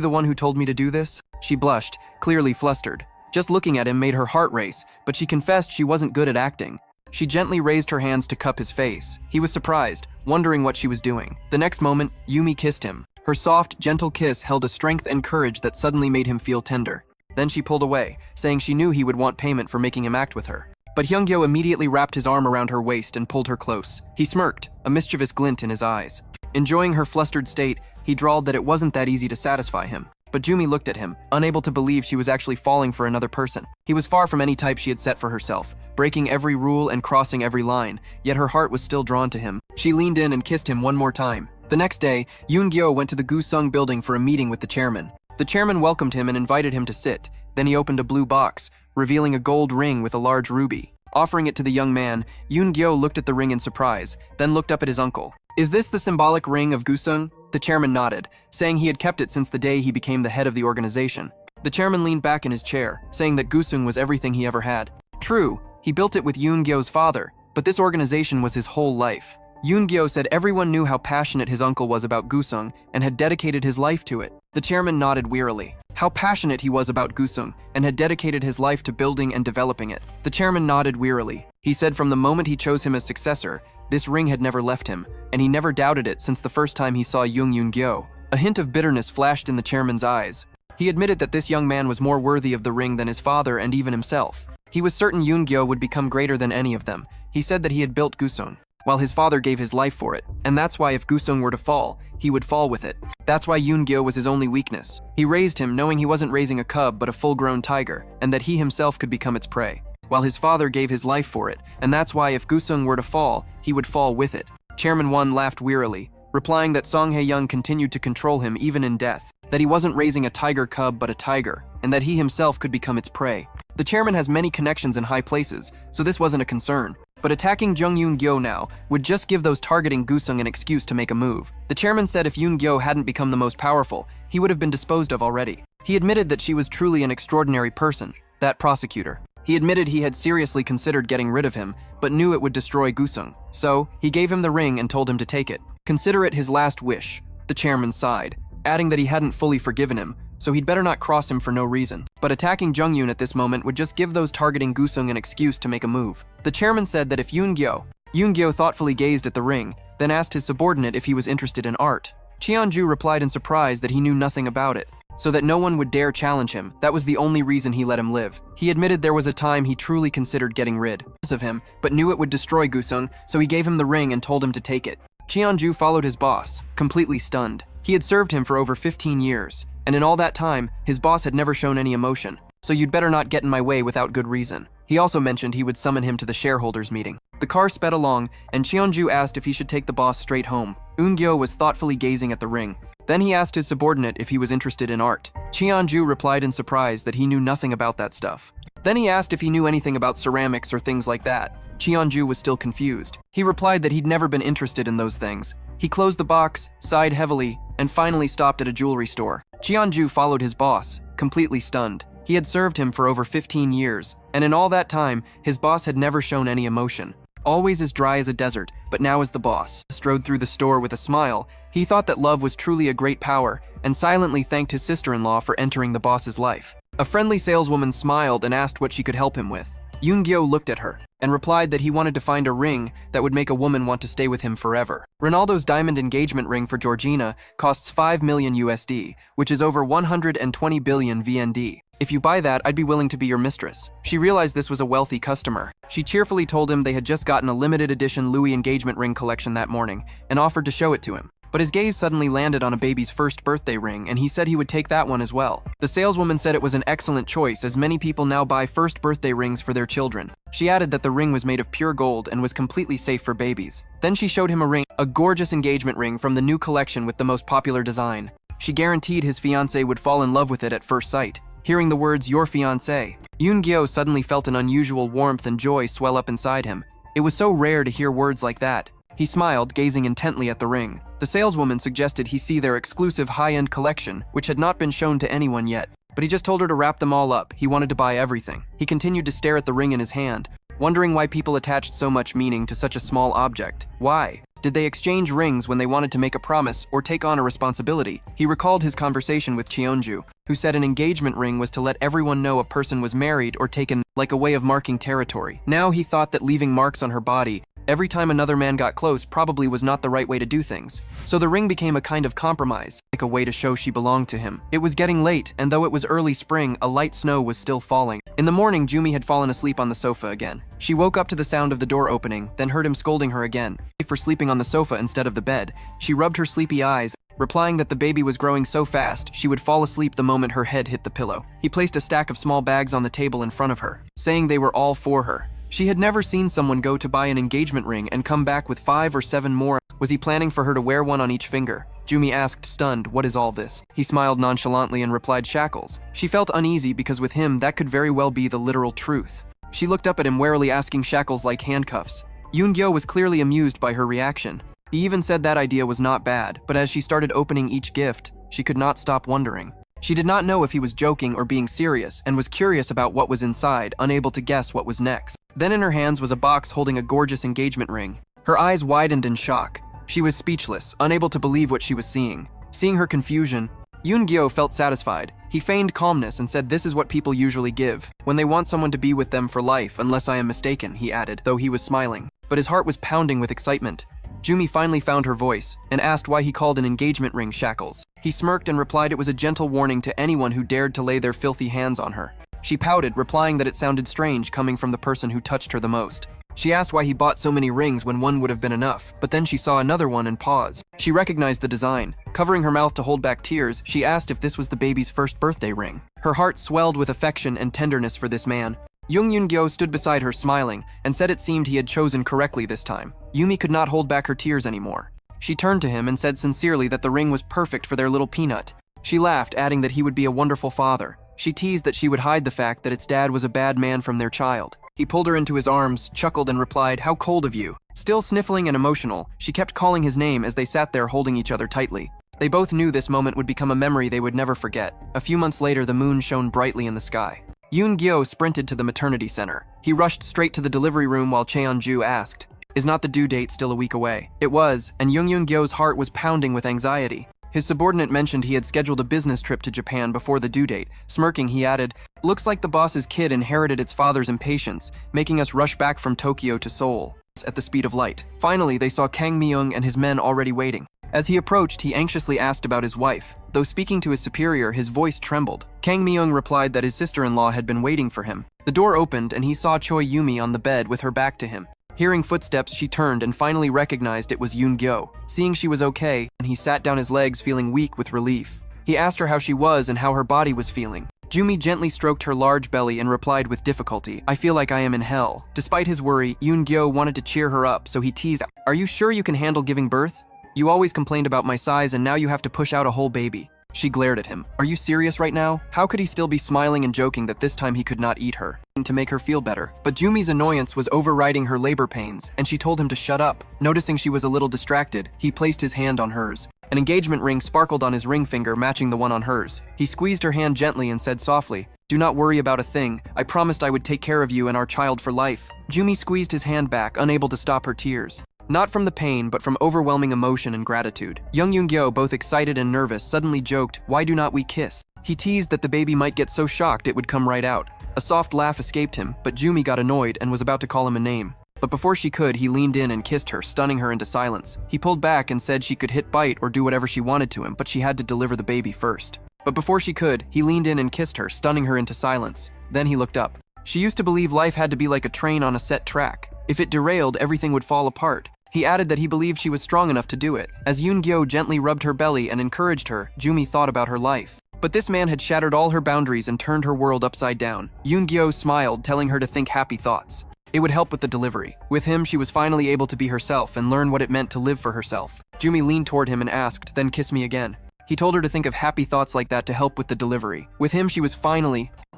the one who told me to do this?" She blushed, clearly flustered. Just looking at him made her heart race, but she confessed she wasn't good at acting. She gently raised her hands to cup his face. He was surprised, wondering what she was doing. The next moment, Yumi kissed him. Her soft, gentle kiss held a strength and courage that suddenly made him feel tender. Then she pulled away, saying she knew he would want payment for making him act with her. But Hyungyo immediately wrapped his arm around her waist and pulled her close. He smirked, a mischievous glint in his eyes. Enjoying her flustered state, he drawled that it wasn't that easy to satisfy him. But Jumi looked at him, unable to believe she was actually falling for another person. He was far from any type she had set for herself, breaking every rule and crossing every line, yet her heart was still drawn to him. She leaned in and kissed him one more time. The next day, Yoon Gyo went to the Gusung building for a meeting with the chairman. The chairman welcomed him and invited him to sit. Then he opened a blue box, revealing a gold ring with a large ruby. Offering it to the young man, Yoon Gyo looked at the ring in surprise, then looked up at his uncle. "Is this the symbolic ring of Gusung?" The chairman nodded, saying he had kept it since the day he became the head of the organization. The chairman leaned back in his chair, saying that Gusung was everything he ever had. True, he built it with Yoon Gyo's father, but this organization was his whole life. Yoon Gyo said everyone knew how passionate his uncle was about Gusung and had dedicated his life to it. The chairman nodded wearily. How passionate he was about Gusung and had dedicated his life to building and developing it. The chairman nodded wearily. He said from the moment he chose him as successor, This ring had never left him, and he never doubted it since the first time he saw Jung Eun Gyo. A hint of bitterness flashed in the chairman's eyes. He admitted that this young man was more worthy of the ring than his father and even himself. He was certain Eun Gyo would become greater than any of them. He said that he had built Gusung, while his father gave his life for it, and that's why if Gusung were to fall, he would fall with it. That's why Eun Gyo was his only weakness. He raised him knowing he wasn't raising a cub but a full-grown tiger, and that he himself could become its prey, while his father gave his life for it, and that's why if Gusung were to fall, he would fall with it. Chairman Won laughed wearily, replying that Song Hae-young continued to control him even in death, that he wasn't raising a tiger cub but a tiger, and that he himself could become its prey. The chairman has many connections in high places, so this wasn't a concern. But attacking Jung Eun Gyo now would just give those targeting Gusung an excuse to make a move. The chairman said if Eun Gyo hadn't become the most powerful, he would have been disposed of already. He admitted that she was truly an extraordinary person, that prosecutor. He admitted he had seriously considered getting rid of him, but knew it would destroy Gusung. So, he gave him the ring and told him to take it. Consider it his last wish, the chairman sighed, adding that he hadn't fully forgiven him, so he'd better not cross him for no reason. But attacking Jung Eun at this moment would just give those targeting Gusung an excuse to make a move. The chairman said that if Eun Gyo thoughtfully gazed at the ring, then asked his subordinate if he was interested in art. Cheonju replied in surprise that he knew nothing about it, so that no one would dare challenge him. That was the only reason he let him live. He admitted there was a time he truly considered getting rid of him, but knew it would destroy Gusung, so he gave him the ring and told him to take it. Cheonju followed his boss, completely stunned. He had served him for over 15 years, and in all that time, his boss had never shown any emotion. So you'd better not get in my way without good reason. He also mentioned he would summon him to the shareholders meeting. The car sped along, and Cheonju asked if he should take the boss straight home. Eun Gyo was thoughtfully gazing at the ring. Then he asked his subordinate if he was interested in art. Cheonju replied in surprise that he knew nothing about that stuff. Then he asked if he knew anything about ceramics or things like that. Cheonju was still confused. He replied that he'd never been interested in those things. He closed the box, sighed heavily, and finally stopped at a jewelry store. Cheonju followed his boss, completely stunned. He had served him for over 15 years, and in all that time, his boss had never shown any emotion. Always as dry as a desert, but now as the boss strode through the store with a smile, he thought that love was truly a great power, and silently thanked his sister-in-law for entering the boss's life. A friendly saleswoman smiled and asked what she could help him with. Eun Gyo looked at her, and replied that he wanted to find a ring that would make a woman want to stay with him forever. Ronaldo's diamond engagement ring for Georgina costs 5 million USD, which is over 120 billion VND. If you buy that, I'd be willing to be your mistress. She realized this was a wealthy customer. She cheerfully told him they had just gotten a limited edition Louis engagement ring collection that morning, and offered to show it to him. But his gaze suddenly landed on a baby's first birthday ring, and he said he would take that one as well. The saleswoman said it was an excellent choice, as many people now buy first birthday rings for their children. She added that the ring was made of pure gold and was completely safe for babies. Then she showed him a ring, a gorgeous engagement ring from the new collection with the most popular design. She guaranteed his fiancé would fall in love with it at first sight. Hearing the words, "your fiancé," Eun Gyo suddenly felt an unusual warmth and joy swell up inside him. It was so rare to hear words like that. He smiled, gazing intently at the ring. The saleswoman suggested he see their exclusive high-end collection, which had not been shown to anyone yet. But he just told her to wrap them all up. He wanted to buy everything. He continued to stare at the ring in his hand, wondering why people attached so much meaning to such a small object. Why? Did they exchange rings when they wanted to make a promise or take on a responsibility? He recalled his conversation with Cheonju, who said an engagement ring was to let everyone know a person was married or taken, like a way of marking territory. Now he thought that leaving marks on her body every time another man got close probably was not the right way to do things. So the ring became a kind of compromise, like a way to show she belonged to him. It was getting late, and though it was early spring, a light snow was still falling. In the morning, Jumi had fallen asleep on the sofa again. She woke up to the sound of the door opening, then heard him scolding her again for sleeping on the sofa instead of the bed. She rubbed her sleepy eyes, replying that the baby was growing so fast she would fall asleep the moment her head hit the pillow. He placed a stack of small bags on the table in front of her, saying they were all for her. She had never seen someone go to buy an engagement ring and come back with 5 or 7 more. Was he planning for her to wear one on each finger? Jumi asked, stunned, "What is all this?" He smiled nonchalantly and replied, "Shackles." She felt uneasy because with him, that could very well be the literal truth. She looked up at him warily, asking, "Shackles like handcuffs?" Eun Gyo was clearly amused by her reaction. He even said that idea was not bad, but as she started opening each gift, she could not stop wondering. She did not know if he was joking or being serious, and was curious about what was inside, unable to guess what was next. Then in her hands was a box holding a gorgeous engagement ring. Her eyes widened in shock. She was speechless, unable to believe what she was seeing. Seeing her confusion, Eun Gyo felt satisfied. He feigned calmness and said, "This is what people usually give when they want someone to be with them for life, unless I am mistaken," he added, though he was smiling. but his heart was pounding with excitement. Yumi finally found her voice and asked why he called an engagement ring shackles. He smirked and replied it was a gentle warning to anyone who dared to lay their filthy hands on her. She pouted, replying that it sounded strange coming from the person who touched her the most. She asked why he bought so many rings when one would have been enough, but then she saw another one and paused. She recognized the design. Covering her mouth to hold back tears, she asked if this was the baby's first birthday ring. Her heart swelled with affection and tenderness for this man. Jung Eun Gyo stood beside her smiling and said it seemed he had chosen correctly this time. Yumi could not hold back her tears anymore. She turned to him and said sincerely that the ring was perfect for their little peanut. She laughed, adding that he would be a wonderful father. She teased that she would hide the fact that its dad was a bad man from their child. He pulled her into his arms, chuckled and replied, "How cold of you." Still sniffling and emotional, she kept calling his name as they sat there holding each other tightly. They both knew this moment would become a memory they would never forget. A few months later, the moon shone brightly in the sky. Yoon Gyo sprinted to the maternity center. He rushed straight to the delivery room while Cheon-ju asked, "Is not the due date still a week away?" It was, and Jung Eun Gyo's heart was pounding with anxiety. His subordinate mentioned he had scheduled a business trip to Japan before the due date. Smirking, he added, "Looks like the boss's kid inherited its father's impatience, making us rush back from Tokyo to Seoul at the speed of light." Finally, they saw Kang Myung and his men already waiting. As he approached, he anxiously asked about his wife. Though speaking to his superior, his voice trembled. Kang Myung replied that his sister-in-law had been waiting for him. The door opened and he saw Choi Yumi on the bed with her back to him. Hearing footsteps, she turned and finally recognized it was Yoon Gyo. Seeing she was okay, he sat down his legs feeling weak with relief. He asked her how she was and how her body was feeling. Yumi gently stroked her large belly and replied with difficulty, "I feel like I am in hell." Despite his worry, Yoon Gyo wanted to cheer her up, so he teased, "Are you sure you can handle giving birth? You always complained about my size and now you have to push out a whole baby." She glared at him. Are you serious right now? How could he still be smiling and joking that this time he could not eat her? To make her feel better. But Jumi's annoyance was overriding her labor pains, and she told him to shut up. Noticing she was a little distracted, he placed his hand on hers. An engagement ring sparkled on his ring finger, matching the one on hers. He squeezed her hand gently and said softly, "Do not worry about a thing. I promised I would take care of you and our child for life." Yumi squeezed his hand back, unable to stop her tears. Not from the pain, but from overwhelming emotion and gratitude. Jung Eun Gyo, both excited and nervous, suddenly joked, "Why do not we kiss?" He teased that the baby might get so shocked it would come right out. A soft laugh escaped him, but Yumi got annoyed and was about to call him a name. But before she could, he leaned in and kissed her, stunning her into silence. He pulled back and said she could hit, bite, or do whatever she wanted to him, but she had to deliver the baby first. But before she could, he leaned in and kissed her, stunning her into silence. Then he looked up. She used to believe life had to be like a train on a set track. If it derailed, everything would fall apart. He added that he believed she was strong enough to do it. As Yoon Gyo gently rubbed her belly and encouraged her, Yumi thought about her life. But this man had shattered all her boundaries and turned her world upside down. Yoon Gyo smiled, telling her to think happy thoughts. It would help with the delivery. With him, she was finally able to be herself and learn what it meant to live for herself. Yumi leaned toward him and asked, "Then kiss me again." He told her to think of happy thoughts like that to help with the delivery. With him, she was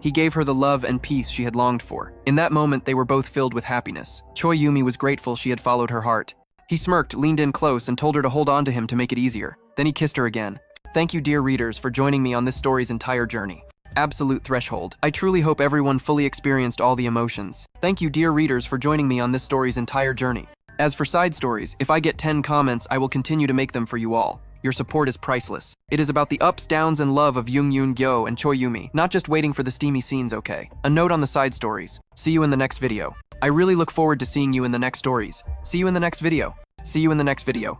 He gave her the love and peace she had longed for. In that moment, they were both filled with happiness. Choi Yumi was grateful she had followed her heart. He smirked, leaned in close, and told her to hold on to him to make it easier. Then he kissed her again. Thank you, dear readers, for joining me on this story's entire journey. Absolute threshold. I truly hope everyone fully experienced all the emotions. Thank you, dear readers, for joining me on this story's entire journey. As for side stories, if I get 10 comments, I will continue to make them for you all. Your support is priceless. It is about the ups, downs, and love of Jung Eun Gyo and Choi Yumi, not just waiting for the steamy scenes, okay? A note on the side stories. See you in the next video. I really look forward to seeing you in the next stories. See you in the next video. See you in the next video.